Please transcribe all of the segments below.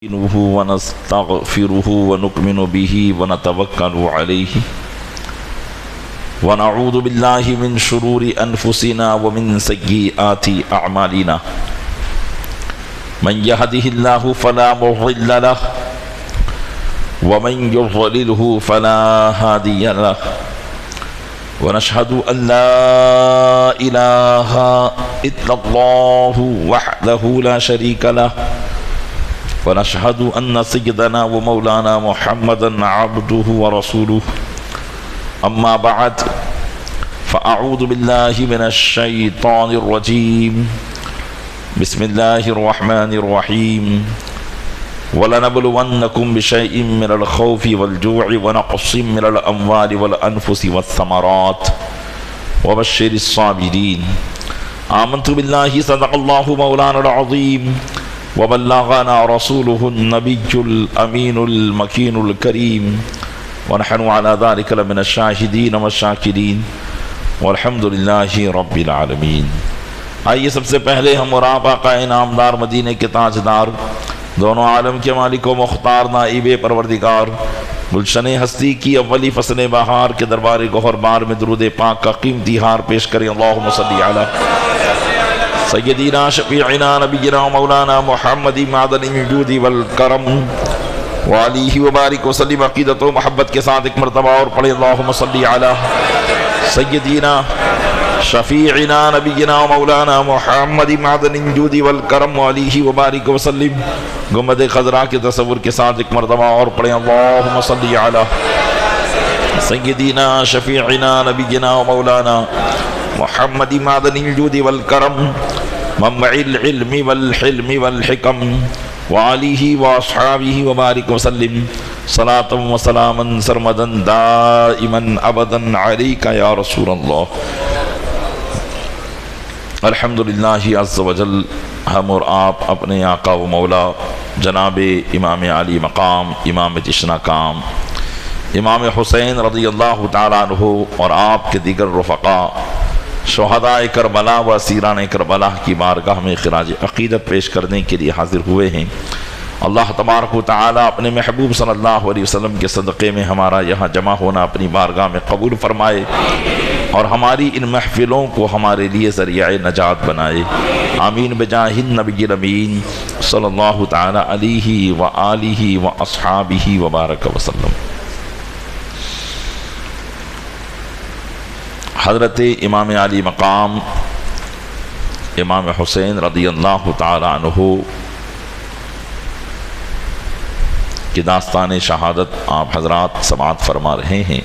نستعينه ونستغفره ونؤمن به ونتوكل عليه ونعوذ بالله من شرور أنفسنا ومن سيئات أعمالنا من يهده الله فلا مضل له ومن يضلله فلا هادي له ونشهد أن لا إله إلا الله وحده لا شريك له ونشهد أن سيدنا ومولانا محمدا عبده ورسوله أما بعد فأعوذ بالله من الشيطان الرجيم بسم الله الرحمن الرحيم وَلَنَبْلُوَنَّكُمْ بِشَيْءٍ مِّنَ الْخَوْفِ وَالْجُوعِ وَنَقْصٍ مِّنَ الْأَمْوَالِ وَالْأَنفُسِ وَالثَّمَرَاتِ وَبَشِّرِ الصَّابِرِينَ آمنت بالله صدق الله مولانا العظيم وبلغنا رسوله النبي الأمين المكين الكريم ونحن على ذلك لمن الشاهدين والشاكرين والحمد لله رب العالمين۔ آئیے سب سے پہلے ہم اور آپ آقا انعامدار مدینے کے تاجدار دونوں عالم کے مالک و مختار نائب پروردگار گلشن ہستی کی اولی فصل بہار کے دربار گوہر بار میں درود پاک کا قیمتی ہار پیش کریں۔ اللہم صلی علی سیدنا شفیعنا نبینا مولانا محمد معدن الجود والکرم وآلہ وبارک وسلم۔ عقیدت و محبت کے ساتھ ایک مرتبہ اور پڑھیں اللہم صلی علی سیدنا شفیعنا نبینا مولانا محمد معدن الجود والکرم وآلہ وبارک وسلم۔ گنبد خضراء کے تصور کے ساتھ ایک مرتبہ اور پڑھیں اللہم صلی علی سیدنا شفیعنا نبینا مولانا محمد معدن الجود والکرم منبع العلم والحلم والحکم وآلہ واصحابہ وبارک وسلم صلاۃ و سلاما سرمدا دائما ابدا علیک یا رسول اللہ۔ الحمدللہ عز وجل ہم اور آپ اپنے آقا و مولا جناب امام علی مقام امام تشنا کام امام حسین رضی اللہ تعالیٰ عنہ اور آپ کے دیگر رفقا شہداء کربلا و اسیران کربلا کی بارگاہ میں خراج عقیدت پیش کرنے کے لیے حاضر ہوئے ہیں۔ اللہ تبارک و تعالیٰ اپنے محبوب صلی اللہ علیہ وسلم کے صدقے میں ہمارا یہاں جمع ہونا اپنی بارگاہ میں قبول فرمائے اور ہماری ان محفلوں کو ہمارے لیے ذریعہ نجات بنائے، آمین بجاہ النبی الامین صلی اللہ تعالیٰ علیہ وآلہ واصحابہ وبارک وسلم۔ حضرت امام علی مقام امام حسین رضی اللہ تعالیٰ عنہ کی داستان شہادت آپ حضرات سماعت فرما رہے ہیں۔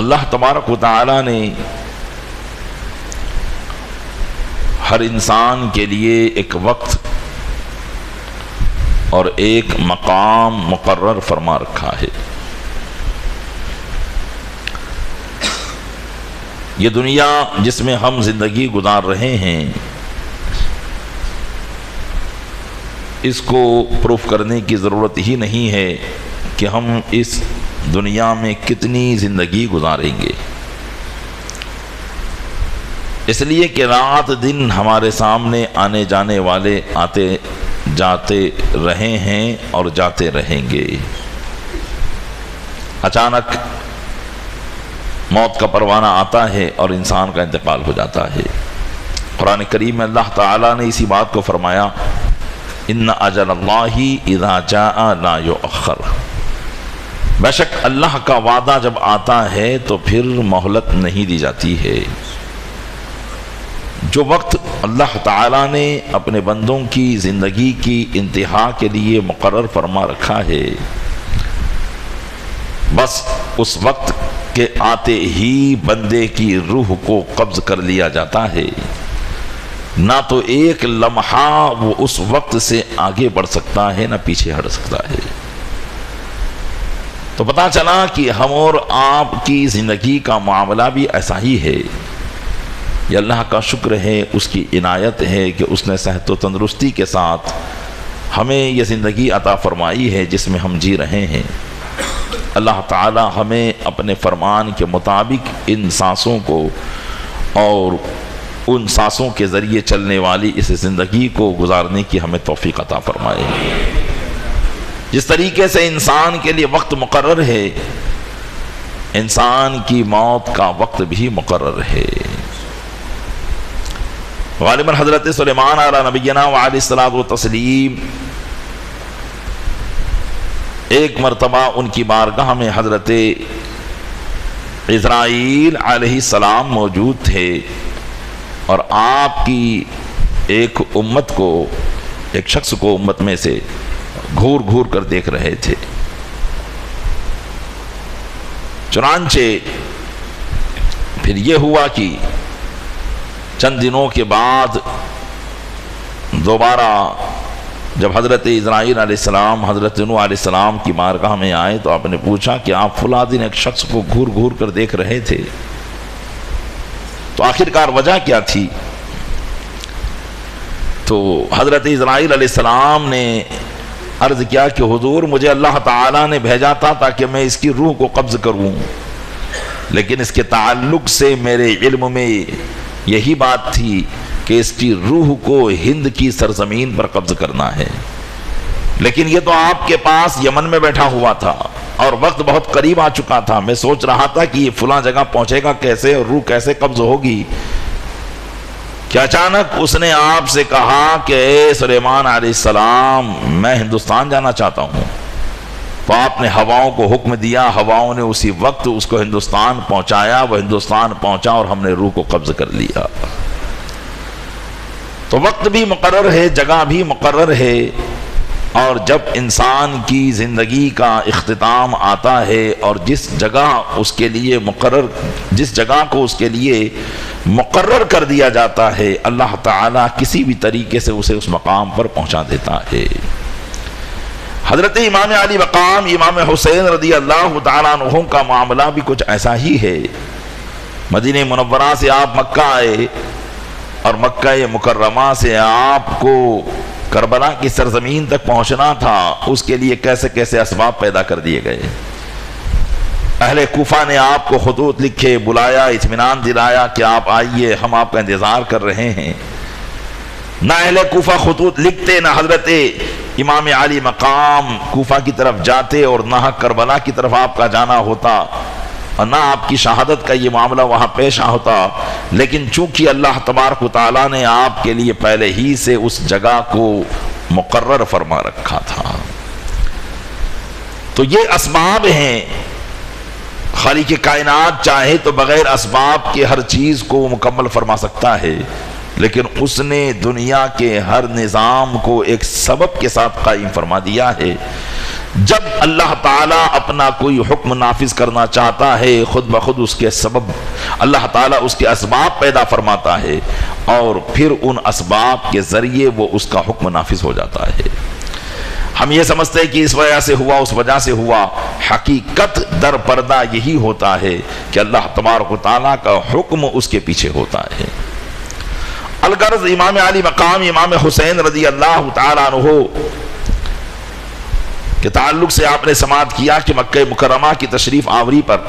اللہ تبارک و تعالیٰ نے ہر انسان کے لیے ایک وقت اور ایک مقام مقرر فرما رکھا ہے۔ یہ دنیا جس میں ہم زندگی گزار رہے ہیں اس کو پروف کرنے کی ضرورت ہی نہیں ہے کہ ہم اس دنیا میں کتنی زندگی گزاریں گے، اس لیے کہ رات دن ہمارے سامنے آنے جانے والے آتے جاتے رہے ہیں اور جاتے رہیں گے۔ اچانک موت کا پروانہ آتا ہے اور انسان کا انتقال ہو جاتا ہے۔ قرآن کریم میں اللہ تعالیٰ نے اسی بات کو فرمایا ان اجل اللہ اذا جاء لا یؤخر، بے شک اللہ کا وعدہ جب آتا ہے تو پھر مہلت نہیں دی جاتی ہے۔ جو وقت اللہ تعالیٰ نے اپنے بندوں کی زندگی کی انتہا کے لیے مقرر فرما رکھا ہے، بس اس وقت کے آتے ہی بندے کی روح کو قبض کر لیا جاتا ہے، نہ تو ایک لمحہ وہ اس وقت سے آگے بڑھ سکتا ہے نہ پیچھے ہٹ سکتا ہے۔ تو پتہ چلا کہ ہم اور آپ کی زندگی کا معاملہ بھی ایسا ہی ہے۔ یہ اللہ کا شکر ہے، اس کی عنایت ہے کہ اس نے صحت و تندرستی کے ساتھ ہمیں یہ زندگی عطا فرمائی ہے جس میں ہم جی رہے ہیں۔ اللہ تعالی ہمیں اپنے فرمان کے مطابق ان سانسوں کو اور ان سانسوں کے ذریعے چلنے والی اس زندگی کو گزارنے کی ہمیں توفیق عطا فرمائے۔ جس طریقے سے انسان کے لیے وقت مقرر ہے، انسان کی موت کا وقت بھی مقرر ہے۔ غالباً حضرت سلیمان علیہ نبینا وعلیہ الصلوۃ والتسلیم ایک مرتبہ ان کی بارگاہ میں حضرت اسرائیل علیہ السلام موجود تھے، اور آپ کی ایک امت کو، ایک شخص کو امت میں سے گھور گھور کر دیکھ رہے تھے۔ چنانچہ پھر یہ ہوا کہ چند دنوں کے بعد دوبارہ جب حضرت اسرائیل علیہ السلام حضرت نوح علیہ السلام کی بارگاہ میں آئے تو آپ نے پوچھا کہ آپ فلاں دن ایک شخص کو گھور گھور کر دیکھ رہے تھے، تو آخرکار وجہ کیا تھی؟ تو حضرت اسرائیل علیہ السلام نے عرض کیا کہ حضور مجھے اللہ تعالیٰ نے بھیجا تھا تاکہ میں اس کی روح کو قبض کروں، لیکن اس کے تعلق سے میرے علم میں یہی بات تھی کہ اس کی روح کو ہند کی سرزمین پر قبض کرنا ہے، لیکن یہ تو آپ کے پاس یمن میں بیٹھا ہوا تھا اور وقت بہت قریب آ چکا تھا، میں سوچ رہا تھا کہ یہ فلاں جگہ پہنچے گا کیسے اور روح کیسے قبض ہوگی کہ اچانک اس نے آپ سے کہا کہ اے سلیمان علیہ السلام میں ہندوستان جانا چاہتا ہوں۔ تو آپ نے ہواؤں کو حکم دیا، ہواؤں نے اسی وقت اس کو ہندوستان پہنچایا، وہ ہندوستان پہنچا اور ہم نے روح کو قبض کر لیا۔ تو وقت بھی مقرر ہے، جگہ بھی مقرر ہے، اور جب انسان کی زندگی کا اختتام آتا ہے اور جس جگہ کو اس کے لیے مقرر کر دیا جاتا ہے، اللہ تعالیٰ کسی بھی طریقے سے اسے اس مقام پر پہنچا دیتا ہے۔ حضرت امام علی مقام امام حسین رضی اللہ تعالیٰ عنہ کا معاملہ بھی کچھ ایسا ہی ہے۔ مدینہ منورہ سے آپ مکہ آئے اور مکہ مکرمہ سے آپ کو کربلا کی سرزمین تک پہنچنا تھا، اس کے لیے کیسے کیسے اسباب پیدا کر دیے گئے۔ اہل کوفہ نے آپ کو خطوط لکھے، بلایا، اطمینان دلایا کہ آپ آئیے، ہم آپ کا انتظار کر رہے ہیں۔ نہ اہل کوفہ خطوط لکھتے، نہ حضرت امام علی مقام کوفہ کی طرف جاتے، اور نہ کربلا کی طرف آپ کا جانا ہوتا، اور نہ آپ کی شہادت کا یہ معاملہ وہاں پیش ہوتا، لیکن چونکہ اللہ تبارک و تعالیٰ نے آپ کے لیے پہلے ہی سے اس جگہ کو مقرر فرما رکھا تھا۔ تو یہ اسباب ہیں۔ خالق کائنات چاہے تو بغیر اسباب کے ہر چیز کو مکمل فرما سکتا ہے، لیکن اس نے دنیا کے ہر نظام کو ایک سبب کے ساتھ قائم فرما دیا ہے۔ جب اللہ تعالیٰ اپنا کوئی حکم نافذ کرنا چاہتا ہے، خود بخود اس کے سبب اللہ تعالیٰ اس کے اسباب پیدا فرماتا ہے، اور پھر ان اسباب کے ذریعے وہ اس کا حکم نافذ ہو جاتا ہے۔ ہم یہ سمجھتے ہیں کہ اس وجہ سے ہوا، اس وجہ سے ہوا، حقیقت در پردہ یہی ہوتا ہے کہ اللہ تبارک و تعالیٰ کا حکم اس کے پیچھے ہوتا ہے۔ الغرض امام علی مقام امام حسین رضی اللہ تعالیٰ عنہ کے تعلق سے آپ نے سماعت کیا کہ مکہ مکرمہ کی تشریف آوری پر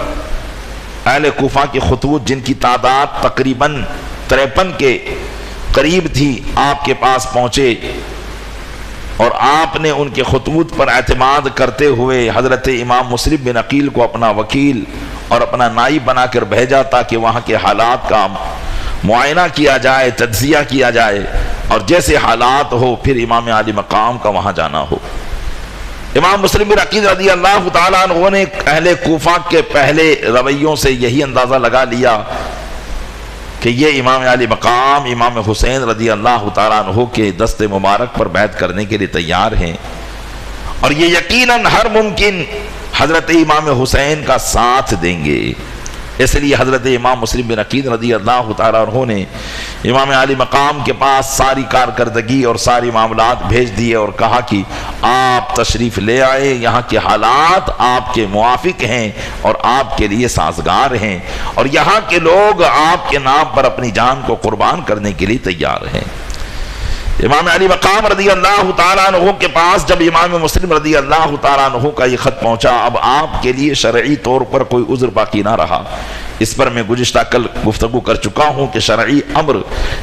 اہل کوفہ کے خطوط، جن کی تعداد تقریباً 53 کے قریب تھی، آپ کے پاس پہنچے، اور آپ نے ان کے خطوط پر اعتماد کرتے ہوئے حضرت امام مسلم بن عقیل کو اپنا وکیل اور اپنا نائب بنا کر بھیجا تاکہ وہاں کے حالات کا معائنہ کیا جائے، تجزیہ کیا جائے، اور جیسے حالات ہو پھر امام علی مقام کا وہاں جانا ہو۔ امام مسلم بن عقیل رضی اللہ تعالیٰ عنہ نے اہل کوفہ کے پہلے رویوں سے یہی اندازہ لگا لیا کہ یہ امام علی مقام امام حسین رضی اللہ تعالیٰ عنہ کے دست مبارک پر بیعت کرنے کے لیے تیار ہیں، اور یہ یقیناً ہر ممکن حضرت امام حسین کا ساتھ دیں گے۔ اس لیے حضرت امام مسلم بن عقیل رضی اللہ تعالیٰ عنہ نے امام علی مقام کے پاس ساری کارکردگی اور ساری معاملات بھیج دیے اور کہا کہ آپ تشریف لے آئے، یہاں کے حالات آپ کے موافق ہیں اور آپ کے لیے سازگار ہیں، اور یہاں کے لوگ آپ کے نام پر اپنی جان کو قربان کرنے کے لیے تیار ہیں۔ امام علی مقام رضی اللہ تعالیٰ عنہ کے پاس جب امام مسلم رضی اللہ تعالیٰ عنہ کا یہ خط پہنچا، اب آپ کے لیے شرعی طور پر کوئی عذر باقی نہ رہا، اس پر میں گزشتہ کل گفتگو کر چکا ہوں کہ شرعی امر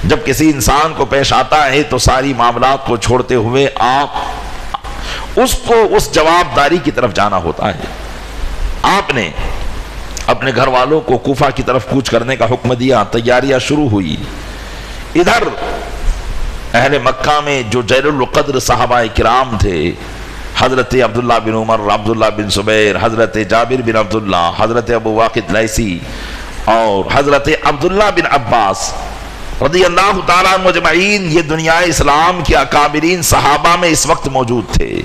جب کسی انسان کو پیش آتا ہے تو ساری معاملات کو چھوڑتے ہوئے آپ اس کو اس جواب داری کی طرف جانا ہوتا ہے۔ آپ نے اپنے گھر والوں کو کوفہ کی طرف کوچ کرنے کا حکم دیا، تیاریاں شروع ہوئی۔ ادھر اہل مکہ میں جو جلیل القدر صحابہ کرام تھے، حضرت عبداللہ بن عمر، عبداللہ بن زبیر، حضرت جابر بن عبداللہ، حضرت ابو واقد لیثی اور حضرت عبداللہ بن عباس رضی اللہ تعالیٰ عنہ اجمعین، یہ دنیا اسلام کے اکابرین صحابہ میں اس وقت موجود تھے۔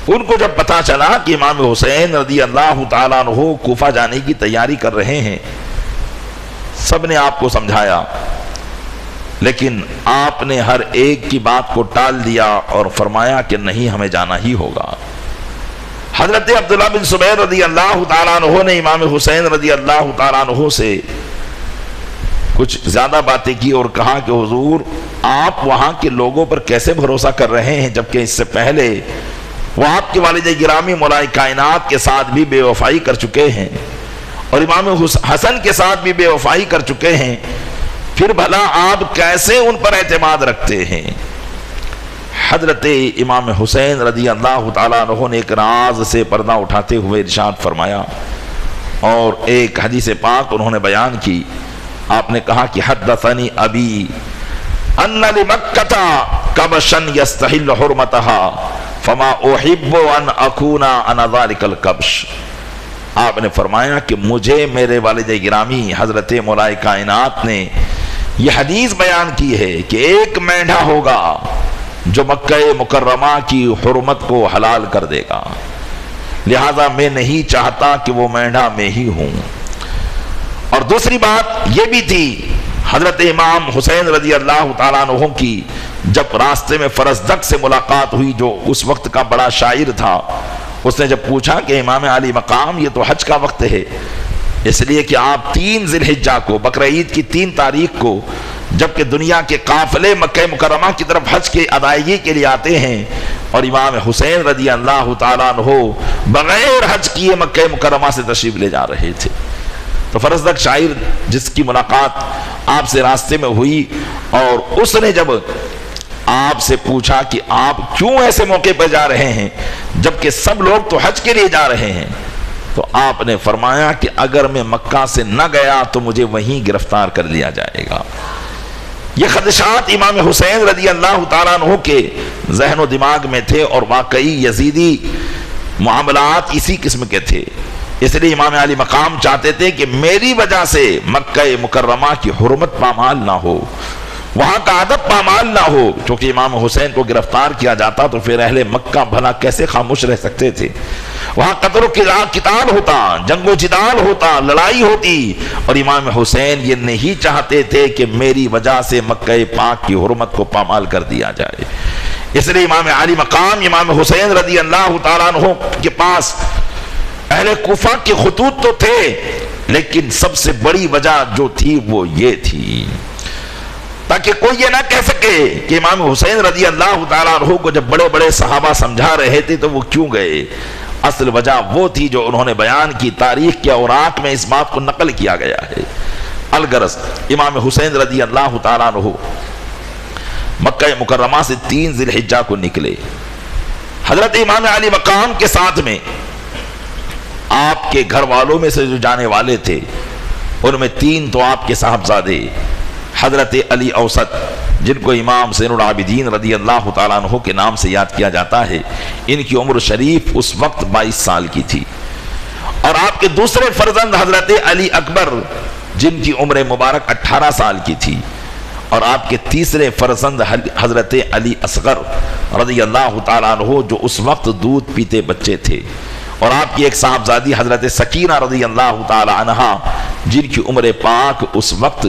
ان کو جب پتا چلا کہ امام حسین رضی اللہ تعالیٰ عنہ کوفہ جانے کی تیاری کر رہے ہیں، سب نے آپ کو سمجھایا، لیکن آپ نے ہر ایک کی بات کو ٹال دیا اور فرمایا کہ نہیں، ہمیں جانا ہی ہوگا۔ حضرت عبداللہ بن زبیر رضی اللہ تعالیٰ عنہ نے امام حسین رضی اللہ تعالیٰ عنہ سے کچھ زیادہ باتیں کی اور کہا کہ حضور، آپ وہاں کے لوگوں پر کیسے بھروسہ کر رہے ہیں جبکہ اس سے پہلے وہ آپ کے والد گرامی مولا کائنات کے ساتھ بھی بے وفائی کر چکے ہیں اور امام حسن کے ساتھ بھی بے وفائی کر چکے ہیں، پھر بھلا آپ کیسے ان پر اعتماد رکھتے ہیں؟ حضرت امام حسین رضی اللہ تعالیٰ عنہ نے ایک راز سے پردہ اٹھاتے ہوئے ارشاد فرمایا اور ایک حدیث پاک انہوں نے بیان کی۔ آپ نے کہا کہ حدثنی ابی ان لمکۃ کبشا یستحل حرمتها فما احب ان اکون انا ذلک الکبش۔ آپ نے فرمایا کہ مجھے میرے والد گرامی حضرت مولا کائنات نے یہ حدیث بیان کی ہے کہ ایک مینڈھا ہوگا جو مکہ مکرمہ کی حرمت کو حلال کر دے گا، لہذا میں نہیں چاہتا کہ وہ مینڈھا میں ہی ہوں۔ اور دوسری بات یہ بھی تھی، حضرت امام حسین رضی اللہ تعالیٰ عنہ کی جب راستے میں فرزدق سے ملاقات ہوئی جو اس وقت کا بڑا شاعر تھا، اس نے جب پوچھا کہ امام علی مقام یہ تو حج کا وقت ہے، اس لیے کہ آپ 3 ذی الحجہ کو، بقرہ عید کی 3 تاریخ کو، جبکہ دنیا کے قافلے مکہ مکرمہ کی طرف حج کی ادائیگی کے لیے آتے ہیں اور امام حسین رضی اللہ تعالیٰ عنہ بغیر حج کیے مکہ مکرمہ سے تشریف لے جا رہے تھے، تو فرزدق شاعر جس کی ملاقات آپ سے راستے میں ہوئی اور اس نے جب آپ سے پوچھا کہ آپ کیوں ایسے موقع پر جا رہے ہیں جبکہ سب لوگ تو حج کے لیے جا رہے ہیں، تو آپ نے فرمایا کہ اگر میں مکہ سے نہ گیا تو مجھے وہیں گرفتار کر لیا جائے گا۔ یہ خدشات امام حسین رضی اللہ تعالیٰ عنہ کے ذہن و دماغ میں تھے اور واقعی یزیدی معاملات اسی قسم کے تھے، اس لیے امام علی مقام چاہتے تھے کہ میری وجہ سے مکہ مکرمہ کی حرمت پامال نہ ہو، وہاں کا ادب پامال نہ ہو، کیونکہ امام حسین کو گرفتار کیا جاتا تو پھر اہل مکہ بھلا کیسے خاموش رہ سکتے تھے؟ وہاں قتل و قتال ہوتا، جنگ و جدال ہوتا، لڑائی ہوتی، اور امام حسین یہ نہیں چاہتے تھے کہ میری وجہ سے مکہ پاک کی حرمت کو پامال کر دیا جائے۔ اس لیے امام علی مقام امام حسین رضی اللہ تعالیٰ عنہ کے پاس اہل کوفہ کے خطوط تو تھے، لیکن سب سے بڑی وجہ جو تھی وہ یہ تھی تاکہ کوئی یہ نہ کہہ سکے کہ امام حسین رضی اللہ تعالیٰ عنہ کو جب بڑے بڑے صحابہ سمجھا رہے تھے تو وہ کیوں گئے۔ اصل وجہ وہ تھی جو انہوں نے بیان کی، تاریخ کے اوراق میں اس بات کو نقل کیا گیا ہے۔ الغرض امام حسین رضی اللہ تعالیٰ عنہ مکہ مکرمہ سے 3 ذی الحجہ کو نکلے، حضرت امام علی مقام کے ساتھ میں آپ کے گھر والوں میں سے جو جانے والے تھے ان میں 3 تو آپ کے صاحبزادے حضرت علی اوسط، جن کو امام زین العابدین رضی اللہ تعالیٰ عنہ کے نام سے یاد کیا جاتا ہے، ان کی عمر شریف اس وقت 22 سال کی تھی، اور آپ کے دوسرے فرزند حضرت علی اکبر جن کی عمر مبارک 18 سال کی تھی، اور آپ کے تیسرے فرزند حضرت علی اصغر رضی اللہ تعالیٰ عنہ جو اس وقت دودھ پیتے بچے تھے، اور آپ کی ایک صاحبزادی حضرت سکینہ رضی اللہ تعالی عنہا جن کی عمر پاک اس وقت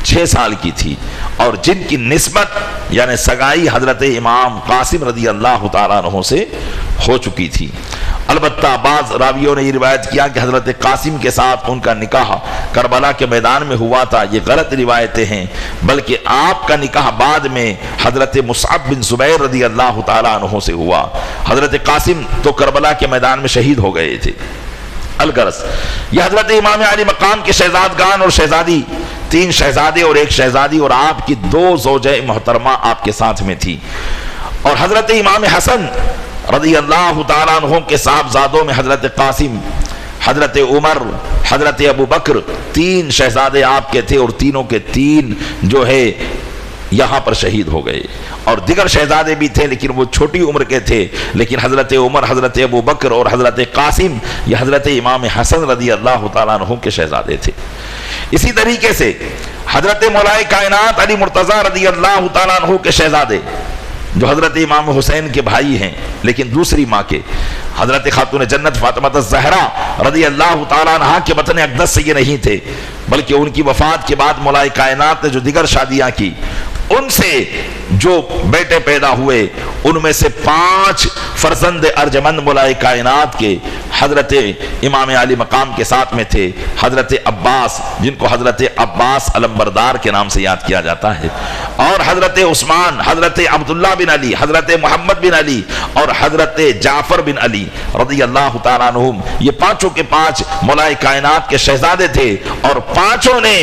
6 سال کی تھی، اور جن کی نسبت یعنی سگائی حضرت امام قاسم رضی اللہ تعالی عنہ سے ہو چکی تھی۔ البتہ بعض راویوں نے یہ روایت کیا کہ حضرت قاسم کے ساتھ ان کا نکاح کربلا کے میدان میں ہوا تھا، یہ غلط روایتیں ہیں، بلکہ آپ کا نکاح بعد میں حضرت مصعب بن زبیر رضی اللہ تعالی عنہ سے ہوا۔ حضرت قاسم تو کربلا کے میدان میں شہید ہو گئے تھے۔ الغرض یہ حضرت امام علی مقام کے شہزادگان اور شہزادی، 3 شہزادے اور 1 شہزادی، اور آپ کی 2 زوجہ محترمہ آپ کے ساتھ میں تھی، اور حضرت امام حسن رضی اللہ تعالیٰ عنہ کے صاحبزادوں میں حضرت قاسم، حضرت عمر، حضرت ابو بکر، 3 شہزادے آپ کے تھے، اور تینوں کے 3 جو ہے یہاں پر شہید ہو گئے، اور دیگر شہزادے بھی تھے لیکن وہ چھوٹی عمر کے تھے، لیکن حضرت عمر، حضرت ابو بکر اور حضرت قاسم یہ حضرت امام حسن رضی اللہ تعالیٰ عنہ کے شہزادے تھے۔ اسی طریقے سے حضرت مولا کائنات علی مرتضیٰ رضی اللہ تعالیٰ عنہ کے شہزادے جو حضرت امام حسین کے بھائی ہیں لیکن دوسری ماں کے، حضرت خاتون جنت فاطمہ الزہرا رضی اللہ تعالیٰ عنہ کے وطن اقدس سے یہ نہیں تھے، بلکہ ان کی وفات کے بعد مولا کائنات نے جو دیگر شادیاں کی ان سے جو بیٹے پیدا ہوئے ان میں سے 5 فرزند ارجمند مولا کائنات کے حضرت امام علی مقام کے ساتھ میں تھے، حضرت عباس جن کو حضرت عباس علمبردار کے نام سے یاد کیا جاتا ہے، اور حضرت عثمان، حضرت عبداللہ بن علی، حضرت محمد بن علی اور حضرت جعفر بن علی رضی اللہ تعالیٰ عنہم، یہ 5 کے 5 مولا کائنات کے شہزادے تھے، اور 5 نے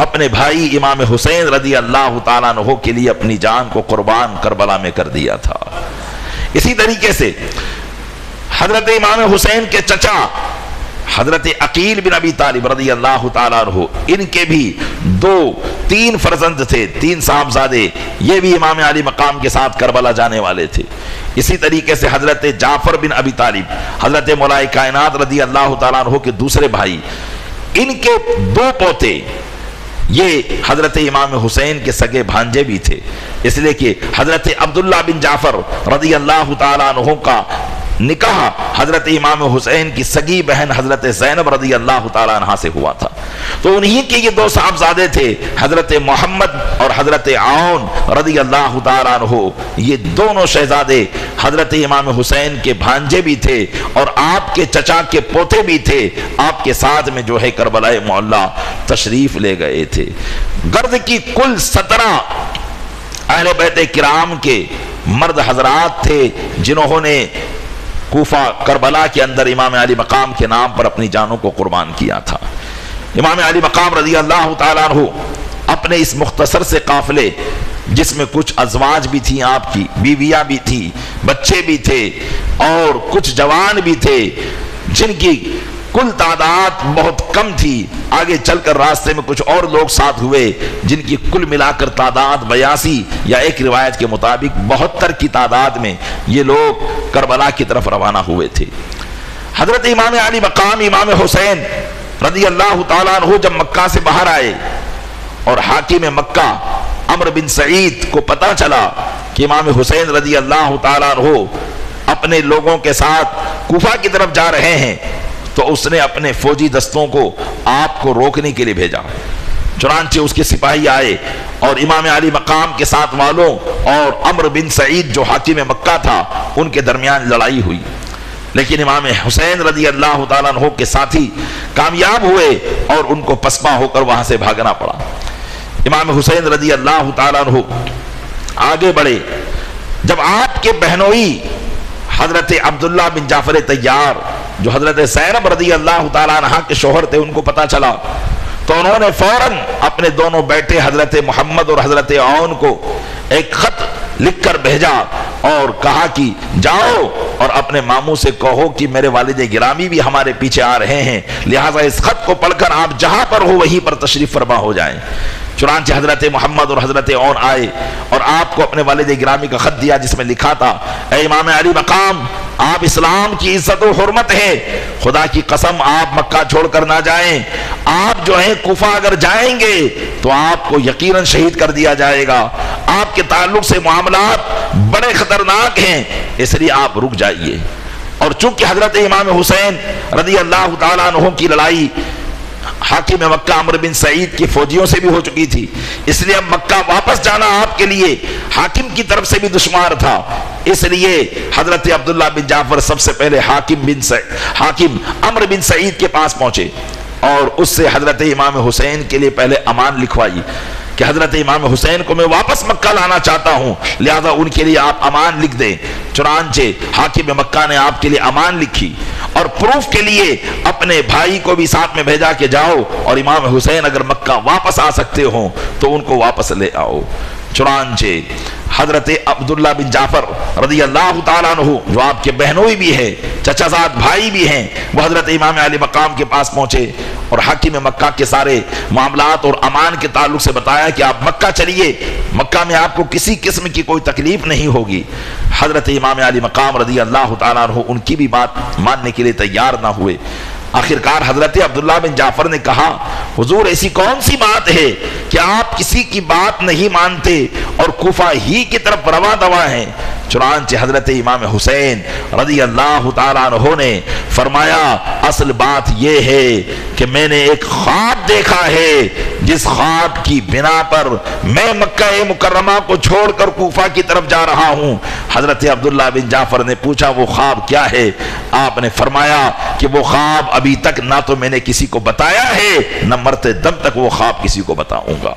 اپنے بھائی امام حسین رضی اللہ تعالیٰ عنہ کے لیے اپنی جان کو قربان کربلا میں کر دیا تھا۔ اسی طریقے سے حضرت امام حسین کے چچا حضرت عقیل بن ابی طالب رضی اللہ تعالیٰ عنہ، ان کے بھی 3 فرزند تھے، 3 صاحبزادے، یہ بھی امام علی مقام کے ساتھ کربلا جانے والے تھے۔ اسی طریقے سے حضرت جعفر بن ابی طالب حضرت مولا کائنات رضی اللہ تعالیٰ عنہ کے دوسرے بھائی، ان کے 2 پوتے یہ حضرت امام حسین کے سگے بھانجے بھی تھے، اس لیے کہ حضرت عبداللہ بن جعفر رضی اللہ تعالیٰ عنہ کا نکاح حضرت امام حسین کی سگی بہن حضرت زینب رضی اللہ تعالیٰ عنہ سے ہوا تھا، تو انہی کے یہ 2 صاحبزادے تھے، حضرت محمد اور حضرت عون رضی اللہ تعالیٰ عنہ، یہ دونوں شہزادے حضرت امام حسین کے بھانجے بھی تھے اور آپ کے چچا کے پوتے بھی تھے، آپ کے ساتھ میں جو ہے کربلا معلی تشریف لے گئے تھے۔ غرض کی کل 17 اہل بیت کرام کے مرد حضرات تھے جنہوں نے کوفہ کربلا کے اندر امام علی مقام کے نام پر اپنی جانوں کو قربان کیا تھا۔ امام علی مقام رضی اللہ تعالیٰ عنہ اپنے اس مختصر سے قافلے جس میں کچھ ازواج بھی تھیں، آپ کی بیویاں بھی تھیں، بچے بھی تھے اور کچھ جوان بھی تھے جن کی کل تعداد بہت کم تھی، آگے چل کر راستے میں کچھ اور لوگ ساتھ ہوئے جن کی کل ملا کر تعداد 82 یا ایک روایت کے مطابق 72 کی تعداد میں یہ لوگ کربلا کی طرف روانہ ہوئے تھے۔ حضرت امام علی مقام امام حسین رضی اللہ تعالیٰ عنہ جب مکہ سے باہر آئے اور حاکم مکہ عمرو بن سعید کو پتہ چلا کہ امام حسین رضی اللہ تعالیٰ عنہ اپنے لوگوں کے ساتھ کوفہ کی طرف جا رہے ہیں، تو اس نے اپنے فوجی دستوں کو آپ کو روکنے کے لیے بھیجا۔ چنانچہ اس کے سپاہی آئے اور امام علی مقام کے ساتھ والوں اور عمرو بن سعید جو حاکم مکہ تھا ان کے درمیان لڑائی ہوئی، لیکن امام حسین رضی اللہ تعالیٰ عنہ کے ساتھی کامیاب ہوئے اور ان کو پسپا ہو کر وہاں سے بھاگنا پڑا۔ امام حسین رضی اللہ تعالیٰ عنہ آگے بڑھے، جب آپ کے بہنوئی حضرت عبداللہ بن جعفر طیار جو حضرت زینب رضی اللہ تعالیٰ عنہ کے شوہر تھے ان کو پتہ چلا، تو انہوں نے فوراً اپنے دونوں بیٹے حضرت محمد اور حضرت عون کو ایک خط لکھ کر بھیجا اور کہا کہ جاؤ اور اپنے ماموں سے کہو کہ میرے والد گرامی بھی ہمارے پیچھے آ رہے ہیں، لہٰذا اس خط کو پڑھ کر آپ جہاں پر ہو وہیں پر تشریف فرما ہو جائیں۔ چنانچہ حضرت محمد اور حضرت عون آئے اور آپ کو اپنے والد گرامی کا خط دیا جس میں لکھا تھا، اے امام علی مقام، آپ اسلام کی عزت و حرمت ہے، خدا کی قسم آپ مکہ چھوڑ کر نہ جائیں، آپ جو ہیں کوفہ اگر جائیں گے تو آپ کو یقیناً شہید کر دیا جائے گا، آپ کے تعلق سے معاملات بڑے خطرناک ہیں، اس لیے آپ رک جائیے۔ اور چونکہ حضرت امام حسین رضی اللہ تعالیٰ عنہ کی لڑائی حاکم مکہ عمرو بن سعید کی فوجیوں سے بھی ہو چکی تھی، اس لیے اب مکہ واپس جانا آپ کے لیے حاکم کی طرف سے بھی دشوار تھا، اس لیے حضرت عبداللہ بن جعفر سب سے پہلے حاکم عمرو بن سعید کے پاس پہنچے اور اس سے حضرت امام حسین کے لیے پہلے امان لکھوائی کہ حضرت امام حسین کو میں واپس مکہ لانا چاہتا ہوں، لہذا ان کے لیے آپ امان لکھ دیں۔ چنانچہ حاکم مکہ نے آپ کے لیے امان لکھی اور پروف کے لیے اپنے بھائی کو بھی ساتھ میں بھیجا کہ جاؤ اور امام حسین اگر مکہ واپس آ سکتے ہوں تو ان کو واپس لے آؤ۔ چنانچہ حضرت عبداللہ بن جعفر رضی اللہ تعالیٰ عنہ جو آپ کے بہنوئی بھی ہے، چچا زاد بھائی بھی ہیں، وہ حضرت امام علی مقام کے پاس پہنچے اور حاکم مکہ کے سارے معاملات اور امان کے تعلق سے بتایا کہ آپ مکہ چلیے، مکہ میں آپ کو کسی قسم کی کوئی تکلیف نہیں ہوگی۔ حضرت امام علی مقام رضی اللہ تعالیٰ عنہ ان کی بھی بات ماننے کے لیے تیار نہ ہوئے۔ آخرکار حضرت عبداللہ بن جعفر نے کہا، حضور ایسی کون سی بات ہے کہ آپ کسی کی بات نہیں مانتے اور کوفہ ہی کی طرف رواں دواں ہیں؟ چنانچہ حضرت امام حسین رضی اللہ تعالیٰ عنہ نے فرمایا، اصل بات یہ ہے کہ میں نے ایک خواب دیکھا ہے جس خواب کی بنا پر میں مکہ مکرمہ کو چھوڑ کر کوفہ کی طرف جا رہا ہوں۔ حضرت عبداللہ بن جعفر نے پوچھا وہ خواب کیا ہے؟ آپ نے فرمایا کہ وہ خواب ابھی تک نہ تو میں نے کسی کو بتایا ہے نہ مرتے دم تک وہ خواب کسی کو بتاؤں گا۔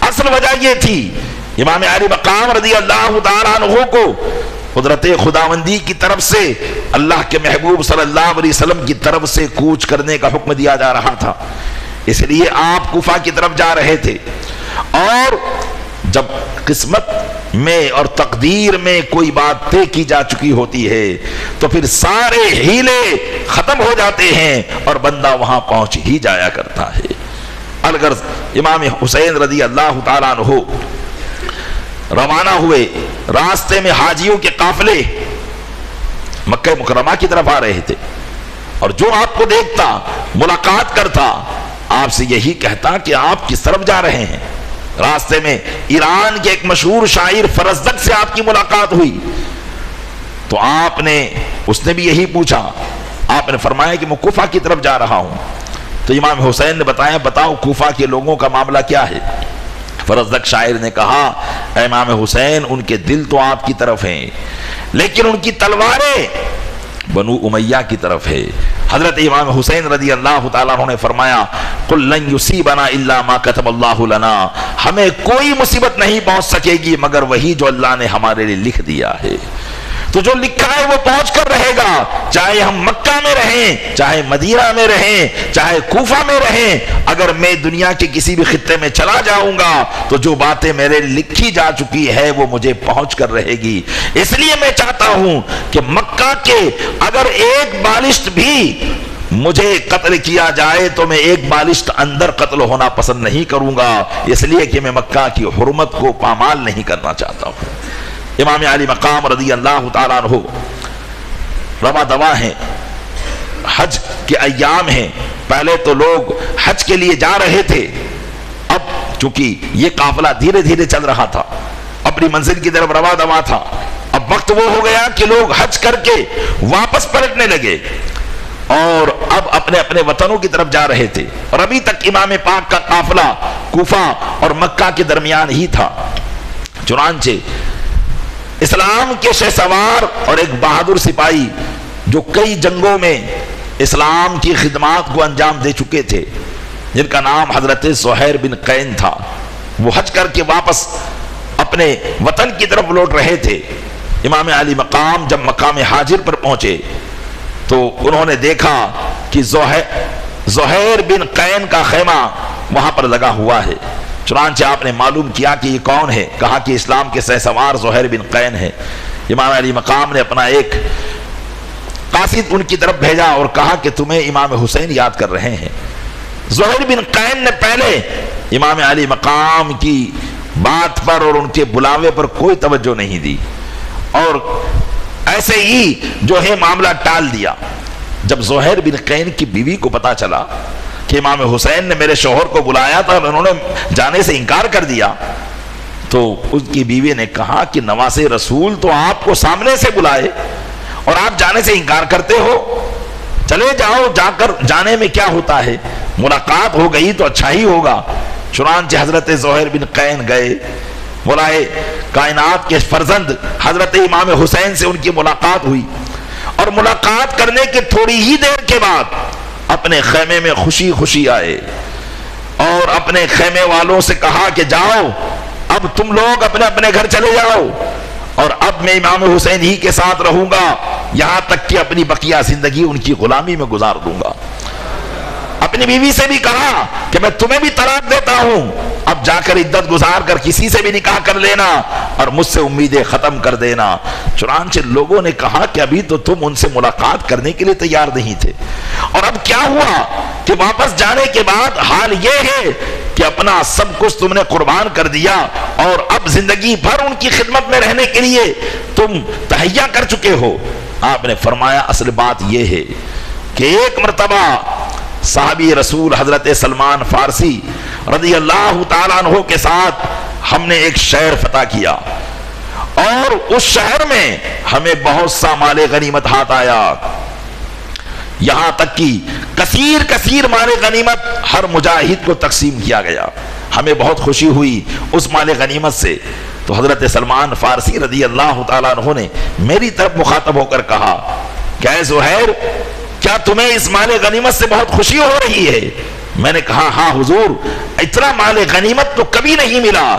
اصل وجہ یہ تھی، امام علی مقام رضی اللہ تعالیٰ عنہ کو قدرت خداوندی کی طرف سے اللہ کے محبوب صلی اللہ علیہ وسلم کی طرف سے کوچ کرنے کا حکم دیا جا رہا تھا، اس لیے آپ کوفہ کی طرف جا رہے تھے۔ اور جب قسمت میں اور تقدیر میں کوئی بات طے کی جا چکی ہوتی ہے تو پھر سارے ہیلے ختم ہو جاتے ہیں اور بندہ وہاں پہنچ ہی جایا کرتا ہے۔ الغرض امام حسین رضی اللہ تعالیٰ عنہ روانہ ہوئے، راستے میں حاجیوں کے قافلے مکہ مکرمہ کی طرف آ رہے تھے، اور جو آپ کو دیکھتا ملاقات کرتا آپ سے یہی کہتا کہ آپ کس طرف جا رہے ہیں۔ راستے میں ایران کے ایک مشہور شاعر فرزدق سے آپ کی ملاقات ہوئی تو اس نے بھی یہی پوچھا، آپ نے فرمایا کہ میں کوفہ کی طرف جا رہا ہوں۔ تو امام حسین نے بتایا، بتاؤ کوفہ کے لوگوں کا معاملہ کیا ہے؟ فرزدق شاعر نے کہا، اے امام حسین ان کے دل تو آپ کی طرف ہیں لیکن ان کی تلواریں بنو امیہ کی طرف ہے۔ حضرت امام حسین رضی اللہ تعالیٰ عنہ نے فرمایا، قُلْ لَنْ يُصِيبَنَا إِلَّا مَا كَتَبَ اللَّهُ لَنَا، ہمیں کوئی مصیبت نہیں پہنچ سکے گی مگر وہی جو اللہ نے ہمارے لیے لکھ دیا ہے۔ تو جو لکھا ہے وہ پہنچ کر رہے گا، چاہے ہم مکہ میں رہیں، چاہے مدینہ میں رہیں، چاہے کوفہ میں رہیں۔ اگر میں دنیا کے کسی بھی خطے میں چلا جاؤں گا تو جو باتیں میرے لکھی جا چکی ہے وہ مجھے پہنچ کر رہے گی۔ اس لیے میں چاہتا ہوں کہ مکہ کے اگر ایک بالشت بھی مجھے قتل کیا جائے تو میں ایک بالشت اندر قتل ہونا پسند نہیں کروں گا، اس لیے کہ میں مکہ کی حرمت کو پامال نہیں کرنا چاہتا ہوں۔ امام علی مقام رضی اللہ تعالیٰ عنہ رواں دواں ہیں، حج کے ایام ہیں، پہلے تو لوگ حج کے لیے جا رہے تھے، اب چونکہ یہ قافلہ دھیرے دھیرے چل رہا تھا، اپنی منزل کی طرف رواں دواں تھا، اب وقت وہ ہو گیا کہ لوگ حج کر کے واپس پلٹنے لگے اور اب اپنے اپنے وطنوں کی طرف جا رہے تھے، اور ابھی تک امام پاک کا قافلہ کوفہ اور مکہ کے درمیان ہی تھا۔ چنانچہ اسلام کے شہ سوار اور ایک بہادر سپاہی جو کئی جنگوں میں اسلام کی خدمات کو انجام دے چکے تھے، جن کا نام حضرت زہیر بن قین تھا، وہ حج کر کے واپس اپنے وطن کی طرف لوٹ رہے تھے۔ امام علی مقام جب مقام حاجر پر پہنچے تو انہوں نے دیکھا کہ زہیر بن قین کا خیمہ وہاں پر لگا ہوا ہے۔ چنانچہ آپ نے معلوم کیا کہ یہ کون ہے، کہا کہ اسلام کے شہ سوار زہیر بن قین ہے۔ امام علی مقام نے اپنا ایک قاصد ان کی طرف بھیجا اور کہا کہ تمہیں امام حسین یاد کر رہے ہیں۔ زہیر بن قین نے پہلے امام علی مقام کی بات پر اور ان کے بلاوے پر کوئی توجہ نہیں دی اور ایسے ہی جو ہے معاملہ ٹال دیا۔ جب زہیر بن قین کی بیوی کو پتا چلا کہ امام حسین نے میرے شوہر کو بلایا تھا اور انہوں نے جانے سے انکار کر دیا، تو اس کی بیوی نے کہا کہ نواز رسول تو آپ کو سامنے سے بلائے اور آپ جانے سے انکار کرتے ہو، چلے جاؤ، جا کر جانے میں کیا ہوتا ہے، ملاقات ہو گئی تو اچھا ہی ہوگا۔ چنانچہ حضرت زہیر بن قین گئے، بلائے، کائنات کے فرزند حضرت امام حسین سے ان کی ملاقات ہوئی، اور ملاقات کرنے کے تھوڑی ہی دیر کے بعد اپنے خیمے میں خوشی خوشی آئے اور اپنے خیمے والوں سے کہا کہ جاؤ اب تم لوگ اپنے اپنے گھر چلے جاؤ، اور اب میں امام حسین ہی کے ساتھ رہوں گا یہاں تک کہ اپنی بقیہ زندگی ان کی غلامی میں گزار دوں گا۔ اپنی بیوی سے بھی کہا کہ میں تمہیں بھی طلاق دیتا ہوں، اب جا کر عدت گزار کر کسی سے بھی نکاح کر لینا اور مجھ سے امیدیں ختم کر دینا۔ چنانچہ لوگوں نے کہا کہ ابھی تو تم ان سے ملاقات کرنے کے لیے تیار نہیں تھے، اور اب کیا ہوا کہ واپس جانے کے بعد حال یہ ہے کہ اپنا سب کچھ تم نے قربان کر دیا اور اب زندگی بھر ان کی خدمت میں رہنے کے لیے تم تہیا کر چکے ہو۔ آپ نے فرمایا اصل بات یہ ہے کہ ایک مرتبہ صحابی رسول حضرت سلمان فارسی رضی اللہ تعالیٰ عنہ کے ساتھ ہم نے ایک شہر فتح کیا، اور اس شہر میں ہمیں بہت سا مال غنیمت ہاتھ آیا، یہاں تک کہ کثیر مال غنیمت ہر مجاہد کو تقسیم کیا گیا۔ ہمیں بہت خوشی ہوئی اس مال غنیمت سے، تو حضرت سلمان فارسی رضی اللہ تعالیٰ عنہ نے میری طرف مخاطب ہو کر کہا کہ اے زہیر، کیا تمہیں اس مال غنیمت سے بہت خوشی ہو رہی ہے؟ میں نے کہا ہاں حضور، اتنا مال غنیمت تو کبھی نہیں ملا۔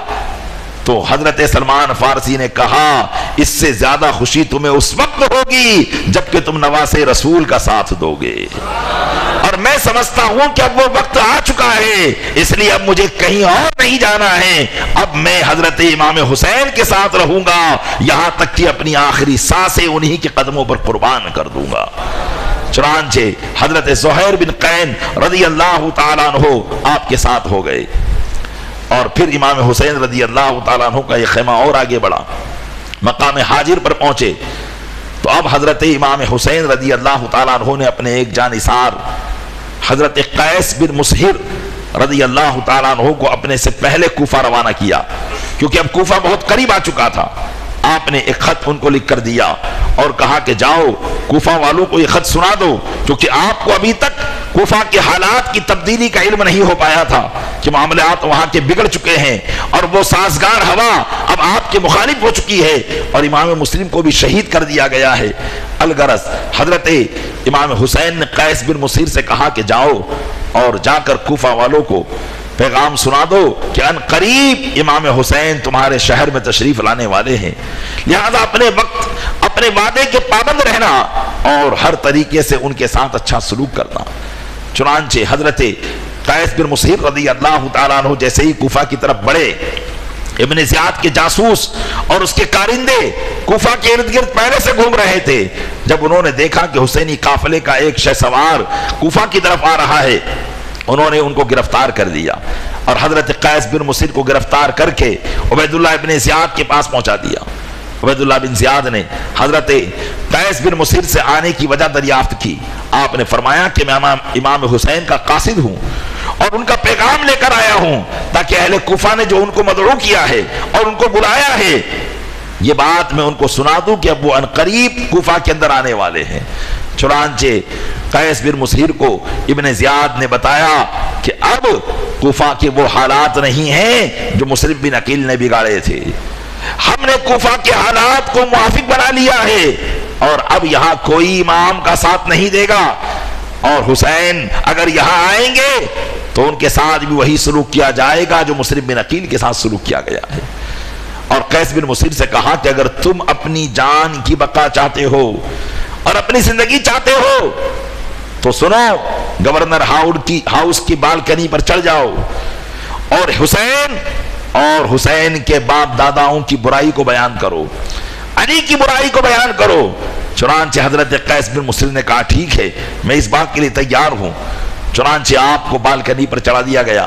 تو حضرت سلمان فارسی نے کہا اس سے زیادہ خوشی تمہیں اس وقت ہوگی جبکہ تم نواسے رسول کا ساتھ دو گے، اور میں سمجھتا ہوں کہ اب وہ وقت آ چکا ہے، اس لیے اب مجھے کہیں اور نہیں جانا ہے، اب میں حضرت امام حسین کے ساتھ رہوں گا یہاں تک کہ اپنی آخری سانسیں انہی کے قدموں پر قربان کر دوں گا۔ چنانچہ حضرت زہیر بن قین رضی اللہ تعالیٰ عنہ آپ کے ساتھ ہو گئے، اور پھر امام حسین رضی اللہ تعالیٰ عنہ کا یہ خیمہ اور آگے بڑھا، مقام حاجر پر پہنچے تو اب حضرت امام حسین رضی اللہ تعالیٰ عنہ نے اپنے ایک جانثار حضرت قیس بن مسہر رضی اللہ تعالیٰ عنہ کو اپنے سے پہلے کوفہ روانہ کیا، کیونکہ اب کوفہ بہت قریب آ چکا تھا۔ آپ نے ایک خط ان کو لکھ کر دیا اور کہا کہ جاؤ کوفہ والوں کو یہ خط سنا دو، کیونکہ آپ کو ابھی تک کوفہ کے حالات کی تبدیلی کا علم نہیں ہو پایا تھا کہ معاملات وہاں کے بگڑ چکے ہیں، اور وہ سازگار ہوا اب آپ کے مخالف ہو چکی ہے، اور امام مسلم کو بھی شہید کر دیا گیا ہے۔ الغرض حضرت امام حسین نے قیس بن مسہر سے کہا کہ جاؤ اور جا کر کوفہ والوں کو پیغام سنا دو کہ ان قریب امام حسین تمہارے شہر میں تشریف لانے والے ہیں، لہذا اپنے وقت اپنے وعدے کے پابند رہنا اور ہر طریقے سے ان کے ساتھ اچھا سلوک کرنا۔ چنانچہ حضرت قیس بن مسہر رضی اللہ تعالیٰ عنہ جیسے ہی کوفہ کی طرف بڑھے، ابن زیاد کے جاسوس اور اس کے کارندے کوفہ کے ارد گرد پہلے سے گھوم رہے تھے، جب انہوں نے دیکھا کہ حسینی قافلے کا ایک شہ سوار کوفہ کی طرف آ رہا ہے، انہوں نے ان کو گرفتار کر دیا اور حضرت قیس بن مسہر کو گرفتار کر کے عبید اللہ ابن زیاد کے پاس پہنچا دیا۔ عبید اللہ بن زیاد نے حضرت قیس بن مسہر سے آنے کی وجہ دریافت کی۔ آپ نے فرمایا کہ میں امام حسین کا قاصد ہوں اور ان کا پیغام لے کر آیا ہوں تاکہ اہل کوفہ نے جو ان کو مدعو کیا ہے اور ان کو بلایا ہے، یہ بات میں ان کو سنا دوں کہ اب وہ عنقریب کوفہ کے اندر آنے والے ہیں۔ چنانچہ قیس بن مسہر کو ابن زیاد نے بتایا کہ اب کوفہ کے وہ حالات نہیں ہیں جو مسلم بن عقیل نے بگاڑے تھے، ہم نے کوفہ کے حالات کو موافق بنا لیا ہے اور اب یہاں کوئی امام کا ساتھ نہیں دے گا، اور حسین اگر یہاں آئیں گے تو ان کے ساتھ بھی وہی سلوک کیا جائے گا جو مسلم بن عقیل کے ساتھ سلوک کیا گیا ہے۔ اور قیس بن مسہر سے کہا کہ اگر تم اپنی جان کی بقا چاہتے ہو اور اپنی زندگی چاہتے ہو تو سنو، گورنر ہاؤس کی بالکنی پر چڑھ جاؤ اور حسین کے باپ داداؤں کی برائی کو بیان کرو، علی کی برائی کو بیان کرو۔ چنانچہ حضرت قیس بن مسہر نے کہا ٹھیک ہے، میں اس بات کے لیے تیار ہوں۔ چنانچہ آپ کو بالکنی پر چڑھا دیا گیا،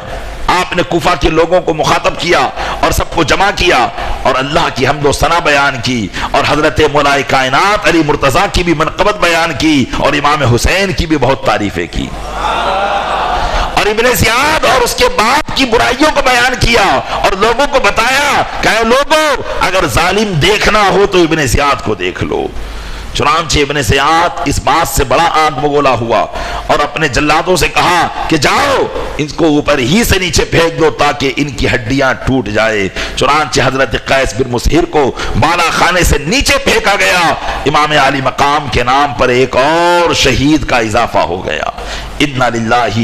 آپ نے کوفہ کے لوگوں کو مخاطب کیا اور سب کو جمع کیا اور اللہ کی حمد و ثنا بیان کی اور حضرت مولا کائنات علی مرتضیٰ کی بھی منقبت بیان کی اور امام حسین کی بھی بہت تعریفیں کی، اور ابن زیاد اور اس کے باپ کی برائیوں کو بیان کیا اور لوگوں کو بتایا کہ اے لوگوں، اگر ظالم دیکھنا ہو تو ابن زیاد کو دیکھ لو۔ چنانچہ ابن زیاد اس بات سے بڑا آنکھ بگولا ہوا اور اپنے جلادوں سے کہا کہ جاؤ ان کو اوپر ہی سے نیچے پھینک دو تاکہ ان کی ہڈیاں ٹوٹ جائے۔ چنانچہ حضرت قیس بن مسہر کو بالا خانے سے نیچے پھینکا گیا، امام علی مقام کے نام پر ایک اور شہید کا اضافہ ہو گیا۔ انا للہ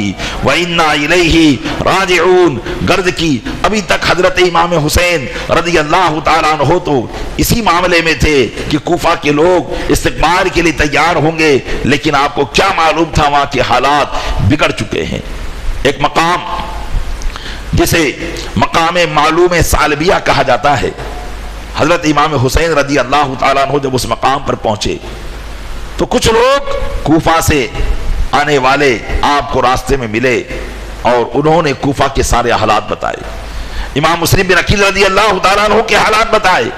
و انا الیہ راجعون. غرض کی ابھی تک حضرت امام حسین رضی اللہ تعالیٰ عنہ تو اسی معاملے میں تھے کہ کوفہ کے لوگ استقبال کے لیے تیار ہوں گے، لیکن آپ کو کیا معلوم تھا وہاں کے حالات بگڑ چکے ہیں. ایک مقام جسے مقام معلوم ثعلبیہ کہا جاتا ہے، حضرت امام حسین رضی اللہ تعالیٰ عنہ جب اس مقام پر پہنچے تو کچھ لوگ کوفہ سے آنے والے آپ کو راستے میں ملے اور انہوں نے کوفہ کے سارے حالات بتائے. امام مسلم بن عقیل رضی اللہ تعالیٰ عنہ کے حالات بتائے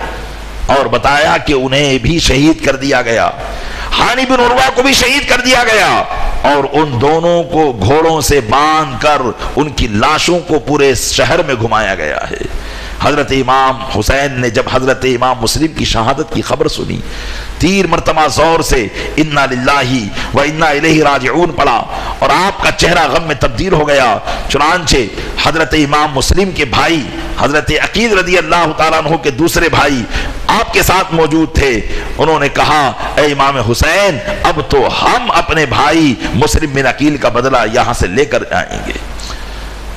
اور بتایا کہ انہیں بھی شہید کر دیا گیا، ہانی بن عروہ کو بھی شہید کر دیا گیا، اور ان دونوں کو گھوڑوں سے باندھ کر ان کی لاشوں کو پورے شہر میں گھمایا گیا ہے. حضرت امام حسین نے جب حضرت امام مسلم کی شہادت کی خبر سنی، 3 مرتبہ زور سے انا للہ و انا الیہ راجعون پڑھا اور آپ کا چہرہ غم میں تبدیل ہو گیا. چنانچہ حضرت امام مسلم کے بھائی حضرت عقیل رضی اللہ تعالیٰ عنہ کے دوسرے بھائی آپ کے ساتھ موجود تھے. انہوں نے کہا اے امام حسین، اب تو ہم اپنے بھائی مسلم بن عقیل کا بدلہ یہاں سے لے کر آئیں گے.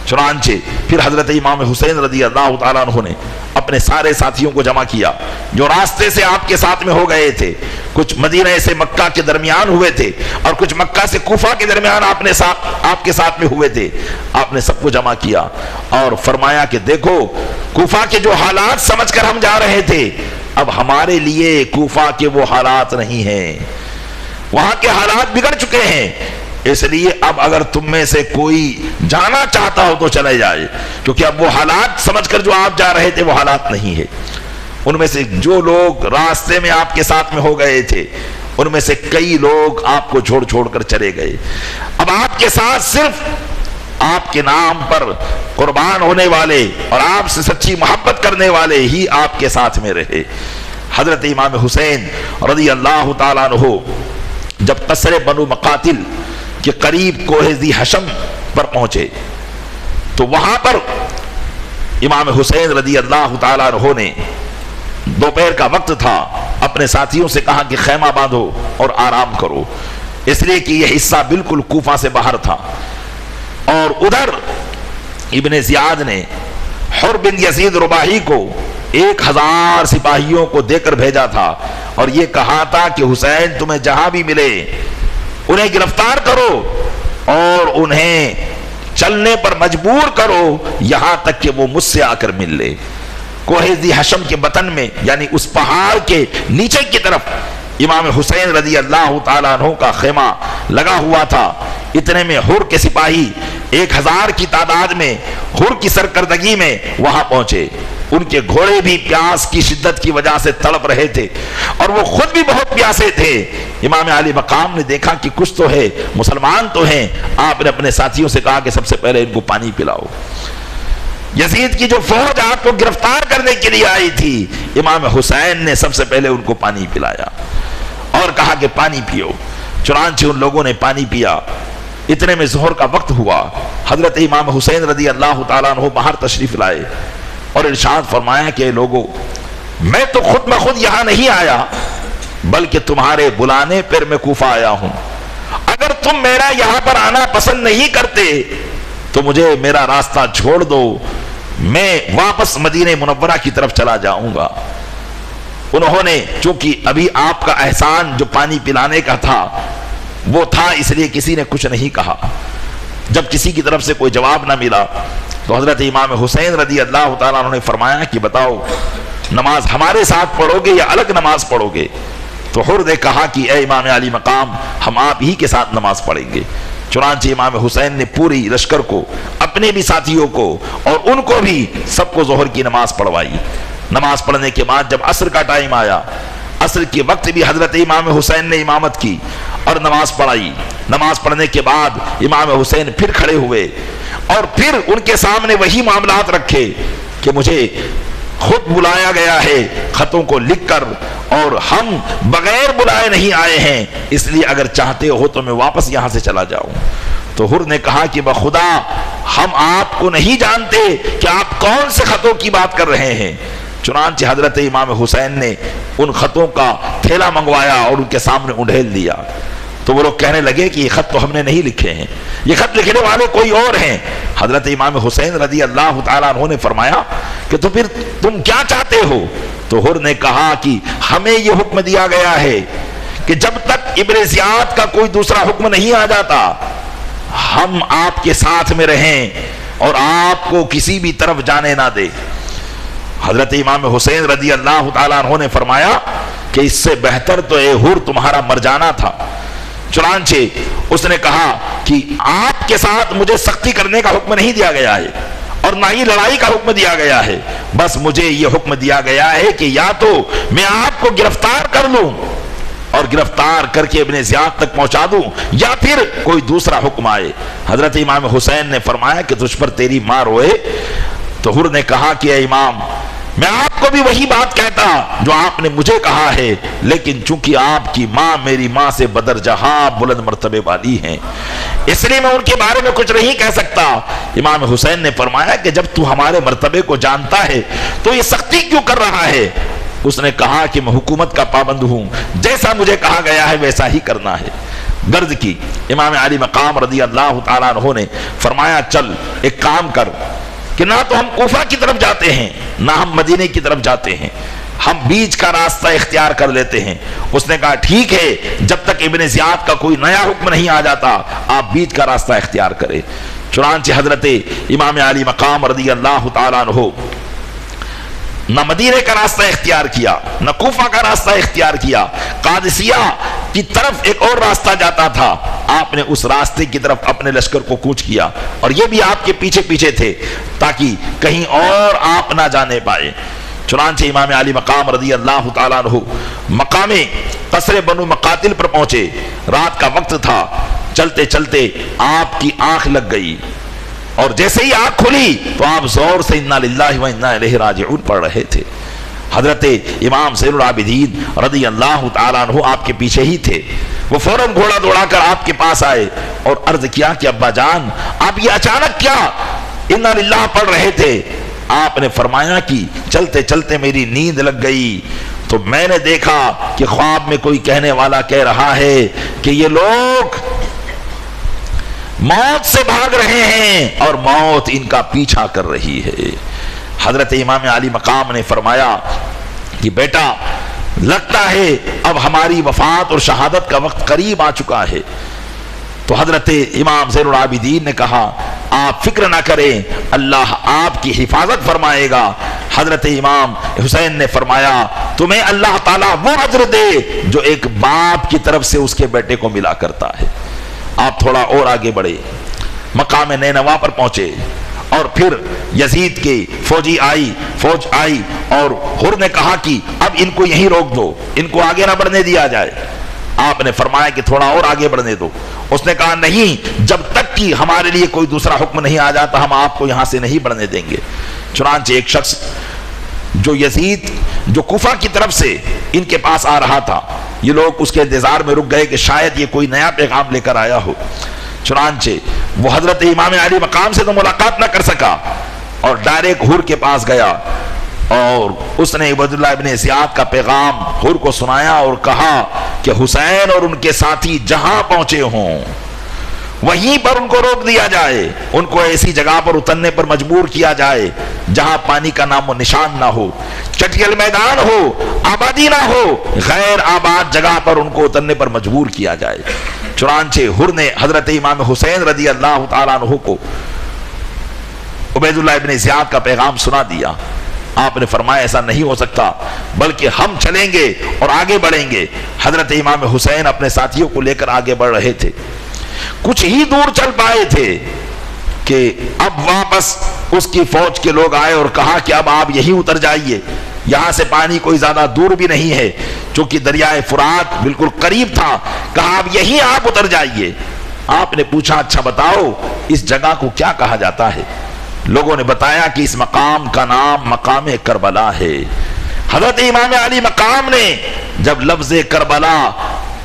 چنانچہ پھر حضرت امام حسین رضی اللہ تعالیٰ عنہ نے اپنے سارے ساتھیوں کو جمع کیا جو راستے سے آپ کے ساتھ میں ہو گئے تھے. کچھ مدینہ سے مکہ کے درمیان ہوئے تھے اور کچھ مکہ سے کوفہ کے درمیان آپ کے ساتھ میں ہوئے تھے. آپ نے سب کو جمع کیا اور فرمایا کہ دیکھو، کوفہ کے جو حالات سمجھ کر ہم جا رہے تھے، اب ہمارے لیے کوفہ کے وہ حالات نہیں ہیں، وہاں کے حالات بگڑ چکے ہیں. اس لیے اب اگر تم میں سے کوئی جانا چاہتا ہو تو چلے جائے، کیونکہ اب وہ حالات سمجھ کر جو آپ جا رہے تھے وہ حالات نہیں ہے. ان میں سے جو لوگ راستے میں آپ کے ساتھ میں ہو گئے تھے، ان میں سے کئی لوگ آپ کو چھوڑ کر چلے گئے. اب آپ کے ساتھ صرف آپ کے نام پر قربان ہونے والے اور آپ سے سچی محبت کرنے والے ہی آپ کے ساتھ میں رہے. حضرت امام حسین رضی اللہ تعالیٰ عنہ جب قصر بنو مقاتل کے قریب کوہ ذی حشم پر پہنچے تو وہاں پر امام حسین رضی اللہ تعالیٰ عنہ نے دوپہر کا وقت تھا، اپنے ساتھیوں سے کہا کہ خیمہ باندھو اور آرام کرو، اس لیے کہ یہ حصہ بالکل کوفہ سے باہر تھا. اور ادھر ابن زیاد نے حر بن یزید رباحی کو 1000 سپاہیوں کو دے کر بھیجا تھا اور یہ کہا تھا کہ حسین تمہیں جہاں بھی ملے انہیں گرفتار کرو اور انہیں چلنے پر مجبور کرو یہاں تک کہ وہ مجھ سے آ کر مل لے. کوہ ذی حشم کے بطن میں یعنی اس پہاڑ کے نیچے کی طرف امام حسین رضی اللہ تعالیٰ عنہ کا خیمہ لگا ہوا تھا. اتنے میں حر کے سپاہی 1000 کی تعداد میں حر کی سرکردگی میں وہاں پہنچے. ان کے گھوڑے بھی پیاس کی شدت کی وجہ سے تڑپ رہے تھے اور وہ خود بھی بہت پیاسے تھے. امام علی مقام نے دیکھا کہ کچھ تو ہے، مسلمان تو ہیں. آپ نے اپنے ساتھیوں سے کہا کہ سب سے پہلے ان کو پانی پلاؤ. یزید کی جو فوج آپ کو گرفتار کرنے کے لیے آئی تھی، امام حسین نے سب سے پہلے ان کو پانی پلایا اور کہا کہ پانی پیو. چنانچہ ان لوگوں نے پانی پیا. اتنے میں ظہر کا وقت ہوا. حضرت امام حسین رضی اللہ تعالیٰ عنہ باہر تشریف لائے اور ارشاد فرمایا کہ لوگوں، میں تو خود بخود یہاں نہیں آیا بلکہ تمہارے بلانے پر میں کوفہ آیا ہوں. اگر تم میرا یہاں پر آنا پسند نہیں کرتے تو مجھے میرا راستہ چھوڑ دو، میں واپس مدینہ منورہ کی طرف چلا جاؤں گا. انہوں نے چونکہ ابھی آپ کا احسان جو پانی پلانے کا تھا وہ تھا، اس لیے کسی نے کچھ نہیں کہا. جب کسی کی طرف سے کوئی جواب نہ ملا تو حضرت امام حسین رضی اللہ تعالیٰ عنہ نے فرمایا کہ بتاؤ، نماز ہمارے ساتھ پڑھو گے یا الگ نماز پڑھو گے؟ تو حر نے کہا کہ اے امام علی مقام، ہم آپ ہی کے ساتھ نماز پڑھیں گے. چنانچہ امام حسین نے پوری لشکر کو، اپنے بھی ساتھیوں کو اور ان کو بھی سب کو ظہر کی نماز پڑھوائی. نماز پڑھنے کے بعد جب عصر کا ٹائم آیا، عصر کے وقت بھی حضرت امام حسین نے امامت کی اور نماز پڑھائی. نماز پڑھنے کے بعد امام حسین پھر کھڑے ہوئے اور پھر ان کے سامنے وہی معاملات رکھے کہ مجھے خود بلایا گیا ہے خطوں کو لکھ کر اور ہم بغیر بلائے نہیں آئے ہیں، اس لیے اگر چاہتے ہو تو میں واپس یہاں سے چلا جاؤں. تو حر نے کہا کہ بخدا ہم آپ کو نہیں جانتے کہ آپ کون سے خطوں کی بات کر رہے ہیں. چنانچہ حضرت امام حسین نے ان خطوں کا تھیلا منگوایا اور ان کے سامنے انڈھیل دیا. تو تو وہ لوگ کہنے لگے کہ یہ خط تو ہم نے نہیں لکھے ہیں، یہ خط لکھنے والے کوئی اور ہیں۔ حضرت امام حسین رضی اللہ تعالیٰ عنہ نے فرمایا کہ تو پھر تم کیا چاہتے ہو؟ تو حر نے کہا کہ ہمیں یہ حکم دیا گیا ہے کہ جب تک ابن زیاد کا کوئی دوسرا حکم نہیں آ جاتا ہم آپ کے ساتھ میں رہیں اور آپ کو کسی بھی طرف جانے نہ دے۔ حضرت امام حسین رضی اللہ تعالیٰ عنہ نے فرمایا کہ اس سے بہتر تو اے حر تمہارا مر جانا تھا۔ چنانچہ اس نے کہا کہ آپ کے ساتھ مجھے سختی کرنے کا حکم نہیں دیا گیا ہے اور نہ ہی لڑائی کا حکم دیا گیا ہے، بس مجھے یہ حکم دیا گیا ہے کہ یا تو میں آپ کو گرفتار کر لوں اور گرفتار کر کے ابن زیاد تک پہنچا دوں یا پھر کوئی دوسرا حکم آئے۔ حضرت امام حسین نے فرمایا کہ تجھ پر تیری ماں روئے۔ تو حر نے کہا کہ اے امام میں آپ کو بھی وہی بات کہتا جو آپ نے مجھے کہا ہے، لیکن چونکہ آپ کی ماں میری ماں سے بدر جہاں بلند مرتبے والی ہیں اس لیے میں ان کے بارے میں کچھ نہیں کہہ سکتا۔ امام حسین نے فرمایا کہ جب تو ہمارے مرتبے کو جانتا ہے تو یہ سختی کیوں کر رہا ہے؟ اس نے کہا کہ میں حکومت کا پابند ہوں، جیسا مجھے کہا گیا ہے ویسا ہی کرنا ہے۔ غرض کی امام علی مقام رضی اللہ تعالیٰ عنہ نے فرمایا چل ایک کام کر کہ نہ تو ہم کوفہ کی طرف جاتے ہیں نہ ہم مدینے کی طرف جاتے ہیں، ہم بیچ کا راستہ اختیار کر لیتے ہیں۔ اس نے کہا ٹھیک ہے، جب تک ابن زیاد کا کوئی نیا حکم نہیں آ جاتا آپ بیچ کا راستہ اختیار کریں۔ چنانچہ حضرت امام علی مقام رضی اللہ تعالیٰ عنہ نہ مدینے کا راستہ اختیار کیا نہ کوفہ کا راستہ اختیار کیا، قادسیہ کی طرف ایک اور راستہ جاتا تھا، آپ نے اس راستے کی طرف اپنے لشکر کو کوچ کیا اور یہ بھی آپ کے پیچھے پیچھے تھے تاکہ کہیں اور آپ نہ جانے پائے۔ چنانچہ امام علی مقام رضی اللہ تعالیٰ عنہ مقام قصر بنو مقاتل پر پہنچے، رات کا وقت تھا، چلتے چلتے آپ کی آنکھ لگ گئی اور جیسے ہی آنکھ کھلی تو آپ زور سے انا للہ و انا الیہ راجعون پڑھ رہے تھے۔ حضرت امام زین العابدین رضی اللہ تعالیٰ عنہ آپ کے پیچھے ہی تھے، وہ فوراً گھوڑا دوڑا کر آپ کے پاس آئے اور عرض کیا کہ ابا جان آپ یہ اچانک کیا انا للہ پڑھ رہے تھے؟ آپ نے فرمایا کہ چلتے چلتے میری نیند لگ گئی تو میں نے دیکھا کہ خواب میں کوئی کہنے والا کہہ رہا ہے کہ یہ لوگ موت سے بھاگ رہے ہیں اور موت ان کا پیچھا کر رہی ہے۔ حضرت امام علی مقام نے فرمایا کہ بیٹا لگتا ہے اب ہماری وفات اور شہادت کا وقت قریب آ چکا ہے۔ تو حضرت امام زین العابدین نے کہا آپ فکر نہ کریں، اللہ آپ کی حفاظت فرمائے گا۔ حضرت امام حسین نے فرمایا تمہیں اللہ تعالیٰ وہ اجر دے جو ایک باپ کی طرف سے اس کے بیٹے کو ملا کرتا ہے۔ آپ تھوڑا اور آگے بڑھے، مقام نینوا پر پہنچے اور پھر یزید کی فوج آئی اور حر نے کہا کہ اب ان کو یہیں روک دو، ان کو آگے نہ بڑھنے دیا جائے۔ آپ نے فرمایا کہ تھوڑا اور آگے بڑھنے دو۔ اس نے کہا نہیں، جب تک کہ ہمارے لیے کوئی دوسرا حکم نہیں آ جاتا ہم آپ کو یہاں سے نہیں بڑھنے دیں گے۔ چنانچہ ایک شخص جو یزید جو کوفہ کی طرف سے ان کے پاس آ رہا تھا، یہ لوگ اس کے انتظار میں رک گئے کہ شاید یہ کوئی نیا پیغام لے کر آیا ہو۔ چنانچہ وہ حضرت امام علی مقام سے تو ملاقات نہ کر سکا اور ڈائریکٹ حر کے پاس گیا اور اس نے عبیداللہ ابن زیاد کا پیغام حر کو سنایا اور کہا کہ حسین اور ان کے ساتھی جہاں پہنچے ہوں وہیں پر ان کو روک دیا جائے، ان کو ایسی جگہ پر اترنے پر مجبور کیا جائے جہاں پانی کا نام و نشان نہ ہو، چٹیل میدان ہو، آبادی نہ ہو، غیر آباد جگہ پر ان کو اترنے پر مجبور کیا جائے۔ چنانچہ حر نے حضرت امام حسین رضی اللہ تعالیٰ عنہ کو عبیداللہ ابن زیاد کا پیغام سنا دیا۔ آپ نے فرمایا ایسا نہیں ہو سکتا بلکہ ہم چلیں گے اور آگے بڑھیں گے۔ حضرت امام حسین اپنے ساتھیوں کو لے کر آگے بڑھ رہے تھے، کچھ ہی دور چل پائے تھے کہ اب واپس اس کی فوج کے لوگ آئے اور کہا کہ اب آپ یہیں اتر جائیے، یہاں سے پانی کوئی زیادہ دور بھی نہیں ہے، چونکہ دریائے فرات بالکل قریب تھا، کہا اب یہیں آپ اتر جائیے۔ آپ نے پوچھا اچھا بتاؤ اس جگہ کو کیا کہا جاتا ہے؟ لوگوں نے بتایا کہ اس مقام کا نام مقام کربلا ہے۔ حضرت امام علی مقام نے جب لفظ کربلا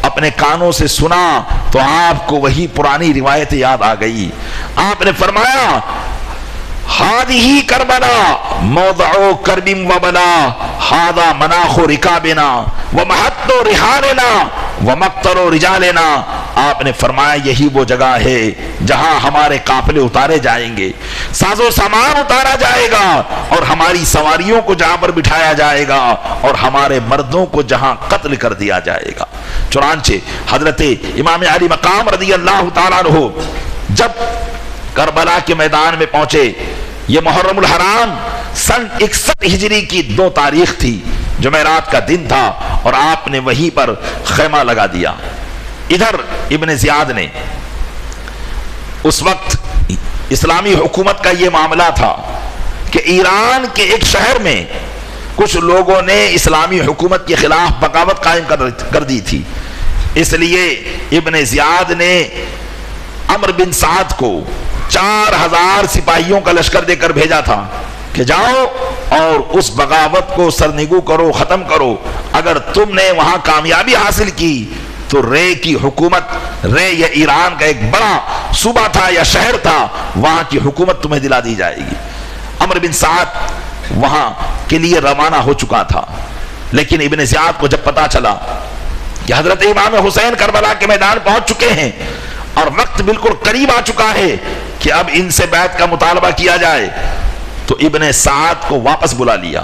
اپنے کانوں سے سنا تو آپ کو وہی پرانی روایت یاد آ گئی۔ آپ نے فرمایا ہادی کربلا موضع کرب و بلا، ہاذا مناخ رکابنا و محط رحالنا و مقتل رجالنا، آپ نے فرمایا یہی وہ جگہ ہے جہاں ہمارے قافلے اتارے جائیں گے، ساز و سامان اتارا جائے گا، اور ہماری سواریوں کو جہاں پر بٹھایا جائے گا، اور ہمارے مردوں کو جہاں قتل کر دیا جائے گا۔ چنانچہ حضرت امام علی مقام رضی اللہ تعالیٰ عنہ جب کربلا کے میدان میں پہنچے، یہ محرم الحرام سن 61 ہجری کی 2 تاریخ تھی، جمعرات کا دن تھا، اور آپ نے وہیں پر خیمہ لگا دیا۔ ادھر ابن زیاد نے، اس وقت اسلامی حکومت کا یہ معاملہ تھا کہ ایران کے ایک شہر میں کچھ لوگوں نے اسلامی حکومت کے خلاف بغاوت قائم کر دی تھی، اس لیے ابن زیاد نے عمرو بن سعد کو 4000 سپاہیوں کا لشکر دے کر بھیجا تھا کہ جاؤ اور اس بغاوت کو سرنگو کرو، ختم کرو، اگر تم نے وہاں کامیابی حاصل کی تو رے کی حکومت، رے یہ ایران کا ایک بڑا صوبہ تھا یا شہر تھا، وہاں کی حکومت تمہیں دلا دی جائے گی۔ عمرو بن سعد وہاں کے لیے روانہ ہو چکا تھا، لیکن ابن زیاد کو جب پتا چلا کہ حضرت امام حسین کربلا کے میدان پہنچ چکے ہیں اور وقت بالکل قریب آ چکا ہے کہ اب ان سے بیعت کا مطالبہ کیا جائے، تو ابن سعد کو واپس بلا لیا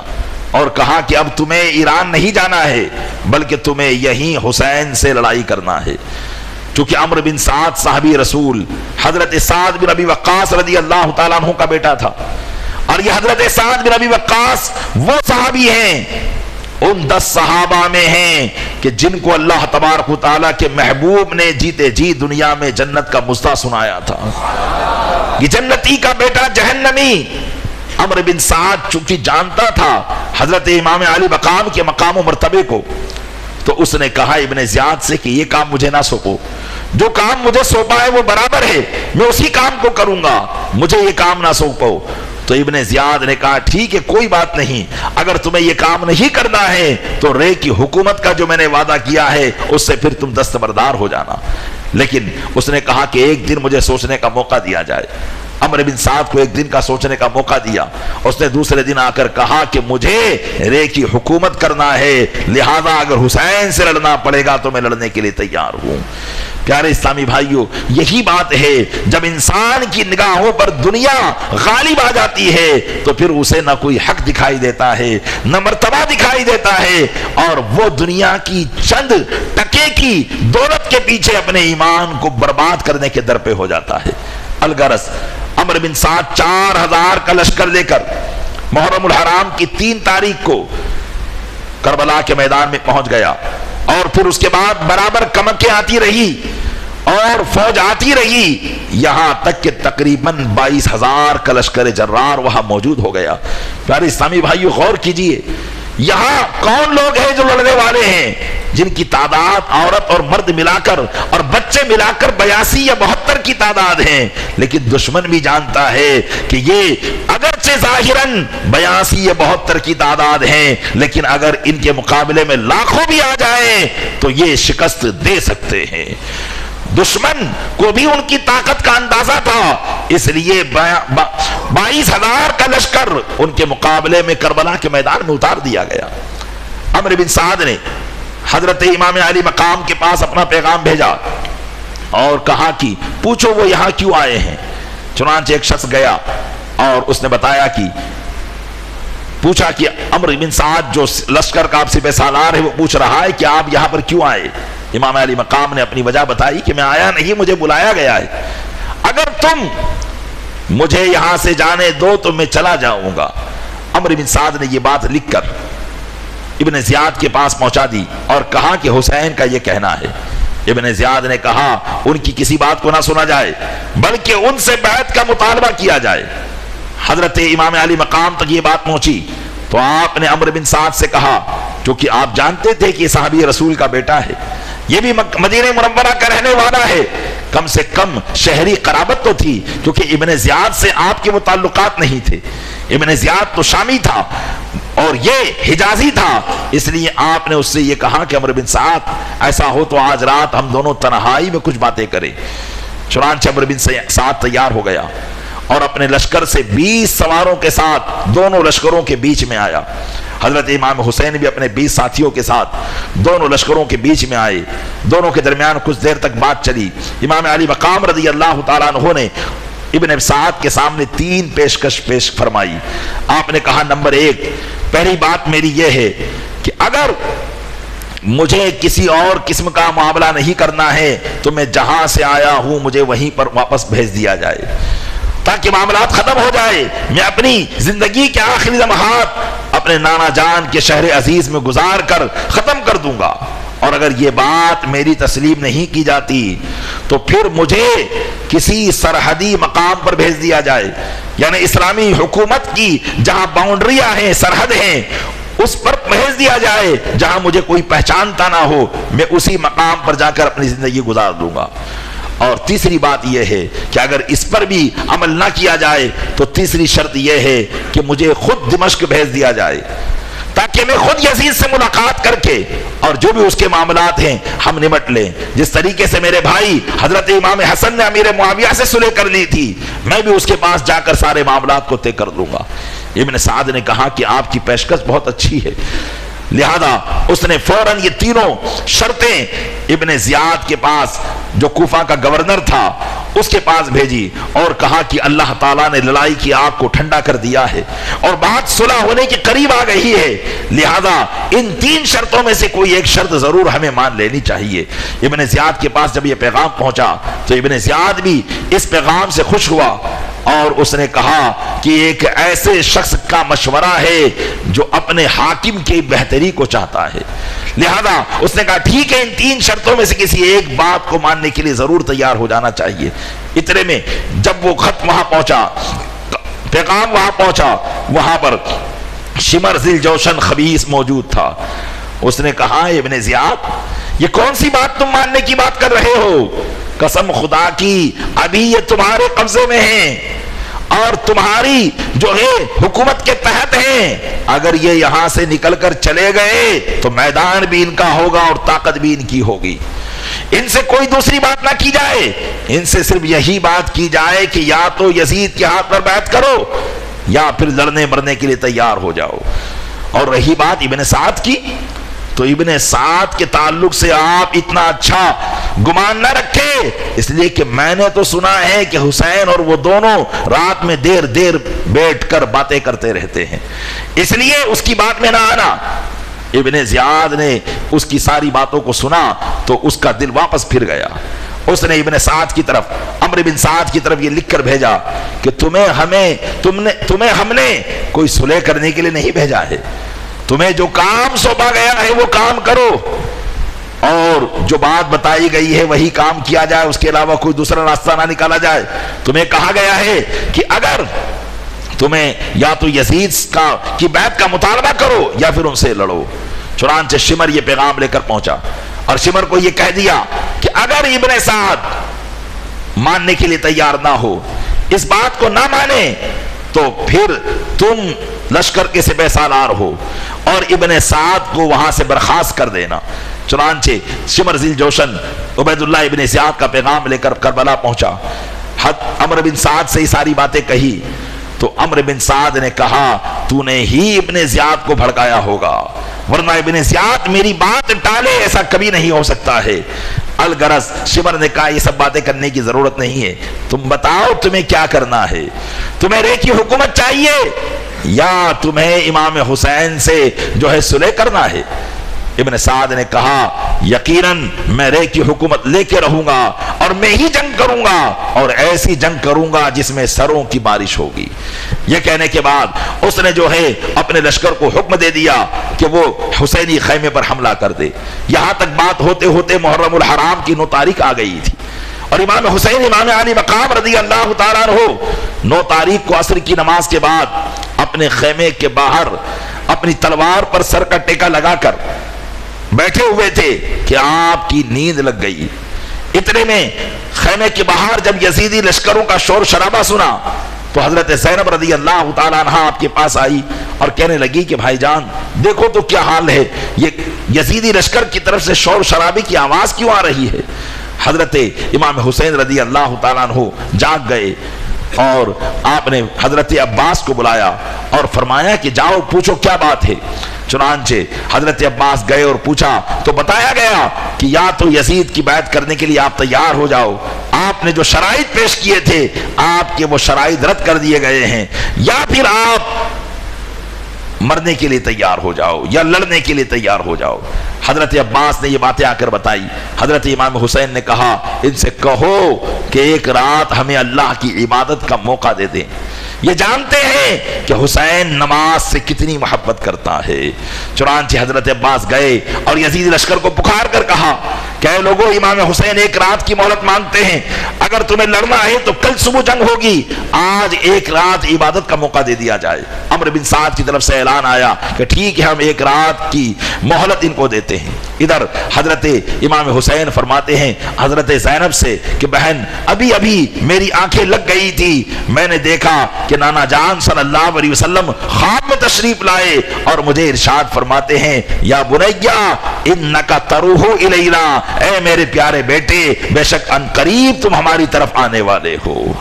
اور کہا کہ اب تمہیں ایران نہیں جانا ہے بلکہ تمہیں یہیں حسین سے لڑائی کرنا ہے۔ چونکہ عمرو بن سعد صحابی رسول حضرت سعد بن ابی وقاص رضی اللہ تعالیٰ عنہ کا بیٹا تھا، اور یہ حضرت سعد بن ابی وقاص وہ صحابی ہیں، ان 10 صحابہ میں ہیں کہ جن کو اللہ تبارک و تعالیٰ کے محبوب نے جیتے جی دنیا میں جنت کا مزدہ سنایا تھا۔ یہ جنتی کا بیٹا جہنمی عمرو بن سعد چونکہ جانتا تھا حضرت امام علی مقام کے مقام و مرتبے کو، تو اس نے کہا ابن زیاد سے کہ یہ کام مجھے نہ سونپو، جو کام مجھے سونپا ہے وہ برابر ہے، میں اسی کام کو کروں گا، مجھے یہ کام نہ سونپو۔ تو ابن زیاد نے کہا ٹھیک ہے کوئی بات نہیں، اگر تمہیں یہ کام نہیں کرنا ہے تو رے کی حکومت کا جو میں نے وعدہ کیا ہے اس سے پھر تم دستبردار ہو جانا، لیکن اس نے کہا کہ ایک دن مجھے سوچنے کا موقع دیا جائے۔ عمرو بن سعد کو ایک دن کا سوچنے کا موقع دیا، اس نے دوسرے دن آ کر کہا کہ مجھے رے کی حکومت کرنا ہے، لہذا اگر حسین سے لڑنا پڑے گا تو میں لڑنے کے لیے تیار ہوں۔ پیارے اسلامی بھائیوں، یہی بات ہے جب انسان کی نگاہوں پر دنیا غالب آ جاتی ہے تو پھر اسے نہ کوئی حق دکھائی دیتا ہے نہ مرتبہ دکھائی دیتا ہے، اور وہ دنیا کی چند ٹکے کی دولت کے پیچھے اپنے ایمان کو برباد کرنے کے در پہ ہو جاتا ہے۔ الغرض عمرو بن سعد 4000 کا لشکر لے کر محرم الحرام کی 3 تاریخ کو کربلا کے میدان میں پہنچ گیا، اور پھر اس کے بعد برابر کمکیں آتی رہی اور فوج آتی رہی، یہاں تک کہ تقریباً 22,000 کا لشکر جرار وہاں موجود ہو گیا۔ پیارے اسلامی بھائیو غور کیجئے، یہاں کون لوگ ہیں جو لڑنے والے ہیں، جن کی تعداد عورت اور مرد ملا کر اور بچے ملا کر 82 یا 72 کی تعداد ہیں، لیکن دشمن بھی جانتا ہے کہ یہ اگرچہ ظاہراً 82 یا 72 کی تعداد ہیں، لیکن اگر ان کے مقابلے میں لاکھوں بھی آ جائیں تو یہ شکست دے سکتے ہیں۔ دشمن کو بھی ان کی طاقت کا اندازہ تھا، اس لیے 22,000 کا لشکر ان کے مقابلے میں کربلا کے میدان میں اتار دیا گیا۔ عمرو بن سعد نے حضرت امام علی مقام کے پاس اپنا پیغام بھیجا اور کہا کہ پوچھو وہ یہاں کیوں آئے ہیں۔ چنانچہ ایک شخص گیا اور اس نے بتایا کہ پوچھا کہ عمرو بن سعد جو لشکر کا آپ سپہ سالار ہے وہ پوچھ رہا ہے کہ آپ یہاں پر کیوں آئے۔ امام علی مقام نے اپنی وجہ بتائی کہ میں آیا نہیں، مجھے بلایا گیا ہے، اگر تم مجھے یہاں سے جانے دو تو میں چلا جاؤں گا۔ عمرو بن سعد نے یہ بات لکھ کر ابن زیاد کے پاس پہنچا دی اور کہا کہ حسین کا یہ کہنا ہے۔ ابن زیاد نے کہا ان کی کسی بات کو نہ سنا جائے بلکہ ان سے بیعت کا مطالبہ کیا جائے۔ حضرت امام علی مقام تک یہ بات پہنچی تو آپ نے عمرو بن سعد سے کہا، کیونکہ آپ جانتے تھے کہ یہ صحابی رسول کا بیٹا ہے، یہ بھی مدینہ منورہ کا رہنے والا ہے، کم سے کم شہری قرابت تو تھی، کیونکہ ابن زیاد سے آپ کے وہ تعلقات نہیں تھے، ابن زیاد تو شامی تھا اور یہ حجازی تھا، اس لیے آپ نے اس سے یہ کہا کہ عمرو بن سعد ایسا ہو تو آج رات ہم دونوں تنہائی میں کچھ باتیں کریں۔ چنانچہ عمرو بن سعد تیار ہو گیا اور اپنے لشکر سے 20 سواروں کے ساتھ دونوں لشکروں کے بیچ میں آیا حضرت امام حسین بھی اپنے 20 ساتھیوں کے ساتھ دونوں لشکروں کے بیچ میں آئے، دونوں کے درمیان کچھ دیر تک بات چلی۔ امام علی مقام رضی اللہ تعالیٰ عنہ نے ابن سعد کے سامنے 3 پیشکش پیش فرمائی۔ آپ نے کہا نمبر 1، پہلی بات میری یہ ہے کہ اگر مجھے کسی اور قسم کا معاملہ نہیں کرنا ہے تو میں جہاں سے آیا ہوں مجھے وہیں پر واپس بھیج دیا جائے تاکہ معاملات ختم ہو جائے۔ میں اپنی زندگی کے آخری لمحات اپنے نانا جان کے شہر عزیز میں گزار کر ختم کر دوں گا، اور اگر یہ بات میری تسلیم نہیں کی جاتی تو پھر مجھے کسی سرحدی مقام پر بھیج دیا جائے، یعنی اسلامی حکومت کی جہاں باؤنڈریاں ہیں، سرحد ہیں، اس پر بھیج دیا جائے جہاں مجھے کوئی پہچانتا نہ ہو، میں اسی مقام پر جا کر اپنی زندگی گزار دوں گا۔ اور تیسری بات یہ ہے کہ اگر اس پر بھی عمل نہ کیا جائے تو تیسری شرط یہ ہے کہ مجھے خود دمشق بھیج دیا جائے تاکہ میں خود یزید سے ملاقات کر کے اور جو بھی اس کے معاملات ہیں ہم نمٹ لیں۔ جس طریقے سے میرے بھائی حضرت امام حسن نے امیر معاویہ سے صلح کر لی تھی، میں بھی اس کے پاس جا کر سارے معاملات کو طے کر دوں گا۔ ابن سعد نے کہا کہ آپ کی پیشکش بہت اچھی ہے، لہذا اس نے فوراً یہ تینوں شرطیں ابن زیاد کے پاس جو کوفہ کا گورنر تھا اس کے پاس بھیجی اور کہا کہ اللہ تعالیٰ نے لڑائی کی آگ کو ٹھنڈا کر دیا ہے اور بات صلح ہونے کے قریب آ گئی ہے، لہذا ان 3 شرطوں میں سے کوئی ایک شرط ضرور ہمیں مان لینی چاہیے۔ ابن زیاد کے پاس جب یہ پیغام پہنچا تو ابن زیاد بھی اس پیغام سے خوش ہوا اور اس نے کہا کہ ایک ایسے شخص کا مشورہ ہے جو اپنے حاکم کی بہتری کو چاہتا ہے، لہذا اس نے کہا ٹھیک ہے ان 3 شرطوں میں سے کسی ایک بات کو ماننے کے لیے ضرور تیار ہو جانا چاہیے۔ اتنے میں جب وہ خط وہاں پہنچا، پیغام وہاں پہنچا، وہاں پر شمر ذی الجوشن خبیث موجود تھا۔ اس نے کہا ابن زیاد یہ کون سی بات تم ماننے کی بات کر رہے ہو؟ قسم خدا کی ابھی یہ تمہارے قبضے میں ہیں اور تمہاری جو ہے حکومت کے تحت ہیں، اگر یہ یہاں سے نکل کر چلے گئے تو میدان بھی ان کا ہوگا اور طاقت بھی ان کی ہوگی۔ ان سے کوئی دوسری بات نہ کی جائے، ان سے صرف یہی بات کی جائے کہ یا تو یزید کے ہاتھ پر بیعت کرو یا پھر لڑنے مرنے کے لیے تیار ہو جاؤ۔ اور رہی بات ابن سعد کی، تو ابن سعد کے تعلق سے آپ اتنا اچھا گمان نہ رکھے، اس لیے کہ میں نے تو سنا ہے کہ حسین اور وہ دونوں رات میں دیر دیر بیٹھ کر باتیں کرتے رہتے ہیں، اس لیے اس کی بات میں نہ آنا۔ ابن زیاد نے اس کی ساری باتوں کو سنا تو اس کا دل واپس پھر گیا۔ اس نے ابن سعد کی طرف، عمرو بن سعد کی طرف یہ لکھ کر بھیجا کہ تمہیں ہم نے کوئی صلح کرنے کے لیے نہیں بھیجا ہے، تمہیں جو کام سونپا گیا ہے وہ کام کرو اور جو بات بتائی گئی ہے وہی کام کیا جائے، اس کے علاوہ کوئی دوسرا راستہ نہ نکالا جائے۔ تمہیں کہا گیا ہے کہ اگر تمہیں یا تو یزید کی بیعت کا مطالبہ کرو یا پھر ان سے لڑو۔ چنانچہ شمر یہ پیغام لے کر پہنچا اور شمر کو یہ کہہ دیا کہ اگر ابن سعد ماننے کے لیے تیار نہ ہو، اس بات کو نہ مانے، تو پھر تم لشکر کے سپہ سالار ہو اور ابن سعد کو وہاں سے برخاست کر دینا۔ چنانچہ شمر ذی الجوشن عبید اللہ ابن زیاد کا پیغام لے کر کربلا پہنچا، عمرو بن سعد سے یہ ساری باتیں کہی تو عمرو بن سعد نے کہا تو نے ہی ابن زیاد کو بھڑکایا ہوگا، ورنہ ابن زیاد میری بات ٹالے ایسا کبھی نہیں ہو سکتا ہے۔ الغرض شمر نے کہا یہ سب باتیں کرنے کی ضرورت نہیں ہے، تم بتاؤ تمہیں کیا کرنا ہے، تمہیں رے کی حکومت چاہیے یا تمہیں امام حسین سے جو ہے صلح کرنا ہے؟ ابن سعد نے کہا یقیناً میں رے کی حکومت لے کے رہوں گا اور میں ہی جنگ کروں گا اور ایسی جنگ کروں گا جس میں سروں کی بارش ہوگی۔ یہ کہنے کے بعد اس نے جو ہے اپنے لشکر کو حکم دے دیا کہ وہ حسینی خیمے پر حملہ کر دے۔ یہاں تک بات ہوتے ہوتے محرم الحرام کی 9 تاریخ آ گئی تھی اور امام حسین امام علی مقام رضی اللہ تعالیٰ عنہ 9 تاریخ کو عصر کی نماز کے بعد اپنے خیمے کے باہر اپنی تلوار پر سر کا ٹیکا لگا کر بیٹھے ہوئے تھے کہ آپ کی نیند لگ گئی۔ اتنے میں خیمے کے باہر جب یزیدی لشکروں کا شور شرابہ سنا تو حضرت زینب رضی اللہ تعالیٰ عنہ آپ کے پاس آئی اور کہنے لگی کہ بھائی جان دیکھو تو کیا حال ہے، یہ یزیدی لشکر کی طرف سے شور شرابے کی آواز کیوں آ رہی ہے؟ حضرت امام حسین رضی اللہ تعالیٰ عنہ جاگ گئے اور آپ نے حضرت عباس کو بلایا اور فرمایا کہ جاؤ پوچھو کیا بات ہے۔ چنانچہ حضرت عباس گئے اور پوچھا تو بتایا گیا کہ یا تو یزید کی بیعت کرنے کے لیے آپ تیار ہو جاؤ، آپ نے جو شرائط پیش کیے تھے آپ کے وہ شرائط رد کر دیے گئے ہیں، یا پھر آپ مرنے کے لیے تیار ہو جاؤ یا لڑنے کے لیے تیار ہو جاؤ۔ حضرت عباس نے یہ باتیں آ کر بتائی۔ حضرت امام حسین نے کہا ان سے کہو کہ ایک رات ہمیں اللہ کی عبادت کا موقع دے دیں، یہ جانتے ہیں کہ حسین نماز سے کتنی محبت کرتا ہے۔ چنانچہ حضرت عباس گئے اور یزید لشکر کو پکار کر کہا کہ اے لوگو، امام حسین ایک رات کی مہلت مانگتے ہیں، اگر تمہیں لڑنا ہے تو کل صبح جنگ ہوگی، آج ایک رات عبادت کا موقع دے دیا جائے۔ عمرو بن سعد کی طرف سے اعلان آیا کہ ٹھیک ہے، ہم ایک رات کی مہلت ان کو دیتے ہیں۔ ادھر حضرت امام حسین فرماتے ہیں حضرت زینب سے کہ بہن ابھی ابھی میری آنکھیں لگ گئی تھی، میں نے دیکھا کہ نانا جان صلی اللہ علیہ وسلم خواب میں تشریف لائے اور مجھے ارشاد فرماتے ہیں یا بنیا انک تروح الینا، اے میرے پیارے بیٹے بے شک ان قریب تم ہماری طرف آنے والے ہو۔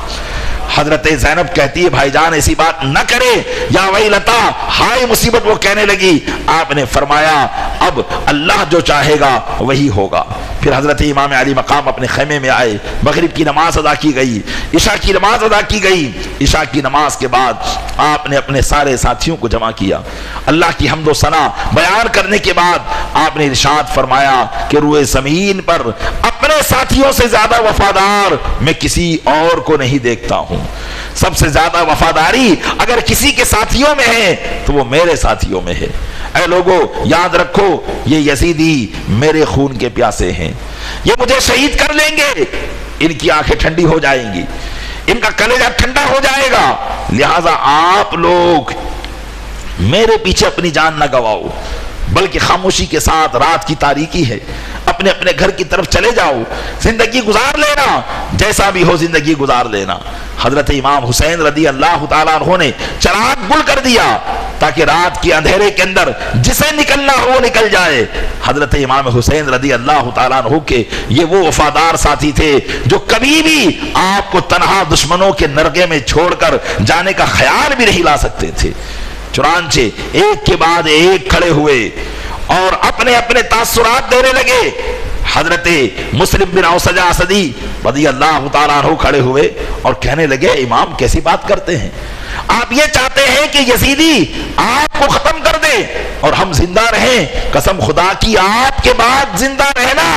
حضرت زینب کہتی ہے بھائی جان ایسی بات نہ کرے، یا ویلتا، ہائے مصیبت، وہ کہنے لگی۔ آپ نے فرمایا اب اللہ جو چاہے گا وہی ہوگا۔ پھر حضرت امام علی مقام اپنے خیمے میں آئے، مغرب کی نماز ادا کی گئی، عشاء کی نماز ادا کی گئی۔ عشاء کی نماز کے بعد آپ نے اپنے سارے ساتھیوں کو جمع کیا، اللہ کی حمد و ثنا بیان کرنے کے بعد آپ نے ارشاد فرمایا کہ روئے زمین پر اپنے ساتھیوں سے زیادہ وفادار میں کسی اور کو نہیں دیکھتا ہوں، سب سے زیادہ وفاداری اگر کسی کے ساتھیوں میں ہے تو وہ میرے ساتھیوں میں ہے۔ اے لوگو یاد رکھو یہ یزیدی میرے خون کے پیاسے ہیں، یہ مجھے شہید کر لیں گے، ان کی آنکھیں ٹھنڈی ہو جائیں گی، ان کا کلیجہ ٹھنڈا ہو جائے گا، لہٰذا آپ لوگ میرے پیچھے اپنی جان نہ گواؤ، بلکہ خاموشی کے ساتھ، رات کی تاریکی ہے، اپنے اپنے گھر کی طرف چلے جاؤ، زندگی گزار لینا، جیسا بھی ہو زندگی گزار لینا۔ حضرت امام حسین رضی اللہ تعالیٰ عنہ نے چراغ گل کر دیا تاکہ رات کے اندھیرے کے اندر جسے نکلنا ہو وہ نکل جائے۔ حضرت امام حسین رضی اللہ تعالیٰ عنہ کے یہ وہ وفادار ساتھی تھے جو کبھی بھی آپ کو تنہا دشمنوں کے نرغے میں چھوڑ کر جانے کا خیال بھی نہیں لا سکتے تھے۔ چنانچہ ایک کے بعد ایک کھڑے ہوئے اور اپنے اپنے تاثرات دینے لگے۔ حضرت مسلم بن اوسجہ اسدی رضی اللہ تعالیٰ عنہ کھڑے ہوئے اور کہنے لگے امام کیسی بات کرتے ہیں، آپ یہ چاہتے ہیں کہ یزیدی آپ کو ختم کر دے اور ہم زندہ رہیں؟ قسم خدا کی آپ کے بعد زندہ رہنا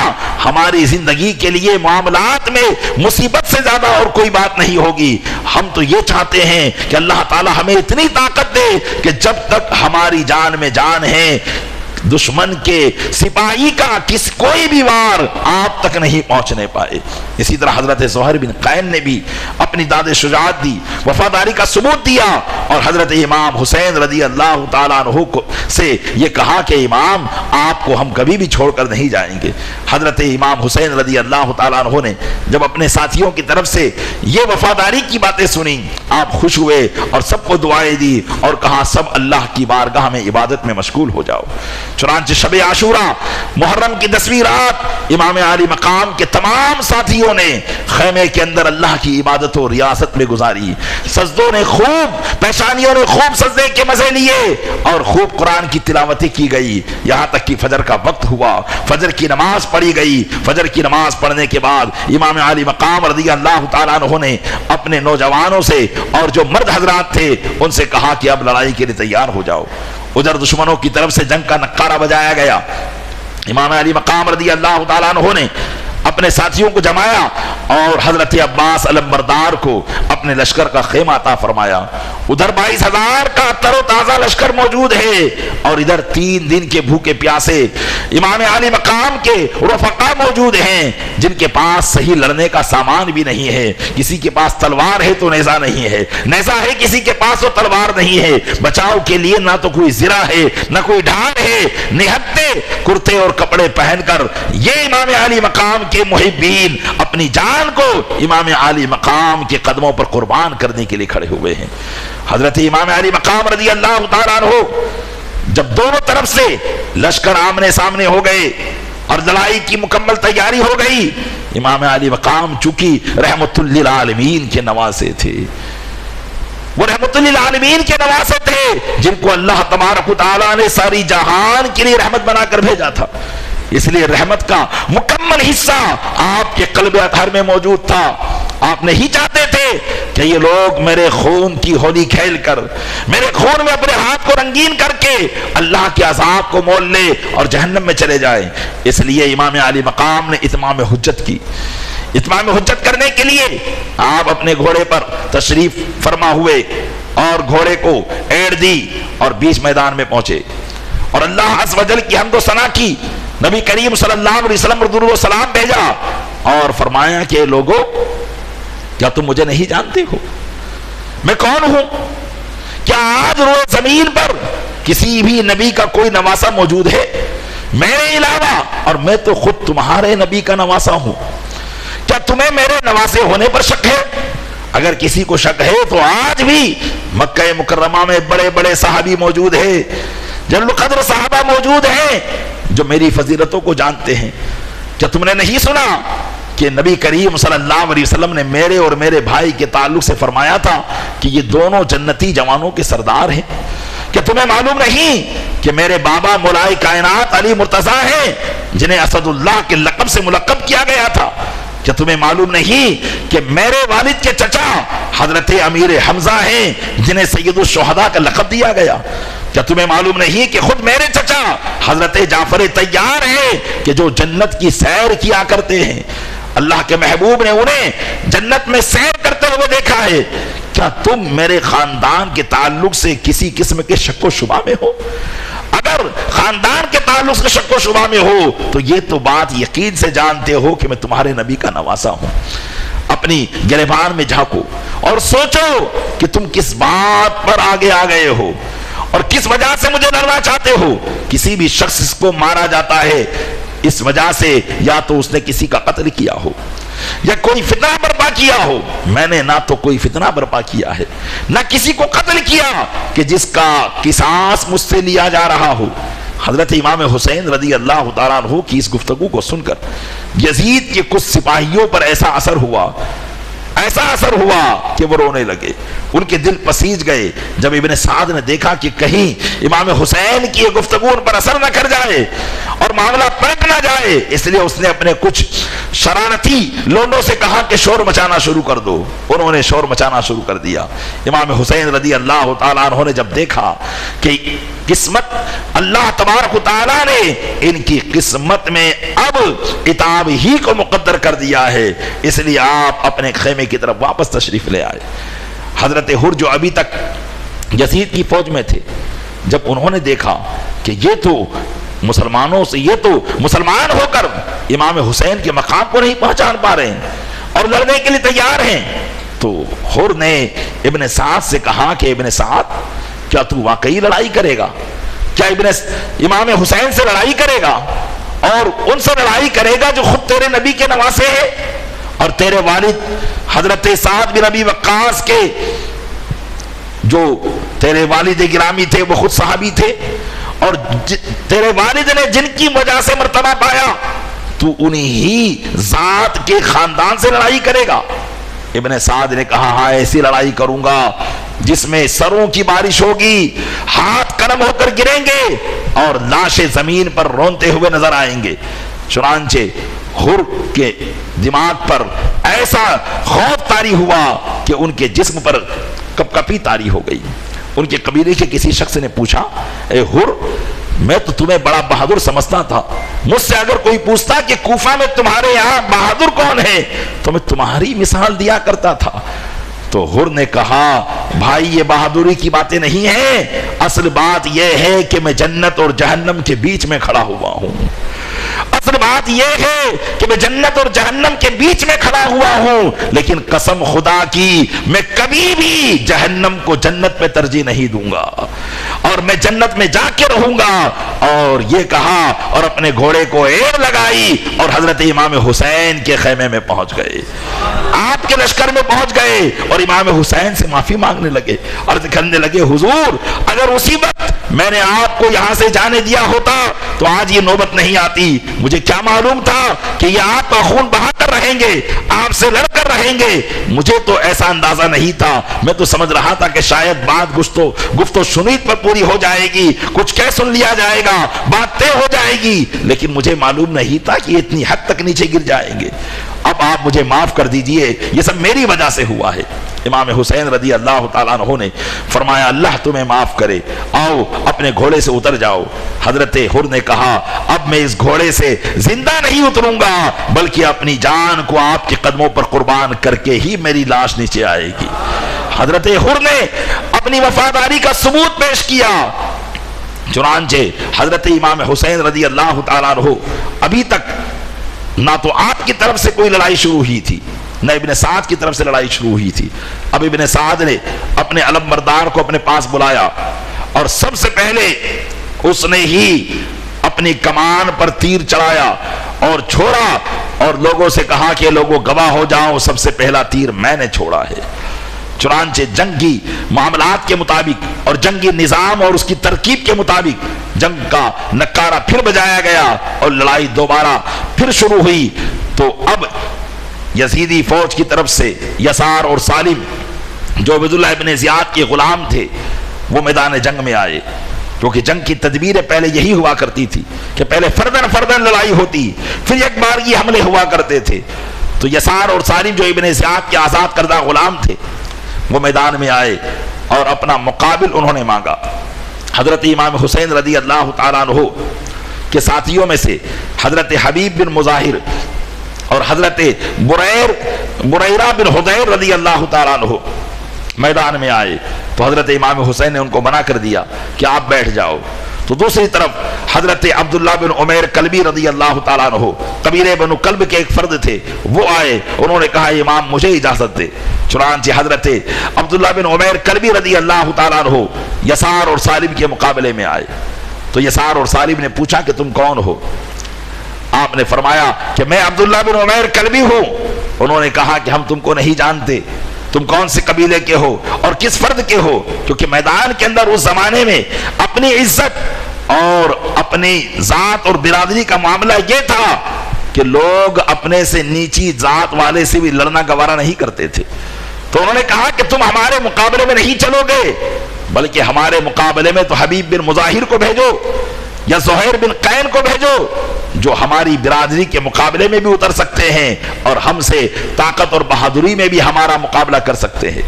ہماری زندگی کے لیے معاملات میں مصیبت سے زیادہ اور کوئی بات نہیں ہوگی۔ ہم تو یہ چاہتے ہیں کہ اللہ تعالی ہمیں اتنی طاقت دے کہ جب تک ہماری جان میں جان ہے دشمن کے سپاہی کا کوئی بھی وار آپ تک نہیں پہنچنے پائے۔ اسی طرح حضرت زہر بن قین نے بھی اپنی داد شجاعت دی، وفاداری کا ثبوت دیا اور حضرت امام حسین رضی اللہ تعالیٰ عنہ سے یہ کہا کہ امام آپ کو ہم کبھی بھی چھوڑ کر نہیں جائیں گے۔ حضرت امام حسین رضی اللہ تعالیٰ عنہ نے جب اپنے ساتھیوں کی طرف سے یہ وفاداری کی باتیں سنی، آپ خوش ہوئے اور سب کو دعائیں دی اور کہا سب اللہ کی بارگاہ میں عبادت میں مشغول ہو جاؤ۔ چنانچہ شب عاشوراء محرم کی 10ویں رات امام علی مقام کے تمام ساتھیوں نے خیمے کے اندر اللہ کی عبادت و ریاست میں گزاری، سجدوں نے خوب، پیشانیوں نے خوب سجدے کے مزے لیے اور خوب قرآن کی تلاوتیں کی گئی، یہاں تک کہ فجر کا وقت ہوا، فجر کی نماز پڑھی گئی۔ فجر کی نماز پڑھنے کے بعد امام علی مقام رضی اللہ تعالیٰ عنہ نے اپنے نوجوانوں سے اور جو مرد حضرات تھے ان سے کہا کہ اب لڑائی کے لیے تیار ہو جاؤ۔ ادھر دشمنوں کی طرف سے جنگ کا نقارہ بجایا گیا، امام علی مقام رضی اللہ تعالیٰ عنہ نے اپنے ساتھیوں کو جمایا اور حضرت عباس علمبردار کو اپنے لشکر کا خیمہ عطا فرمایا۔ ادھر 22,000 کا تر و تازہ لشکر موجود ہے اور ادھر 3 دن کے بھوکے پیاسے امام علی مقام کے رفقا موجود ہیں جن کے پاس صحیح لڑنے کا سامان بھی نہیں ہے، کسی کے پاس تلوار ہے تو نیزہ نہیں ہے، نیزہ ہے کسی کے پاس تو تلوار نہیں ہے، بچاؤ کے لیے نہ تو کوئی زرہ ہے نہ کوئی ڈھال ہے، نہتے کرتے اور کپڑے پہن کر یہ امام علی مقام کے محبین اپنی جان کو امام علی مقام کے قدموں پر قربان کرنے کے لیے کھڑے ہوئے ہیں۔ حضرت امام علی مقام رضی اللہ تعالیٰ عنہ جب دونوں طرف سے لشکر آمنے سامنے ہو گئے اور لڑائی کی مکمل تیاری ہو گئی۔ امام علی مقام چونکہ رحمت للعالمین کے نواسے تھے، وہ رحمت للعالمین کے نواسے تھے جن کو اللہ تبارک و تعالیٰ نے ساری جہان کے لیے رحمت بنا کر بھیجا تھا، اس لیے رحمت کا مکمل حصہ آپ کے قلب اطہر میں موجود تھا۔ آپ نہیں چاہتے تھے کہ یہ لوگ میرے خون کی ہولی کھیل کر، میرے خون میں اپنے ہاتھ کو رنگین کر کے اللہ کے عذاب کو مول لے اور جہنم میں چلے جائیں۔ اس لیے امام علی مقام نے اتمام حجت کی۔ اتمام حجت کرنے کے لیے آپ اپنے گھوڑے پر تشریف فرما ہوئے اور گھوڑے کو ایڑ دی اور بیچ میدان میں پہنچے اور اللہ عز و جل کی حمد و ثنا کی، نبی کریم صلی اللہ علیہ وسلم پر درود و سلام بھیجا اور فرمایا کہ لوگو کیا تم مجھے نہیں جانتے ہو؟ میں کون ہوں؟ کیا آج روئے زمین پر کسی بھی نبی کا کوئی نواسا موجود ہے میرے علاوہ؟ اور میں تو خود تمہارے نبی کا نواسا ہوں۔ کیا تمہیں میرے نواسے ہونے پر شک ہے؟ اگر کسی کو شک ہے تو آج بھی مکہ مکرمہ میں بڑے بڑے صحابی موجود ہیں، جلیل القدر صحابہ موجود ہیں جو میری فضیلتوں کو جانتے ہیں۔ کیا تم نے نہیں سنا کہ نبی کریم صلی اللہ علیہ وسلم نے میرے اور میرے بھائی کے تعلق سے فرمایا تھا کہ یہ دونوں جنتی جوانوں کے سردار ہیں؟ کیا تمہیں معلوم نہیں کہ میرے بابا مولائے کائنات علی مرتضیٰ ہیں جنہیں اسد اللہ کے لقب سے ملقب کیا گیا تھا؟ کیا تمہیں معلوم نہیں کہ میرے والد کے چچا حضرت امیر حمزہ ہیں جنہیں سید الشہداء کا لقب دیا گیا؟ کیا تمہیں معلوم نہیں کہ خود میرے چچا حضرت جعفر طیار ہیں کہ جو جنت کی سیر کیا کرتے ہیں؟ اللہ کے محبوب نے انہیں جنت میں سیر کرتے ہوئے دیکھا ہے۔ کیا تم میرے خاندان کے تعلق سے کسی قسم کے شک و شبہ میں ہو؟ اگر خاندان کے تعلق سے شک و شبہ میں ہو تو یہ تو بات یقین سے جانتے ہو کہ میں تمہارے نبی کا نواسا ہوں۔ اپنی گریبان میں جھانکو اور سوچو کہ تم کس بات پر آگے آ گئے ہو اور کس وجہ سے مجھے لڑنا چاہتے ہو۔ کسی بھی شخص کو مارا جاتا ہے اس وجہ سے یا تو اس نے کسی کا قتل کیا ہو یا کوئی فتنہ برپا کیا ہو۔ میں نے نہ تو کوئی فتنہ برپا کیا ہے نہ کسی کو قتل کیا کہ جس کا قصاص مجھ سے لیا جا رہا ہو۔ حضرت امام حسین رضی اللہ تعالیٰ عنہ کی اس گفتگو کو سن کر یزید کے کچھ سپاہیوں پر ایسا اثر ہوا کہ وہ رونے لگے، ان کے دل پسیج گئے۔ جب ابن سعد نے دیکھا کہ کہیں امام حسین کی یہ گفتگو ان پر اثر نہ کر جائے اور معاملہ پلٹ نہ جائے، اس لیے اس نے اپنے کچھ شرارتی لونڈوں سے کہا کہ شور مچانا شروع کر دو۔ انہوں نے شور مچانا شروع کر دیا۔ امام حسین رضی اللہ تعالیٰ عنہ نے جب دیکھا کہ قسمت اللہ تبارک و تعالیٰ نے ان کی قسمت میں اب عتاب ہی کو مقدر کر دیا ہے، اس لیے آپ اپنے خیمے کی طرف واپس تشریف لے آئے۔ حضرت حر جو ابھی تک یزید کی فوج میں تھے، جب انہوں نے دیکھا کہ یہ تو مسلمانوں سے، یہ تو مسلمان ہو کر امام حسین کے مقام کو نہیں پہچان پا رہے ہیں اور لڑنے کے لیے تیار ہیں، تو حر نے ابن سعد سے کہا کہ ابن سعد کیا تو واقعی لڑائی کرے گا؟ کیا امام حسین سے لڑائی کرے گا اور ان سے لڑائی کرے گا جو خود تیرے نبی کے نواسے ہیں اور تیرے والد حضرت سعد بن ابی وقاص کے جو تیرے والد گرامی تھے وہ خود صحابی تھے اور تیرے والد نے جن کی وجہ سے مرتبہ پایا تو انہی ہی ذات کے خاندان سے لڑائی کرے گا؟ ابن سعد نے کہا ہاں ایسی لڑائی کروں گا جس میں سروں کی بارش ہوگی، ہاتھ کرم ہو کر گریں گے اور لاشیں زمین پر رونتے ہوئے نظر آئیں گے۔ چنانچہ حر کے دماغ پر ایسا خوف طاری ہوا کہ ان کے جسم پر کپکپی طاری ہو گئی۔ ان کے قبیلے کے کسی شخص نے پوچھا اے حر، میں تو تمہیں بڑا بہادر سمجھتا تھا، مجھ سے اگر کوئی پوچھتا کہ کوفہ میں تمہارے یہاں بہادر کون ہے تو میں تمہاری مثال دیا کرتا تھا۔ تو حر نے کہا بھائی یہ بہادری کی باتیں نہیں ہیں، اصل بات یہ ہے کہ میں جنت اور جہنم کے بیچ میں کھڑا ہوا ہوں، اصل بات یہ ہے کہ میں جنت اور جہنم کے بیچ میں کھڑا ہوا ہوں، لیکن قسم خدا کی میں کبھی بھی جہنم کو جنت میں ترجیح نہیں دوں گا، اور میں جنت میں جا کے رہوں گا۔ اور یہ کہا اور اپنے گھوڑے کو ایڑ لگائی اور حضرت امام حسین کے خیمے میں پہنچ گئے، آپ کے لشکر میں پہنچ گئے اور امام حسین سے معافی مانگنے لگے، عرض کرنے لگے حضور اگر اسی وقت میں نے آپ کو یہاں سے جانے دیا ہوتا تو آج یہ نوبت نہیں آتی، مجھے کیا معلوم تھا کہ یہ آپ کا خون بہا کر رہیں گے، آپ سے لڑ کر رہیں گے، مجھے تو ایسا اندازہ نہیں تھا، میں تو سمجھ رہا تھا کہ شاید بات گفتو شنید پر پوری ہو جائے گی، کچھ کہہ سن لیا جائے گا، بات طے ہو جائے گی، لیکن مجھے معلوم نہیں تھا کہ یہ اتنی حد تک نیچے گر جائیں گے، اب آپ مجھے معاف کر دیجئے، یہ سب میری وجہ سے ہوا ہے۔ امام حسین رضی اللہ تعالیٰ عنہ نے فرمایا اللہ تمہیں معاف کرے، آؤ اپنے گھوڑے سے اتر جاؤ۔ حضرت حر نے کہا اب میں اس گھوڑے سے زندہ نہیں اتروں گا، بلکہ اپنی جان کو آپ کے قدموں پر قربان کر کے ہی میری لاش نیچے آئے گی۔ حضرت حر نے اپنی وفاداری کا ثبوت پیش کیا۔ چنانچہ حضرت امام حسین رضی اللہ تعالیٰ عنہ ابھی تک نہ تو آپ کی طرف سے کوئی لڑائی شروع ہوئی تھی، نہ ابن سعد کی طرف سے لڑائی شروع ہوئی تھی۔ اب ابن سعد نے اپنے علم بردار کو اپنے پاس بلایا اور سب سے پہلے اس نے ہی اپنی کمان پر تیر چڑھایا اور چھوڑا اور لوگوں سے کہا کہ لوگوں گواہ ہو جاؤ، سب سے پہلا تیر میں نے چھوڑا ہے۔ چنانچہ جنگی معاملات کے مطابق اور جنگی نظام اور اس کی ترکیب کے مطابق جنگ کا نکارہ پھر بجایا گیا اور لڑائی دوبارہ پھر شروع ہوئی۔ تو اب یزیدی فوج کی طرف سے یسار اور سالم جو عبد اللہ ابن زیاد کے غلام تھے وہ میدان جنگ میں آئے، کیونکہ جنگ کی تدبیر پہلے یہی ہوا کرتی تھی کہ پہلے فردن لڑائی ہوتی، پھر ایک بارگی حملے ہوا کرتے تھے۔ تو یسار اور سالم جو ابن زیاد کے آزاد کردہ غلام تھے وہ میدان میں آئے اور اپنا مقابل انہوں نے مانگا۔ حضرت امام حسین رضی اللہ تعالیٰ عنہ کے ساتھیوں میں سے حضرت حبیب بن مظاہر اور حضرت بریرہ بن حضیر رضی اللہ تعالیٰ عنہ میدان میں آئے، تو حضرت امام حسین نے ان کو منع کر دیا کہ آپ بیٹھ جاؤ۔ تو دوسری طرف حضرت عبداللہ بن عمیر کلبی رضی اللہ تعالیٰ عنہ قبیلہ بنو کلب کے ایک فرد تھے، وہ آئے، انہوں نے کہا امام مجھے اجازت دے۔ چنانچہ حضرت عبداللہ بن عمیر کلبی رضی اللہ تعالیٰ عنہ یسار اور سالم کے مقابلے میں آئے۔ تو یسار اور سالم نے پوچھا کہ تم کون ہو؟ آپ نے فرمایا کہ میں عبداللہ بن عمیر کلبی ہوں۔ انہوں نے کہا کہ ہم تم کو نہیں جانتے، تم کون سے قبیلے کے ہو اور کس فرد کے ہو؟ کیونکہ میدان کے اندر اس زمانے میں اپنی عزت اور اپنی ذات اور برادری کا معاملہ یہ تھا کہ لوگ اپنے سے نیچی ذات والے سے بھی لڑنا گوارا نہیں کرتے تھے۔ تو انہوں نے کہا کہ تم ہمارے مقابلے میں نہیں چلو گے، بلکہ ہمارے مقابلے میں تو حبیب بن مظاہر کو بھیجو یا زہیر بن قین کو بھیجو، جو ہماری برادری کے مقابلے میں بھی اتر سکتے ہیں اور ہم سے طاقت اور بہادری میں بھی ہمارا مقابلہ کر سکتے ہیں۔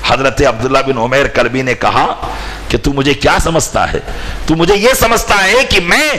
حضرت عبداللہ بن عمیر کلبی نے کہا کہ تو مجھے کیا سمجھتا ہے؟ تو مجھے یہ سمجھتا ہے کہ میں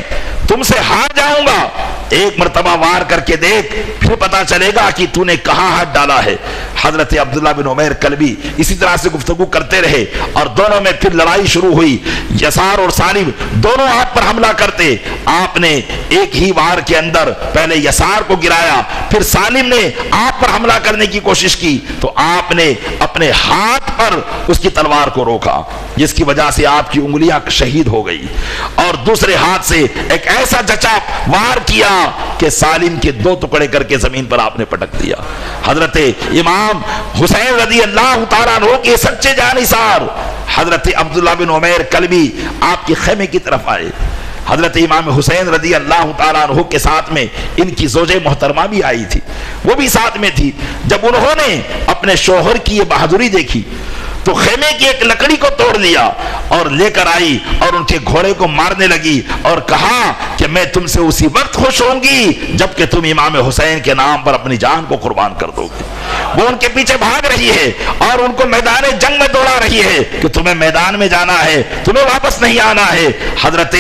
تم سے ہار جاؤں گا؟ ایک مرتبہ وار کر کے دیکھ، پھر پتا چلے گا کہ تو نے کہاں ہاتھ ڈالا ہے۔ حضرت عبداللہ بن عمیر کلبی اسی طرح سے گفتگو کرتے رہے اور دونوں میں پھر لڑائی شروع ہوئی۔ یسار اور سالم دونوں ہاتھ پر حملہ کرتے، آپ نے ایک ہی وار کے اندر پہلے یسار کو گرایا، پھر سالم نے آپ پر حملہ کرنے کی کوشش کی، تو آپ نے اپنے ہاتھ پر اس کی تلوار کو روکا، جس کی وجہ سے آپ کی انگلیاں شہید ہو گئی، اور دوسرے ہاتھ سے ایک ایسا جچا وار کیا کہ سالم کے دو ٹکڑے کر کے زمین پر آپ نے پٹک دیا۔ حضرت امام حسین رضی اللہ تعالیٰ عنہ کے سچے جانثار حضرت عبداللہ بن عمیر کلبی آپ کے خیمے کی طرف آئے۔ حضرت امام حسین رضی اللہ تعالیٰ عنہ کے ساتھ میں ان کی زوجہ محترمہ بھی آئی تھی، وہ بھی ساتھ میں تھی۔ جب انہوں نے اپنے شوہر کی یہ بہادری دیکھی تو خیمے کی ایک لکڑی کو توڑ لیا اور لے کر آئی اور ان کے گھوڑے کو مارنے لگی اور کہا کہ میں تم سے اسی وقت خوش ہوں گی جبکہ تم امام حسین کے نام پر اپنی جان کو قربان کر دو گے۔ وہ ان کے پیچھے بھاگ رہی ہے اور ان کو میدان جنگ میں دوڑا رہی ہے کہ تمہیں میدان میں جانا ہے، تمہیں واپس نہیں آنا ہے۔ حضرت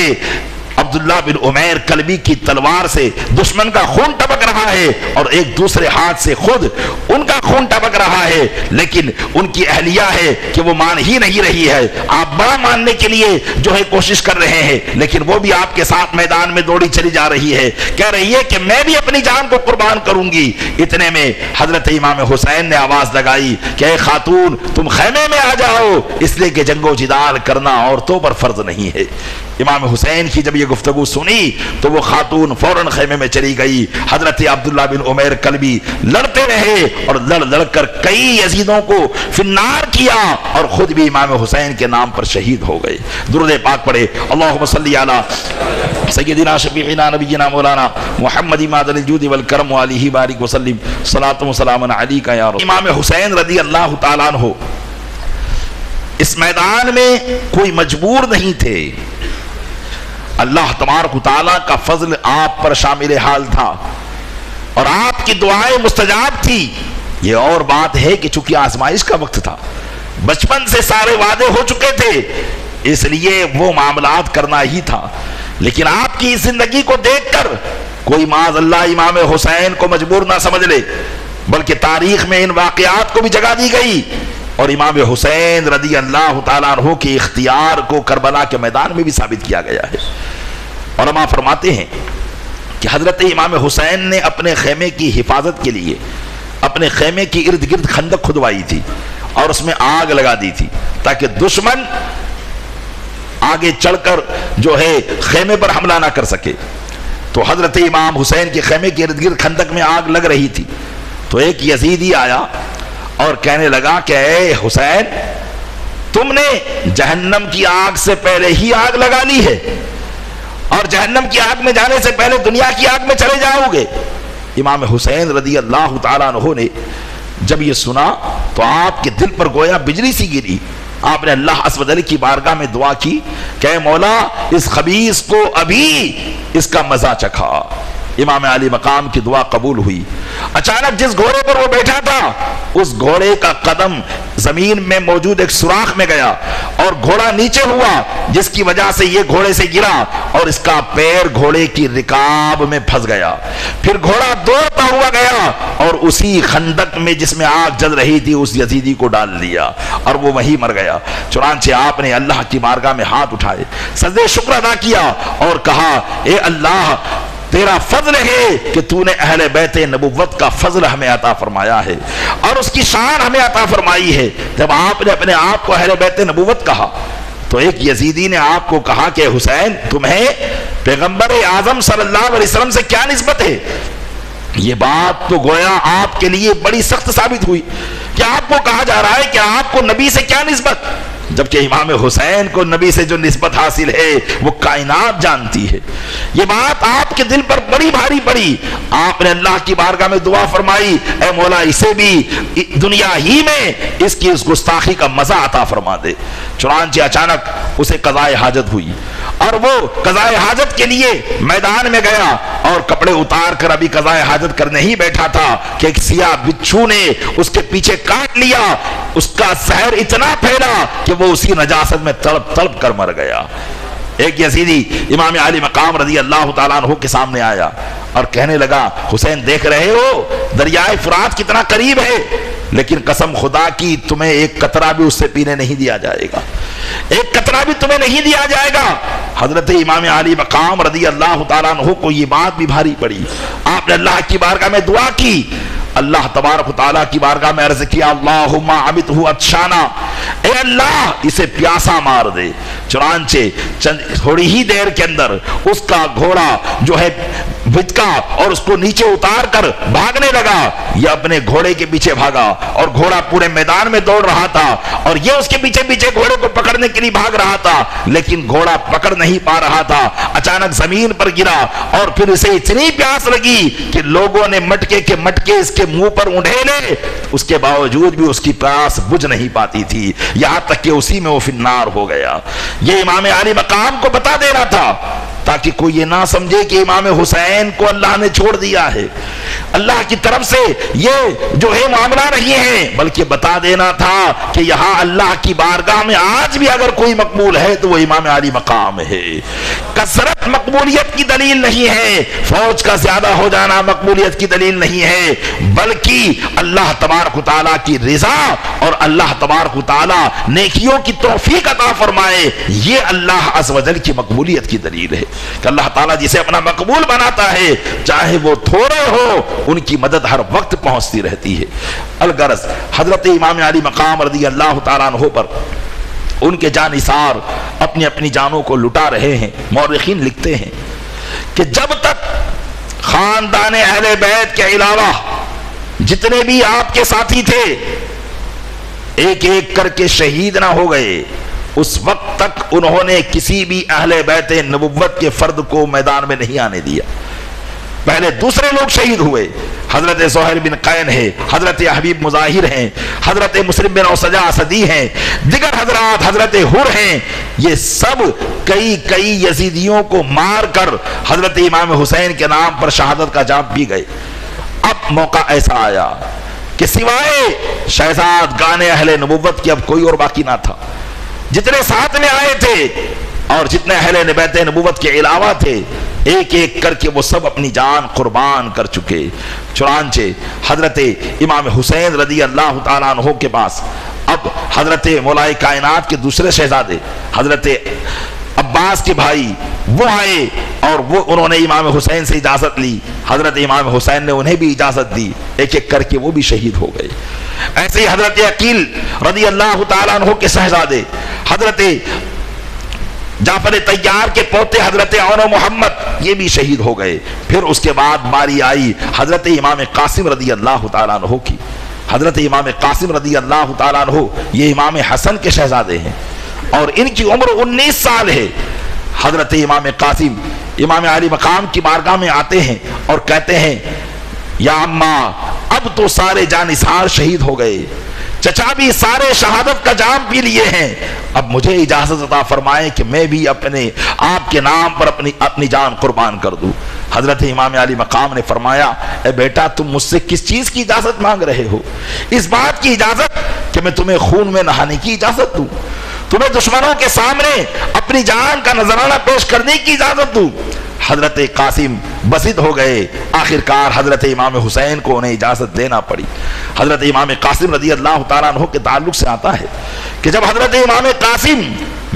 عبداللہ بن عمیر کلبی کی تلوار سے دشمن کا خون ٹپک رہا ہے اور ایک دوسرے ہاتھ سے خود ان کا خون ٹپک رہا ہے، لیکن ان کی اہلیہ ہے کہ وہ مان ہی نہیں رہی ہے۔ آپ بڑا ماننے کے لیے جو ہے کوشش کر رہے ہیں، لیکن وہ بھی آپ کے ساتھ میدان میں دوڑی چلی جا رہی ہے، کہہ رہی ہے کہ میں بھی اپنی جان کو قربان کروں گی۔ اتنے میں حضرت امام حسین نے آواز لگائی کہ اے خاتون تم خیمے میں آ جاؤ، اس لیے کہ جنگ و جدال کرنا عورتوں پر فرض نہیں ہے۔ امام حسین کی جب یہ گفتگو سنی تو وہ خاتون فوراً خیمے میں چلی گئی۔ حضرت عبداللہ بن عمیر کلبی لڑتے رہے اور لڑ کر کئی یزیدوں کو فی النار کیا اور خود بھی امام حسین کے نام پر شہید ہو گئے۔ درود پاک پڑھے، اللہم صلی علی سیدنا شفیعنا نبینا مولانا محمد معدن الجود والکرم وآلہ بارک وسلم، صلاۃ و سلام علیک یا رسول۔ امام حسین رضی اللہ تعالیٰ عنہ اس میدان میں کوئی مجبور نہیں تھے، اللہ تبارک و تعالیٰ کا فضل آپ پر شامل حال تھا اور آپ کی دعائیں مستجاب تھی۔ یہ اور بات ہے کہ چونکہ آزمائش کا وقت تھا، بچپن سے سارے وعدے ہو چکے تھے، اس لیے وہ معاملات کرنا ہی تھا، لیکن آپ کی زندگی کو دیکھ کر کوئی معاذ اللہ امام حسین کو مجبور نہ سمجھ لے، بلکہ تاریخ میں ان واقعات کو بھی جگہ دی گئی اور امام حسین رضی اللہ تعالیٰ عنہ کے اختیار کو کربلا کے میدان میں بھی ثابت کیا گیا ہے۔ علماء فرماتے ہیں کہ حضرت امام حسین نے اپنے خیمے کی حفاظت کے لیے اپنے خیمے کی ارد گرد خندق کھدوائی تھی اور اس میں آگ لگا دی تھی تاکہ دشمن آگے چڑھ کر جو ہے خیمے پر حملہ نہ کر سکے۔ تو حضرت امام حسین کے خیمے کے ارد گرد خندق میں آگ لگ رہی تھی تو ایک یزیدی آیا اور کہنے لگا کہ اے حسین تم نے جہنم کی آگ سے پہلے ہی آگ لگا لی ہے اور جہنم کی آگ میں جانے سے پہلے دنیا کی آگ میں چلے جاؤ گے۔ امام حسین رضی اللہ تعالیٰ عنہ نے جب یہ سنا تو آپ کے دل پر گویا بجلی سی گری۔ آپ نے اللہ عز و جل کی بارگاہ میں دعا کی کہ اے مولا اس خبیث کو ابھی اس کا مزہ چکھا۔ امام علی مقام کی دعا قبول ہوئی۔ اچانک جس گھوڑے پر وہ بیٹھا تھا اس گھوڑے کا قدم زمین میں موجود ایک سوراخ میں گیا اور گھوڑا نیچے ہوا، جس کی وجہ سے یہ گھوڑے سے گرا اور اس کا پیر گھوڑے کی رکاب میں پھنس گیا۔ پھر گھوڑا دوڑتا ہوا گیا اور اسی خندق میں جس میں آگ جل رہی تھی اس یزیدی کو ڈال دیا اور وہ وہیں مر گیا۔ چنانچہ آپ نے اللہ کی بارگاہ میں ہاتھ اٹھائے، سجدے شکر ادا کیا اور کہا اے اللہ تیرا فضل ہے کہ تو نے اہل بیت نبوت کا فضل ہمیں عطا فرمایا ہے اور اس کی شان ہمیں عطا فرمائی ہے۔ جب آپ نے اپنے آپ کو اہل بیت نبوت کہا تو ایک یزیدی نے آپ کو کہا کہ حسین تمہیں پیغمبر اعظم صلی اللہ علیہ وسلم سے کیا نسبت ہے؟ یہ بات تو گویا آپ کے لیے بڑی سخت ثابت ہوئی کہ آپ کو کہا جا رہا ہے کہ آپ کو نبی سے کیا نسبت، جبکہ امام حسین کو نبی سے جو نسبت حاصل ہے وہ کائنات جانتی ہے۔ یہ بات آپ کے دل پر بڑی بھاری پڑی۔ آپ نے اللہ کی بارگاہ میں دعا فرمائی اے مولا اسے بھی دنیا ہی میں اس کی اس گستاخی کا مزہ عطا فرما دے۔ چنانچہ اچانک اسے قضائے حاجت ہوئی اور وہ قضائے حاجت کے لیے میدان میں گیا اور کپڑے اتار کر ابھی قضائے حاجت کرنے ہی بیٹھا تھا کہ ایک سیاہ بچھو نے اس کے پیچھے کاٹ لیا، اس کا زہر اتنا پھیلا کہ وہ اسی نجاست میں تڑپ تڑپ کر مر گیا۔ ایک یزیدی امام علی مقام رضی اللہ تعالیٰ عنہ کے سامنے آیا اور کہنے لگا حسین دیکھ رہے ہو دریائے فرات کتنا قریب ہے، لیکن قسم خدا کی تمہیں ایک قطرہ بھی اس سے پینے نہیں دیا جائے گا، ایک قطرہ بھی تمہیں نہیں دیا جائے گا۔ حضرت امام علی مقام رضی اللہ تعالیٰ عنہ کو یہ بات بھی بھاری پڑی۔ آپ نے اللہ کی بارگاہ میں دعا کی، اللہ تبارک و تعالیٰ کی بارگاہ میں عرض کیا اللہم عبدہ عطشانا، اے اللہ اسے پیاسا مار دے۔ چنانچہ تھوڑی ہی دیر کے اندر اس کا گھوڑا جو ہے بھٹکا اور اس کو نیچے اتار کر بھاگنے لگا۔ یہ اپنے گھوڑے کے پیچھے بھاگا اور گھوڑا پورے میدان میں دوڑ رہا تھا اور یہ اس کے پیچھے پیچھے گھوڑے کو پکڑنے کے لیے بھاگ رہا تھا، لیکن گھوڑا پکڑ نہیں پا رہا تھا۔ اچانک زمین پر گرا اور پھر اسے اتنی پیاس لگی کہ لوگوں نے مٹکے کے مٹکے اس کے منہ پر اونڈھیلے، اس کے باوجود بھی اس کی پیاس بجھ نہیں پاتی تھی، یہاں تک کہ اسی میں وہ فی النار ہو گیا۔ یہ امام علی مقام کو بتا دینا تھا تاکہ کوئی یہ نہ سمجھے کہ امام حسین کو اللہ نے چھوڑ دیا ہے۔ اللہ کی طرف سے یہ جو ہے معاملہ نہیں ہے، بلکہ بتا دینا تھا کہ یہاں اللہ کی بارگاہ میں آج بھی اگر کوئی مقبول ہے تو وہ امام علی مقام ہے۔ کثرت مقبولیت کی دلیل نہیں ہے، فوج کا زیادہ ہو جانا مقبولیت کی دلیل نہیں ہے، بلکہ اللہ تبارک و تعالیٰ کی رضا اور اللہ تبارک و تعالیٰ نیکیوں کی توفیق عطا فرمائے، یہ اللہ عز و جل کی مقبولیت کی دلیل ہے کہ اللہ تعالیٰ جسے اپنا مقبول بناتا ہے چاہے وہ تھوڑے ہو، ان کی مدد ہر وقت پہنچتی رہتی ہے۔ الغرض حضرت امام علی مقام رضی اللہ تعالیٰ عنہ پر ان کے جان نثار اپنی اپنی جانوں کو لٹا رہے ہیں۔ مورخین لکھتے ہیں کہ جب تک خاندان اہل بیت کے علاوہ جتنے بھی آپ کے ساتھی تھے ایک ایک کر کے شہید نہ ہو گئے، اس وقت تک انہوں نے کسی بھی اہل بیت نبوت کے فرد کو میدان میں نہیں آنے دیا۔ پہلے دوسرے لوگ شہید ہوئے، حضرت زہیر بن قین ہے، حضرت حبیب مظاہر ہیں، حضرت مسلم بن اوسجا اسدی ہیں، دیگر حضرات حضرت حر ہیں، یہ سب کئی یزیدیوں کو مار کر حضرت امام حسین کے نام پر شہادت کا جام پی گئے۔ اب موقع ایسا آیا کہ سوائے شہزاد گانے اہل نبوت کی اب کوئی اور باقی نہ تھا۔ جتنے ساتھ میں آئے تھے اور جتنے اہل بیت نبوت کے علاوہ تھے ایک ایک کر کے وہ سب اپنی جان قربان کر چکے۔ چنانچہ حضرت امام حسین رضی اللہ تعالیٰ عنہ کے پاس اب حضرت مولا کائنات کے دوسرے شہزادے حضرت عباس کے بھائی وہ آئے اور انہوں نے امام حسین سے اجازت لی، حضرت امام حسین نے انہیں بھی اجازت دی، ایک ایک کر کے وہ بھی شہید ہو گئے۔ ایسے ہی حضرت عقیل رضی اللہ تعالیٰ عنہ کے شہزادے حضرت جعفر طیار کے پوتے حضرت عون محمد یہ بھی شہید ہو گئے۔ پھر اس کے بعد باری آئی حضرت امام قاسم رضی اللہ تعالیٰ عنہ کی۔ حضرت امام قاسم رضی اللہ تعالیٰ عنہ یہ امام حسن کے شہزادے ہیں اور ان کی عمر 19 سال ہے۔ حضرت امام قاسم امام علی مقام کی بارگاہ میں آتے ہیں اور کہتے ہیں یا اماں اب تو سارے جانثار شہید ہو گئے، چچا بھی سارے شہادت کا جام پی لیے ہیں، اب مجھے اجازت عطا فرمائیں کہ میں بھی اپنے آپ کے نام پر اپنی جان قربان کر دوں۔ حضرت امام علی مقام نے فرمایا اے بیٹا تم مجھ سے کس چیز کی اجازت مانگ رہے ہو؟ اس بات کی اجازت کہ میں تمہیں خون میں نہانے کی اجازت دوں، تمہیں دشمنوں کے سامنے اپنی جان کا نذرانہ پیش کرنے کی اجازت دوں۔ حضرت قاسم بسط ہو گئے، آخرکار حضرت امام حسین کو انہیں اجازت دینا پڑی۔ حضرت امام قاسم رضی اللہ تعالیٰ عنہ کے تعلق سے آتا ہے کہ جب حضرت امام قاسم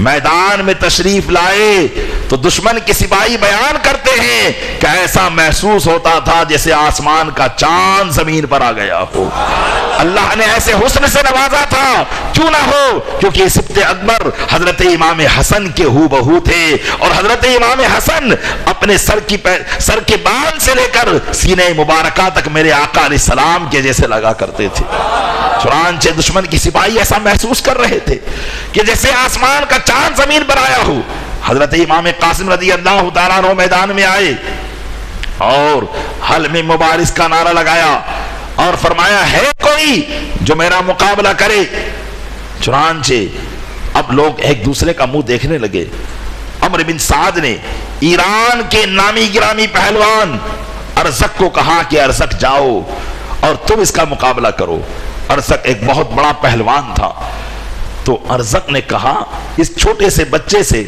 میدان میں تشریف لائے تو دشمن کے سپاہی بیان کرتے ہیں کہ ایسا محسوس ہوتا تھا جیسے آسمان کا چاند زمین پر آ گیا ہو۔ اللہ نے ایسے حسن سے نوازا تھا، کیوں نہ ہو، کیونکہ سبط اکبر حضرت امام حسن کے ہو بہو تھے اور حضرت امام حسن اپنے سر کے بال سے لے کر سینے مبارکہ تک میرے آقا علیہ السلام کے جیسے لگا کرتے تھے۔ چنانچہ دشمن کی سپاہی ایسا محسوس کر رہے تھے کہ جیسے آسمان کا چاند زمین پر آیا ہو۔ حضرت امام قاسم رضی اللہ تعالیٰ عنہ میدان میں آئے اور حلم مبارز کا نعرہ لگایا اور فرمایا ہے کوئی جو میرا مقابلہ کرے؟ چنانچہ اب لوگ ایک دوسرے کا منہ دیکھنے لگے۔ عمرو بن سعد نے ایران کے نامی گرامی پہلوان ارزق کو کہا کہ ارزق جاؤ اور تم اس کا مقابلہ کرو۔ ارزق ایک بہت بڑا پہلوان تھا، تو ارزق نے کہا اس چھوٹے سے بچے سے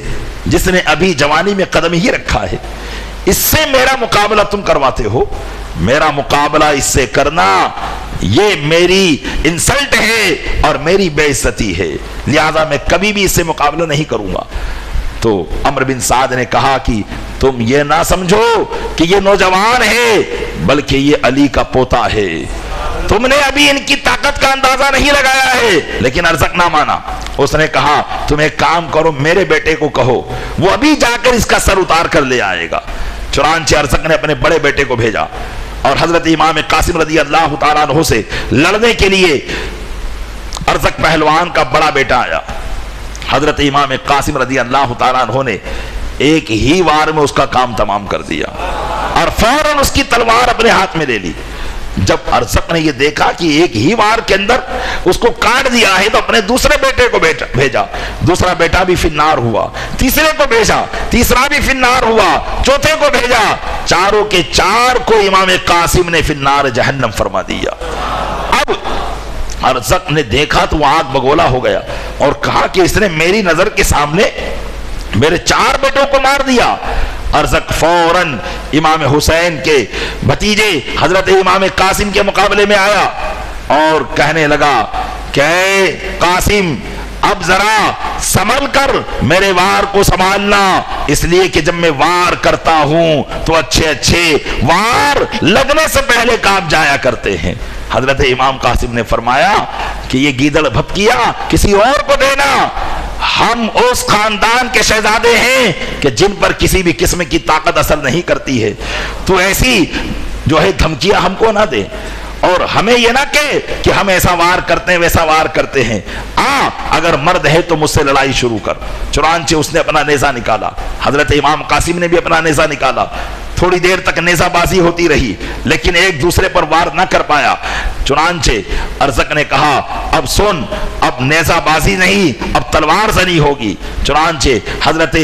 جس نے ابھی جوانی میں قدم ہی رکھا ہے، اس سے میرا مقابلہ تم کرواتے ہو؟ میرا مقابلہ اس سے کرنا یہ میری انسلٹ ہے اور میری بے عزتی ہے، لہذا میں کبھی بھی اس سے مقابلہ نہیں کروں گا۔ تو عمرو بن سعد نے کہا کہ تم یہ نہ سمجھو کہ یہ نوجوان ہے بلکہ یہ علی کا پوتا ہے، تم نے ابھی ان کی طاقت کا اندازہ نہیں لگایا ہے۔ لیکن ارزق نہ مانا، اس نے کہا تم ایک کام کرو، میرے بیٹے کو کہو وہ ابھی جا کر اس کا سر اتار کر لے آئے گا۔ چنانچہ ارزق نے اپنے بڑے بیٹے کو بھیجا اور حضرت امام قاسم رضی اللہ تعالیٰ عنہ سے لڑنے کے لیے ارزق پہلوان کا بڑا بیٹا آیا۔ حضرت امام قاسم رضی اللہ تعالیٰ عنہ نے ایک ہی وار میں اس کا کام تمام کر دیا اور فوراً اس کی تلوار اپنے ہاتھ میں لے لی جب ارزق نے یہ دیکھا کہ ایک ہی وار کے اندر اس کو کاٹ دیا ہے تو اپنے دوسرے بیٹے کو بھیجا، دوسرا بیٹا بھی فی النار ہوا، تیسرے کو بھیجا، تیسرا بھی فی النار ہوا، چوتھے کو بھیجا، چاروں کے چار کو امام قاسم نے فی النار جہنم فرما دیا۔ اب ارزق نے دیکھا تو وہ آگ بگولا ہو گیا اور کہا کہ اس نے میری نظر کے سامنے میرے چار بیٹوں کو مار دیا۔ ارزق فوراً امام حسین کے بھتیجے حضرت امام قاسم کے مقابلے میں آیا اور کہنے لگا کہ اے قاسم، اب ذرا سنبھل کر میرے وار کو سنبھالنا، اس لیے کہ جب میں وار کرتا ہوں تو اچھے وار لگنے سے پہلے کاپ جایا کرتے ہیں۔ حضرت امام قاسم نے فرمایا کہ یہ گیدڑ بھپکیا کسی اور کو دینا، ہم اس خاندان کے شہزادے ہیں کہ جن پر کسی بھی قسم کی طاقت اثر نہیں کرتی ہے، تو ایسی جو ہے دھمکیاں ہم کو نہ دے اور ہمیں یہ نہ کہ ہم ایسا وار کرتے ہیں ویسا وار کرتے ہیں، اگر مرد ہے تو مجھ سے لڑائی شروع کر۔ چنانچہ اس نے اپنا نیزہ نکالا، حضرت امام قاسم نے بھی اپنا نیزہ نکالا، تھوڑی دیر تک نیزہ بازی ہوتی رہی لیکن ایک دوسرے پر وار نہ کر پایا۔ چنانچہ ارزق نے کہا اب سن، اب نیزہ بازی نہیں، اب تلوار زنی ہوگی۔ چنانچہ حضرت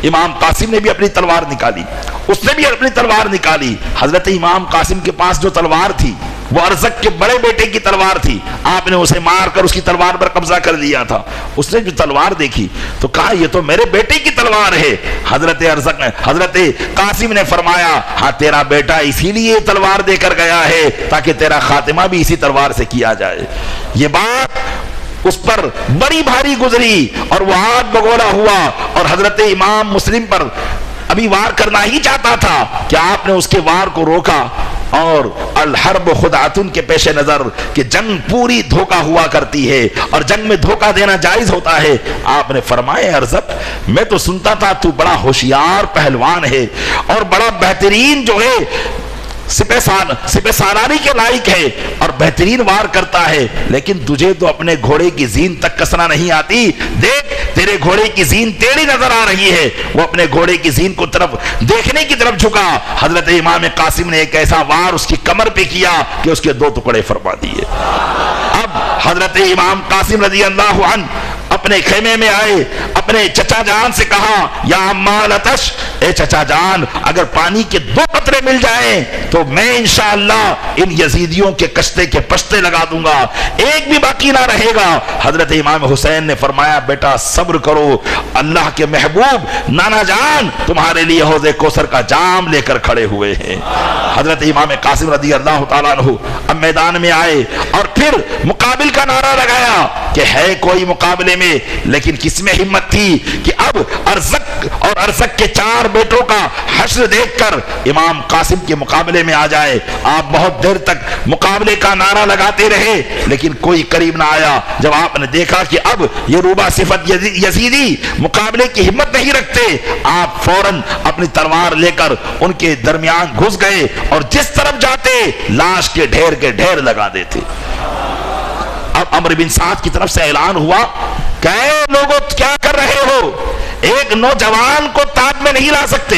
امام قاسم نے بھی اپنی تلوار نکالی، اس نے بھی اپنی تلوار نکالی۔ حضرت امام قاسم کے پاس جو تلوار تھی وہ ارزق کے بڑے بیٹے کی تلوار تھی، آپ نے اسے مار کر اس کی تلوار پر قبضہ کر لیا تھا۔ اس نے جو تلوار دیکھی تو کہا یہ تو میرے بیٹے کی تلوار ہے۔ حضرت قاسم نے فرمایا ہاں تیرا بیٹا اسی لیے تلوار دے کر گیا ہے تاکہ تیرا خاتمہ بھی اسی تلوار سے کیا جائے۔ یہ بات اس پر بڑی بھاری گزری اور وہ آگ بگولا ہوا اور حضرت امام مسلم پر ابھی وار کرنا ہی چاہتا تھا کہ آپ نے اس کے وار کو روکا، اور الحرب خدعۃ کے پیش نظر کہ جنگ پوری دھوکہ ہوا کرتی ہے اور جنگ میں دھوکہ دینا جائز ہوتا ہے، آپ نے فرمایا ارزق میں تو سنتا تھا تو بڑا ہوشیار پہلوان ہے اور بڑا بہترین جو ہے سپہ سالاری کے لائق ہے اور بہترین وار کرتا ہے، لیکن تجھے تو اپنے گھوڑے کی زین تک کسنا نہیں آتی۔ دیکھ تیرے گھوڑے کی زین ٹیڑھی نظر آ رہی ہے۔ وہ اپنے گھوڑے کی زین کو دیکھنے کی طرف جھکا، حضرت امام قاسم نے ایک ایسا وار اس کی کمر پہ کیا کہ اس کے 2 ٹکڑے فرما دیے۔ اب حضرت امام قاسم رضی اللہ عنہ اپنے خیمے میں آئے، اپنے چچا جان سے کہا یا عمال عطش، اے چچا جان اگر پانی کے 2 قطرے مل جائیں تو میں انشاءاللہ ان یزیدیوں کے کشتے کے پشتے لگا دوں گا، ایک بھی باقی نہ رہے گا۔ حضرت امام حسین نے فرمایا بیٹا صبر کرو، اللہ کے محبوب نانا جان تمہارے لیے حوض کوثر کا جام لے کر کھڑے ہوئے ہیں۔ حضرت امام قاسم رضی اللہ تعالیٰ عنہ اب میدان میں آئے اور پھر مقابل کا نعرہ لگایا کہ ہے کوئی مقابلے میں، لیکن کس میں ہمت تھی کہ اب ارزق اور ارزق کے 4 بیٹوں کا حشر دیکھ کر امام قاسم کے مقابلے میں آ جائے۔ آپ بہت دیر تک مقابلے کا نعرہ لگاتے رہے لیکن کوئی قریب نہ آیا۔ جب آپ نے دیکھا کہ اب یہ روبہ صفت یزیدی مقابلے کی ہمت نہیں رکھتے، آپ فوراً اپنی تلوار لے کر ان کے درمیان گھس گئے اور جس طرف جاتے لاش کے ڈھیر لگا دیتے۔ اب عمرو بن سعد کی طرف سے اعلان ہوا کہ اے لوگوں کیا کر رہے ہو، ایک نوجوان کو تاب میں نہیں لا سکتے،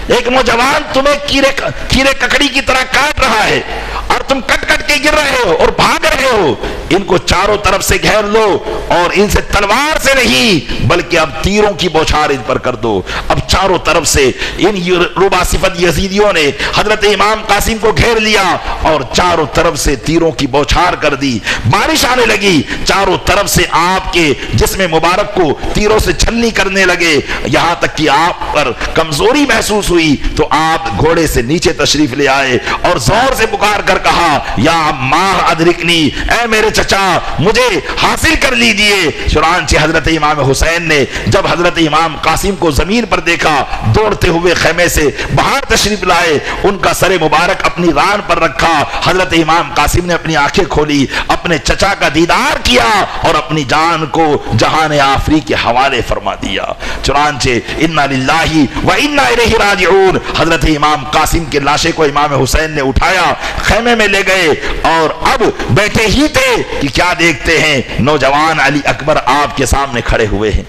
ایک نوجوان تمہیں کیڑے ککڑی کی طرح کاٹ رہا ہے اور تم کٹ کے گر رہے ہو اور بھاگ رہے ہو، ان کو چاروں طرف سے گھیر لو اور ان سے تلوار سے نہیں بلکہ اب تیروں کی بوچھار ان پر کر دو۔ اب چاروں طرف سے ان روبہ صفت یزیدیوں نے حضرت امام قاسم کو گھیر لیا اور چاروں طرف سے تیروں کی بوچھار کر دی، بارش آنے لگی، چاروں طرف سے آپ کے جسم مبارک کو تیروں سے چھلنی کرنے لگے، یہاں تک کہ آپ پر کمزوری محسوس ہوئی تو آپ گھوڑے سے نیچے تشریف لے آئے اور زور سے پکار کر کہا یا عمار ادرکنی، اے میرے چچا مجھے حاصل کر لیجئے۔ چنانچہ حضرت امام حسین نے جب حضرت امام قاسم کو زمین پر دیکھا، دوڑتے ہوئے خیمے سے باہر تشریف لائے، ان کا سر مبارک اپنی ران پر رکھا، حضرت امام قاسم نے اپنی آنکھیں کھولی، اپنے چچا کا دیدار کیا اور اپنی جان کو جہان آفری کے حوالے فرما دیا۔ چنانچہ انا للہ و انا الیہ راجعون، حضرت امام قاسم کے لاشے کو امام حسین نے اٹھایا، خیمے میں لے گئے اور اب بیٹھے ہی تھے کہ کیا دیکھتے ہیں نوجوان علی اکبر آپ کے سامنے کھڑے ہوئے ہیں۔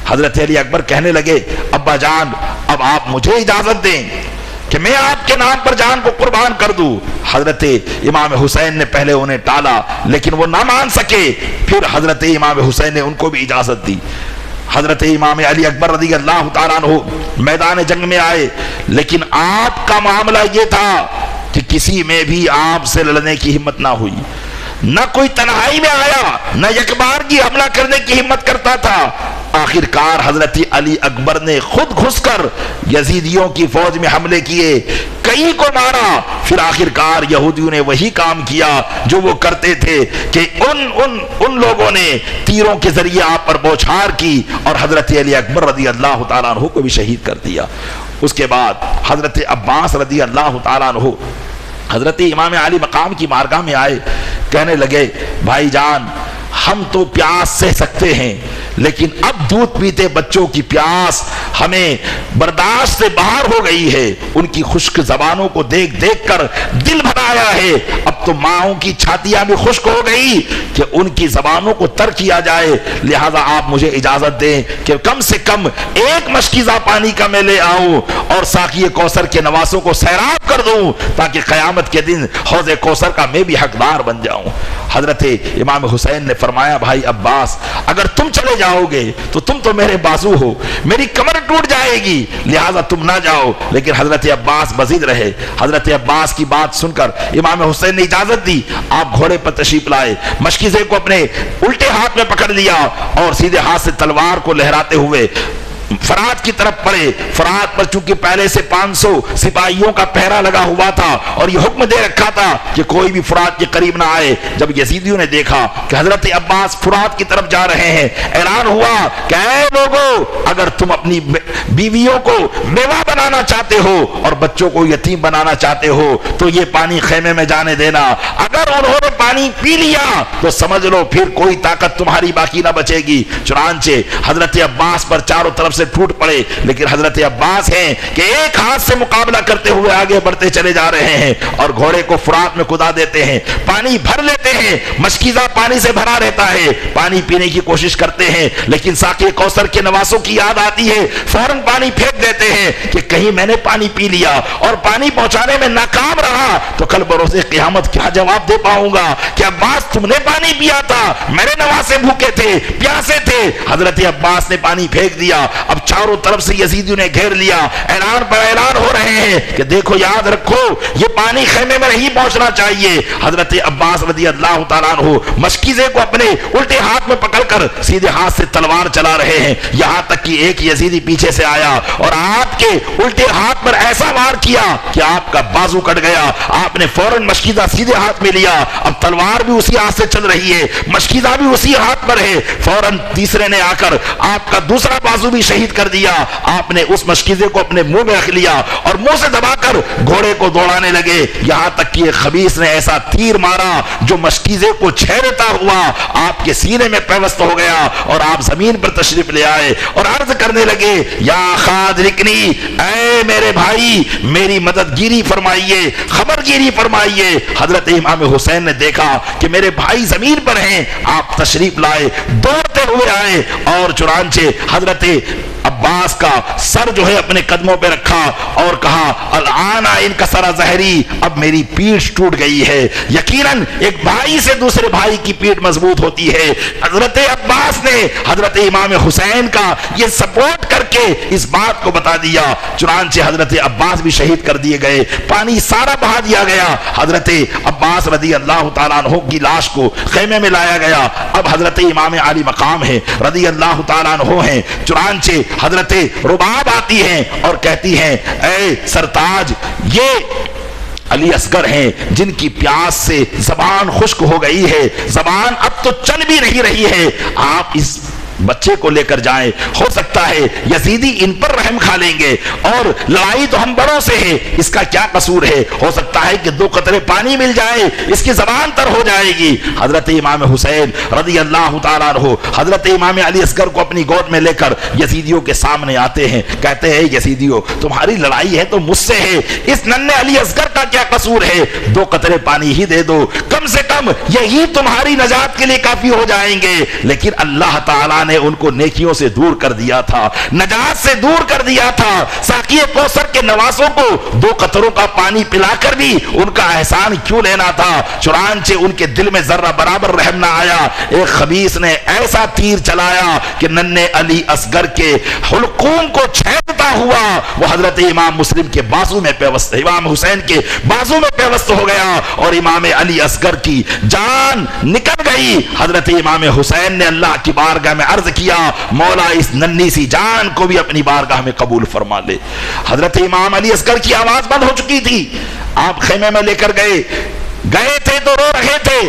حضرت علی اکبر کہنے لگے ابا جان اب آپ مجھے اجازت دیں کہ میں آپ کے نام پر جان کو قربان کر دوں۔ حضرت امام حسین نے پہلے انہیں ٹالا لیکن وہ نہ مان سکے، پھر حضرت امام حسین نے ان کو بھی اجازت دی۔ حضرت امام علی اکبر رضی اللہ تعالیٰ عنہ میدان جنگ میں آئے، لیکن آپ کا معاملہ یہ تھا کہ کسی میں بھی آپ سے لڑنے کی ہمت نہ ہوئی، نہ کوئی تنہائی میں آیا، نہ یکبارگی حملہ کرنے کی ہمت کرتا تھا۔ آخر کار حضرت علی اکبر نے خود گھس کر یزیدیوں کی فوج میں حملے کیے، کئی کو مارا، پھر آخر کار یہودیوں نے وہی کام کیا جو وہ کرتے تھے کہ ان لوگوں نے تیروں کے ذریعے آپ پر بوچھار کی اور حضرت علی اکبر رضی اللہ تعالیٰ عنہ کو بھی شہید کر دیا۔ اس کے بعد حضرت عباس رضی اللہ تعالیٰ عنہ حضرت امام علی مقام کی بارگاہ میں آئے، کہنے لگے بھائی جان ہم تو پیاس سہ سکتے ہیں لیکن اب دودھ پیتے بچوں کی پیاس ہمیں برداشت سے باہر ہو گئی ہے، ان کی خشک زبانوں کو دیکھ دیکھ کر دل بھر آیا ہے، اب تو ماؤں کی چھاتیاں بھی خشک ہو گئی کہ ان کی زبانوں کو تر کیا جائے، لہذا آپ مجھے اجازت دیں کہ کم سے کم ایک مشکیزہ پانی کا میں لے آؤں اور ساقی کوثر کے نواسوں کو سیراب کر دوں تاکہ قیامت کے دن حوض کوثر کا میں بھی حقدار بن جاؤں۔ حضرت امام حسین نے فرمایا بھائی عباس اگر تم چلے جاؤ گے تو تم تو میرے بازو ہو، میری کمر ٹوٹ جائے گی، لہذا تم نہ جاؤ، لیکن حضرت عباس بزید رہے۔ حضرت عباس کی بات سن کر امام حسین نے اجازت دی، آپ گھوڑے پر تشریف لائے، مشکیزے کو اپنے الٹے ہاتھ میں پکڑ لیا اور سیدھے ہاتھ سے تلوار کو لہراتے ہوئے فرات کی طرف پڑے۔ فرات پر چونکہ پہلے سے 500 سپاہیوں کا پہرا لگا ہوا تھا اور یہ حکم دے رکھا تھا کہ کوئی بھی فرات کے قریب نہ آئے۔ جب یزیدیوں نے دیکھا کہ حضرت عباس فرات کی طرف جا رہے ہیں، اعلان ہوا کہ اے لوگوں اگر تم اپنی بیویوں کو بیوہ بنانا چاہتے ہو اور بچوں کو یتیم بنانا چاہتے ہو تو یہ پانی خیمے میں جانے دینا، اگر انہوں نے پانی پی لیا تو سمجھ لو پھر کوئی طاقت تمہاری باقی نہ بچے گی۔ چنانچہ حضرت عباس پر چاروں طرف سے ٹوٹ پڑے، لیکن حضرت عباس ہیں کہ ایک ہاتھ سے مقابلہ کرتے ہوئے آگے بڑھتے چلے جا رہے ہیں اور گھوڑے کو فرات میں کدا دیتے ہیں، پانی بھر لیتے ہیں، مشکیزہ پانی سے بھرا رہتا ہے، پانی پینے کی کوشش کرتے ہیں لیکن ساقی کوثر کے نواسوں کی یاد آتی ہے، فوراً پانی پھینک دیتے ہیں کہ کہیں میں نے پانی پی لیا اور پانی پہنچانے میں ناکام رہا تو کل بروز قیامت کیا جواب دے پاؤں گا کہ عباس تم نے پانی پیا تھا، میرے نواسے بھوکے تھے، پیاسے تھے۔ حضرت عباس نے پانی پھینک دیا، اب چاروں طرف سے یزیدیوں نے گھیر لیا، اعلان پر اعلان ہو رہے ہیں کہ دیکھو یاد رکھو یہ پانی خیمے میں نہیں پہنچنا چاہیے۔ حضرت عباس رضی اللہ تعالیٰ عنہ مشکیزے کو اپنے الٹے ہاتھ میں پکڑ کر سیدھے ہاتھ سے تلوار چلا رہے ہیں، یہاں تک کہ ایک یزیدی پیچھے سے آیا اور آپ کے الٹے ہاتھ پر ایسا وار کیا کہ آپ کا بازو کٹ گیا۔ آپ نے فوراً مشکیزہ سیدھے ہاتھ میں لیا، اب تلوار بھی اسی ہاتھ سے چل رہی ہے، مشکیزہ بھی اسی ہاتھ پر ہے، فوراً تیسرے نے آ کر آپ کا دوسرا بازو بھی شہید کر دیا۔ آپ نے اس مشکیزے کو اپنے منہ میں رکھ لیا اور منہ سے دبا کر گھوڑے کو دوڑانے لگے، یہاں تک کہ ایک خبیث نے ایسا تیر مارا جو مشکیزے کو چھیڑتا ہوا آپ کے سینے میں پیوست ہو گیا اور آپ زمین پر تشریف لے آئے اور عرض کرنے لگے یا خاد رکنی، اے میرے بھائی میری مددگیری فرمائیے، خبرگیری فرمائیے۔ حضرت امام حسین نے دیکھا کہ میرے بھائی زمین پر ہیں، آپ تشریف لائے، دوڑتے ہوئے آئے اور چنانچہ حضرت عباس کا سر جو ہے اپنے قدموں پہ رکھا اور کہا الآن انکسر ظہری، اب میری پیٹھ ٹوٹ گئی ہے۔ یقیناً ایک بھائی سے دوسرے بھائی کی پیٹھ مضبوط ہوتی ہے۔ حضرت عباس نے حضرت امام حسین کا یہ سپورٹ کر کے اس بات کو بتا دیا، چنانچہ حضرت عباس بھی شہید کر دیے گئے، پانی سارا بہا دیا گیا۔ حضرت عباس رضی اللہ تعالیٰ عنہ کی لاش کو خیمے میں لایا گیا۔ اب حضرت امام علی مقام ہے رضی اللہ تعالیٰ عنہ ہیں، چنانچہ حضرت رباب آتی ہیں اور کہتی ہیں اے سرتاج یہ علی اصغر ہیں جن کی پیاس سے زبان خشک ہو گئی ہے، زبان اب تو چل بھی نہیں رہی ہے، آپ اس بچے کو لے کر جائیں، ہو سکتا ہے یزیدی ان پر رحم کھا لیں گے اور لڑائی تو ہم بڑوں سے ہے، اس کا کیا قصور ہے، ہو سکتا ہے کہ 2 قطرے پانی مل جائے، اس کی زبان تر ہو جائے گی۔ حضرت امام حسین رضی اللہ تعالیٰ عنہ حضرت امام علی اصغر کو اپنی گود میں لے کر یزیدیوں کے سامنے آتے ہیں، کہتے ہیں یزیدیوں تمہاری لڑائی ہے تو مجھ سے ہے، اس ننھے علی اصغر کا کیا قصور ہے، 2 قطرے پانی ہی دے دو، کم سے کم یہی تمہاری نجات کے لیے کافی ہو جائیں گے۔ لیکن اللہ تعالیٰ نے ان کو نیکیوں سے دور کر دیا تھا۔ تھا، نجات سے دور کر دیا تھا، ساقی کوثر کے نواسوں کو 2 قطروں کا پانی پلا کر بھی ان کا احسان کیوں لینا تھا؟ چنانچہ ان کے دل میں ذرہ برابر رحم نہ آیا، ایک خبیث نے ایسا تیر چلایا کہ ننھے علی اصغر کے حلقوم کو چھیدتا ہوا وہ حضرت امام مسلم کے بازو میں پیوست، امام حسین کے بازو میں پیوست ہو گیا اور امام علی اصغر کی جان نکل گئی۔ حضرت امام حسین نے اللہ کی بارگاہ میں عرض کیا، مولا اس ننھی سی جان کو بھی اپنی بارگاہ میں قبول فرما لے۔ حضرت امام علی اصغر کی آواز بند ہو چکی تھی، آپ خیمے میں لے کر گئے تھے تو رو رہے تھے،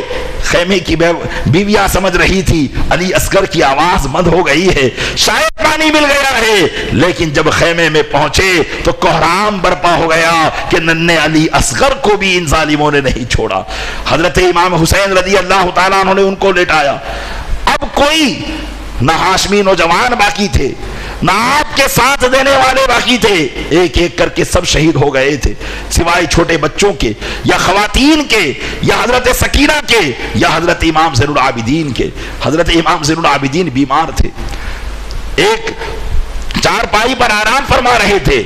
خیمے کی بیویاں سمجھ رہی تھی علی اصغر کی آواز بند ہو گئی ہے، شاید پانی مل گیا ہے، لیکن جب خیمے میں پہنچے تو کوہرام برپا ہو گیا کہ ننھے علی اصغر کو بھی ان ظالموں نے نہیں چھوڑا۔ حضرت امام حسین رضی اللہ تعالیٰ عنہ نے ان کو لٹایا، اب کوئی نہ ہاشمی نوجوان باقی تھے، نہ آپ کے ساتھ دینے والے باقی تھے، ایک ایک کر کے سب شہید ہو گئے تھے، سوائے چھوٹے بچوں کے یا خواتین کے یا حضرت سکینہ کے یا حضرت امام زین العابدین کے۔ حضرت امام زین العابدین بیمار تھے، ایک چارپائی پر آرام فرما رہے تھے،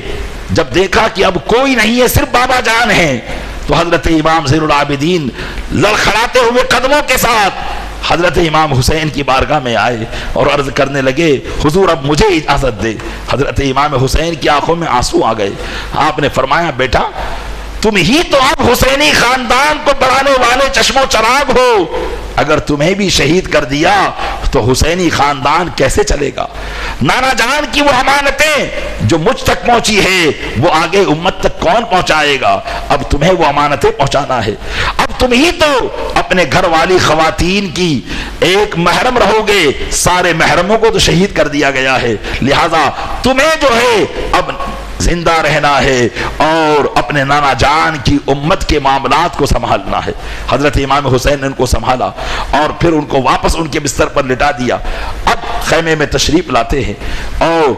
جب دیکھا کہ اب کوئی نہیں ہے صرف بابا جان ہیں تو حضرت امام زین العابدین لڑکھڑاتے ہوئے قدموں کے ساتھ حضرت امام حسین کی بارگاہ میں آئے اور عرض کرنے لگے، حضور اب مجھے اجازت دے۔ حضرت امام حسین کی آنکھوں میں آنسو آ گئے، آپ نے فرمایا، بیٹا تم ہی تو اب حسینی خاندان کو بڑھانے والے چشم و چراغ ہو، اگر تمہیں بھی شہید کر دیا تو حسینی خاندان کیسے چلے گا؟ نانا جان کی وہ امانتیں جو مجھ تک پہنچی ہے وہ آگے امت تک کون پہنچائے گا؟ اب تمہیں وہ امانتیں پہنچانا ہے، اب تم ہی تو اپنے گھر والی خواتین کی ایک محرم رہو گے، سارے محرموں کو تو شہید کر دیا گیا ہے، لہذا تمہیں جو ہے اب زندہ رہنا ہے اور اپنے نانا جان کی امت کے معاملات کو سنبھالنا ہے۔ حضرت امام حسین نے ان کو سنبھالا اور پھر ان کو واپس ان کے بستر پر لٹا دیا۔ اب خیمے میں تشریف لاتے ہیں اور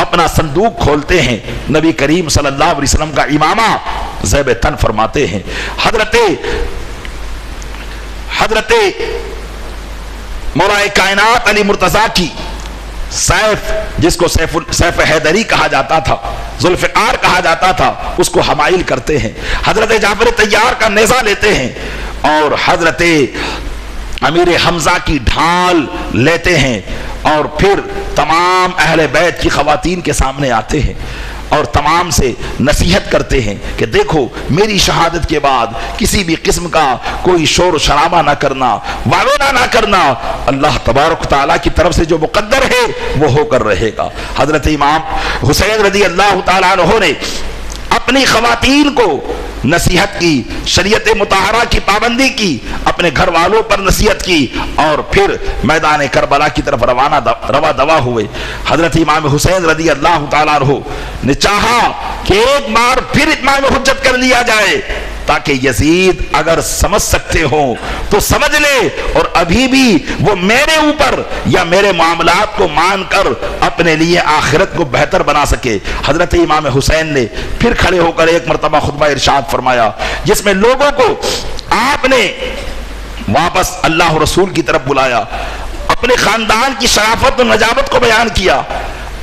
اپنا صندوق کھولتے ہیں، نبی کریم صلی اللہ علیہ وسلم کا امامہ زیب تن فرماتے ہیں، حضرت مولا کائنات علی مرتضیٰ کی سیف، جس کو سیف حیدری کہا جاتا تھا، ذوالفقار کہا جاتا تھا، اس کو حمائل کرتے ہیں، حضرت جعفر طیار کا نیزہ لیتے ہیں اور حضرت امیر حمزہ کی ڈھال لیتے ہیں اور پھر تمام اہل بیت کی خواتین کے سامنے آتے ہیں اور تمام سے نصیحت کرتے ہیں کہ دیکھو میری شہادت کے بعد کسی بھی قسم کا کوئی شور و شرابہ نہ کرنا، واویلا نہ کرنا، اللہ تبارک تعالیٰ کی طرف سے جو مقدر ہے وہ ہو کر رہے گا۔ حضرت امام حسین رضی اللہ تعالیٰ عنہ نے اپنی خواتین کو نصیحت کی، شریعت مطہرہ کی پابندی کی، اپنے گھر والوں پر نصیحت کی اور پھر میدان کربلا کی طرف روا دوا ہوئے۔ حضرت امام حسین رضی اللہ تعالیٰ عنہ نے چاہا کہ ایک بار پھر اتمام حجت کر لیا جائے تاکہ یزید اگر سمجھ سکتے ہوں تو سمجھ لے اور ابھی بھی وہ میرے اوپر یا میرے معاملات کو مان کر اپنے لیے آخرت کو بہتر بنا سکے۔ حضرت امام حسین نے پھر کھڑے ہو کر ایک مرتبہ خطبہ ارشاد فرمایا جس میں لوگوں کو آپ نے واپس اللہ رسول کی طرف بلایا، اپنے خاندان کی شرافت و نجابت کو بیان کیا،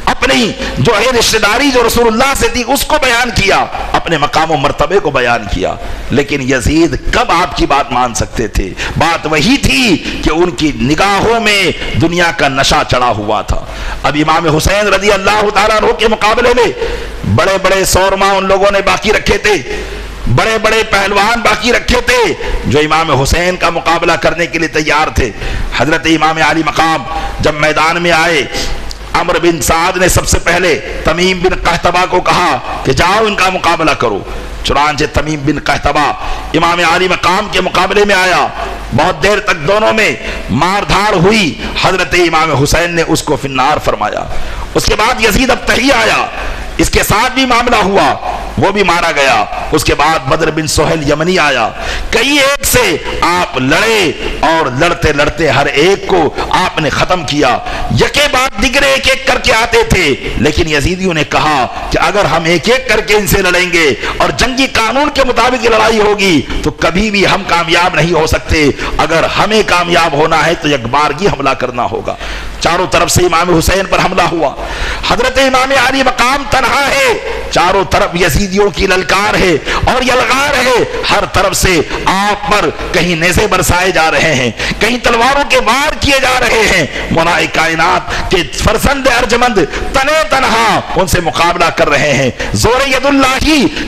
اپنی جو ہے رشتہ داری جو رسول اللہ سے تھی اس کو بیان کیا، اپنے مقام و مرتبے کو بیان کیا، لیکن یزید کب آپ کی بات مان سکتے تھے؟ بات وہی تھی کہ ان کی نگاہوں میں دنیا کا نشہ چڑھا ہوا تھا۔ اب امام حسین رضی اللہ تعالیٰ عنہ کے مقابلے میں بڑے بڑے سورما ان لوگوں نے باقی رکھے تھے، بڑے بڑے پہلوان باقی رکھے تھے جو امام حسین کا مقابلہ کرنے کے لیے تیار تھے۔ حضرت امام علی مقام جب میدان میں آئے، عمرو بن سعد نے سب سے پہلے تمیم بن قحطبہ کو کہا کہ جاؤ ان کا مقابلہ کرو۔ چنانچہ تمیم بن قحطبہ امام علی مقام کے مقابلے میں آیا، بہت دیر تک دونوں میں مار دھاڑ ہوئی، حضرت امام حسین نے اس کو فی النار فرمایا۔ اس کے بعد یزید ابتہی آیا، اس کے ساتھ بھی معاملہ ہوا، وہ بھی مارا گیا۔ اس کے بعد بدر بن سہیل یمنی آیا، کئی ایک سے آپ لڑے اور لڑتے لڑتے ہر ایک کو آپ نے ختم کیا۔ یکے بعد دیگر ایک ایک کر کے آتے تھے، لیکن یزیدیوں نے کہا کہ اگر ہم ایک ایک کر کے ان سے لڑیں گے اور جنگی قانون کے مطابق لڑائی ہوگی تو کبھی بھی ہم کامیاب نہیں ہو سکتے، اگر ہمیں کامیاب ہونا ہے تو یکبارگی حملہ کرنا ہوگا۔ چاروں طرف سے امام حسین پر حملہ ہوا، حضرت امام علی مقام تنہا ہے، چاروں طرف یزیدیوں کی للکار ہے اور یلغار ہے، ہر طرف سے آپ پر کہیں نیزے برسائے جا رہے ہیں، کہیں تلواروں کے وار کیے جا رہے ہیں، مولا کائنات کے فرزند ارجمند تنے تنہا ان سے مقابلہ کر رہے ہیں، زور ید اللہ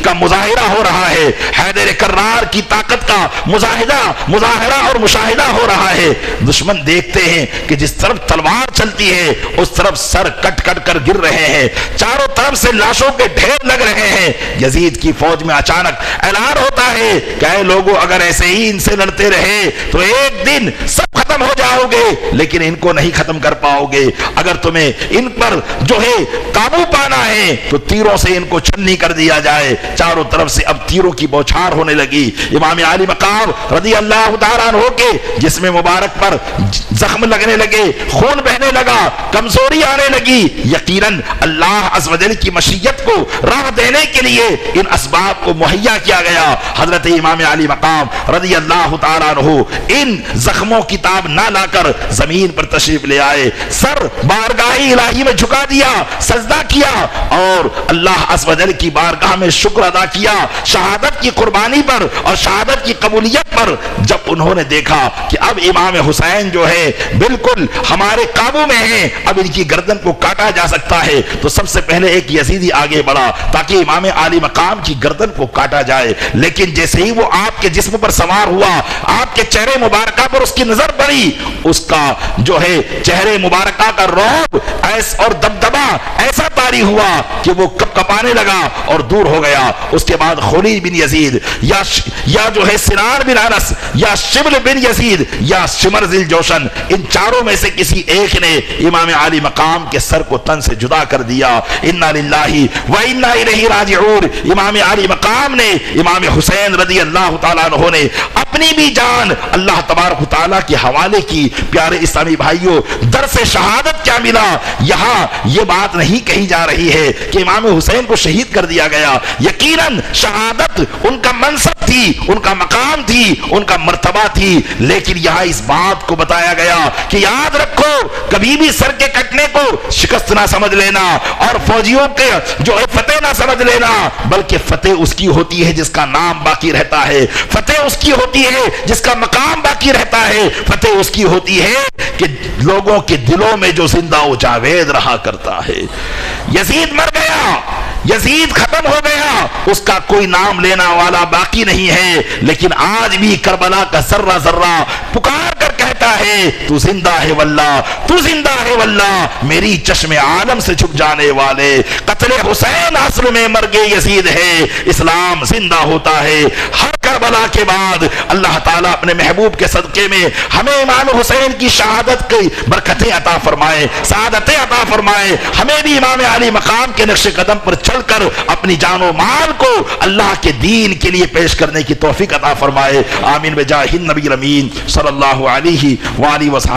کا مظاہرہ ہو رہا ہے، حیدر کرار کی طاقت کا مظاہرہ اور مشاہدہ ہو رہا ہے۔ دشمن دیکھتے ہیں کہ جس طرف تلوار چلتی ہے اس طرف سر کٹ کٹ کر گر رہے ہیں، چاروں طرف سے لاشوں کے ڈھیر لگ رہے ہیں۔ یزید کی فوج میں اچانک اعلان ہوتا ہے کہ اے لوگوں، اگر ایسے ہی ان سے لڑتے رہے تو ایک دن سب ختم ہو جاؤ گے، لیکن ان کو نہیں ختم کر پاؤ گے۔ اگر تمہیں ان پر جو ہے قابو پانا ہے تو تیروں سے ان کو چھنی کر دیا جائے۔ چاروں طرف سے اب تیروں کی بوچھار ہونے لگی۔ امام علی مقام رضی اللہ تعالیٰ عنہ کے جسم مبارک پر زخم لگنے لگے، خون بہنے لگا، کمزوری آنے لگی۔ یقیناً اللہ عز و جل کی مشیت کو راہ دینے کے لیے ان اسباب کو مہیا کیا گیا۔ حضرت امام علی مقام رضی اللہ تعالیٰ عنہ ان زخموں کی تاب نہ لا کر زمین پر تشریف لے آئے، سر بارگاہ الہی میں جھکا دیا، سجدہ کیا اور اللہ عز و جل کی بارگاہ میں شکر ادا کیا شہادت کی قربانی پر اور شہادت کی قبولیت پر۔ جب انہوں نے دیکھا کہ اب امام حسین جو ہے بالکل ہمارے قابو میں ہیں، اب ان کی گردن کو کاٹا جا سکتا ہے، تو سب سے پہلے ایک یزیدی آگے بڑھا تاکہ امام علی مقام کی گردن کو کاٹا جائے۔ لیکن جیسے ہی وہ آپ کے جسم پر سوار ہوا، آپ کے چہرے مبارکہ پر اس کی نظر پڑی، اس کا جو ہے چہرے مبارکہ کا رعب اور دبدبا ایسا طاری ہوا کہ وہ کپ کپانے لگا اور دور ہو گیا۔ اس کے بعد خولید بن یزید یا جو ہے سنان بن انس یا شبل بن یزید یا شمر ذی الجوشن، ان چاروں میں سے کسی ایک نے امام علی مقام کے سر کو تن سے جدا کر دیا۔ انا للہ و انا الیہ راجعون۔ امام علی مقام نے امام حسین رضی اللہ تعالیٰ عنہ نے اپنی بھی جان اللہ تبارک و تعالیٰ کے حوالے کی۔ پیارے اسلامی بھائیوں، درس شہادت کیا ملا؟ یہاں یہ بات نہیں کہی جا رہی ہے کہ امام حسین کو شہید کر دیا گیا، یقیناً شہادت ان کا منصب تھی، ان کا مقام تھی، ان کا مرتبہ تھی، لیکن یہاں اس بات کو بتایا گیا کہ یاد رکھو، کبھی بھی سر کے کٹنے کو شکست نہ سمجھ لینا اور فوجیوں کے جو ہے فتح نہ سمجھ لینا، بلکہ فتح اس کی ہوتی ہے جس کا نام باقی رہتا ہے، فتح اس کی ہوتی ہے جس کا مقام باقی رہتا ہے، فتح اس کی ہوتی ہے کہ لوگوں کے دلوں میں جو زندہ و جاوید رہا کرتا ہے۔ یزید مر گیا، یزید ختم ہو گیا، اس کا کوئی نام لینا والا باقی نہیں ہے، لیکن آج بھی کربلا کا ذرہ ذرہ پکار کر کہتا ہے تو زندہ ہے واللہ، تو زندہ ہے واللہ، میری چشم عالم سے چھپ جانے والے۔ قتل حسین اصل میں مرگ یزید ہے، اسلام زندہ ہوتا ہے۔ ہر کربلا کے بعد اللہ تعالیٰ اپنے محبوب کے صدقے میں ہمیں امام حسین کی شہادت کی برکتیں عطا فرمائے، سعادتیں عطا فرمائے، ہمیں بھی امام علی مقام کے نقش قدم پر چل کر اپنی جان و مال کو اللہ کے دین کے لیے پیش کرنے کی توفیق عطا فرمائے۔ آمین بجاہ النبی الامین صلی اللہ علیہ وآلہ وسلم۔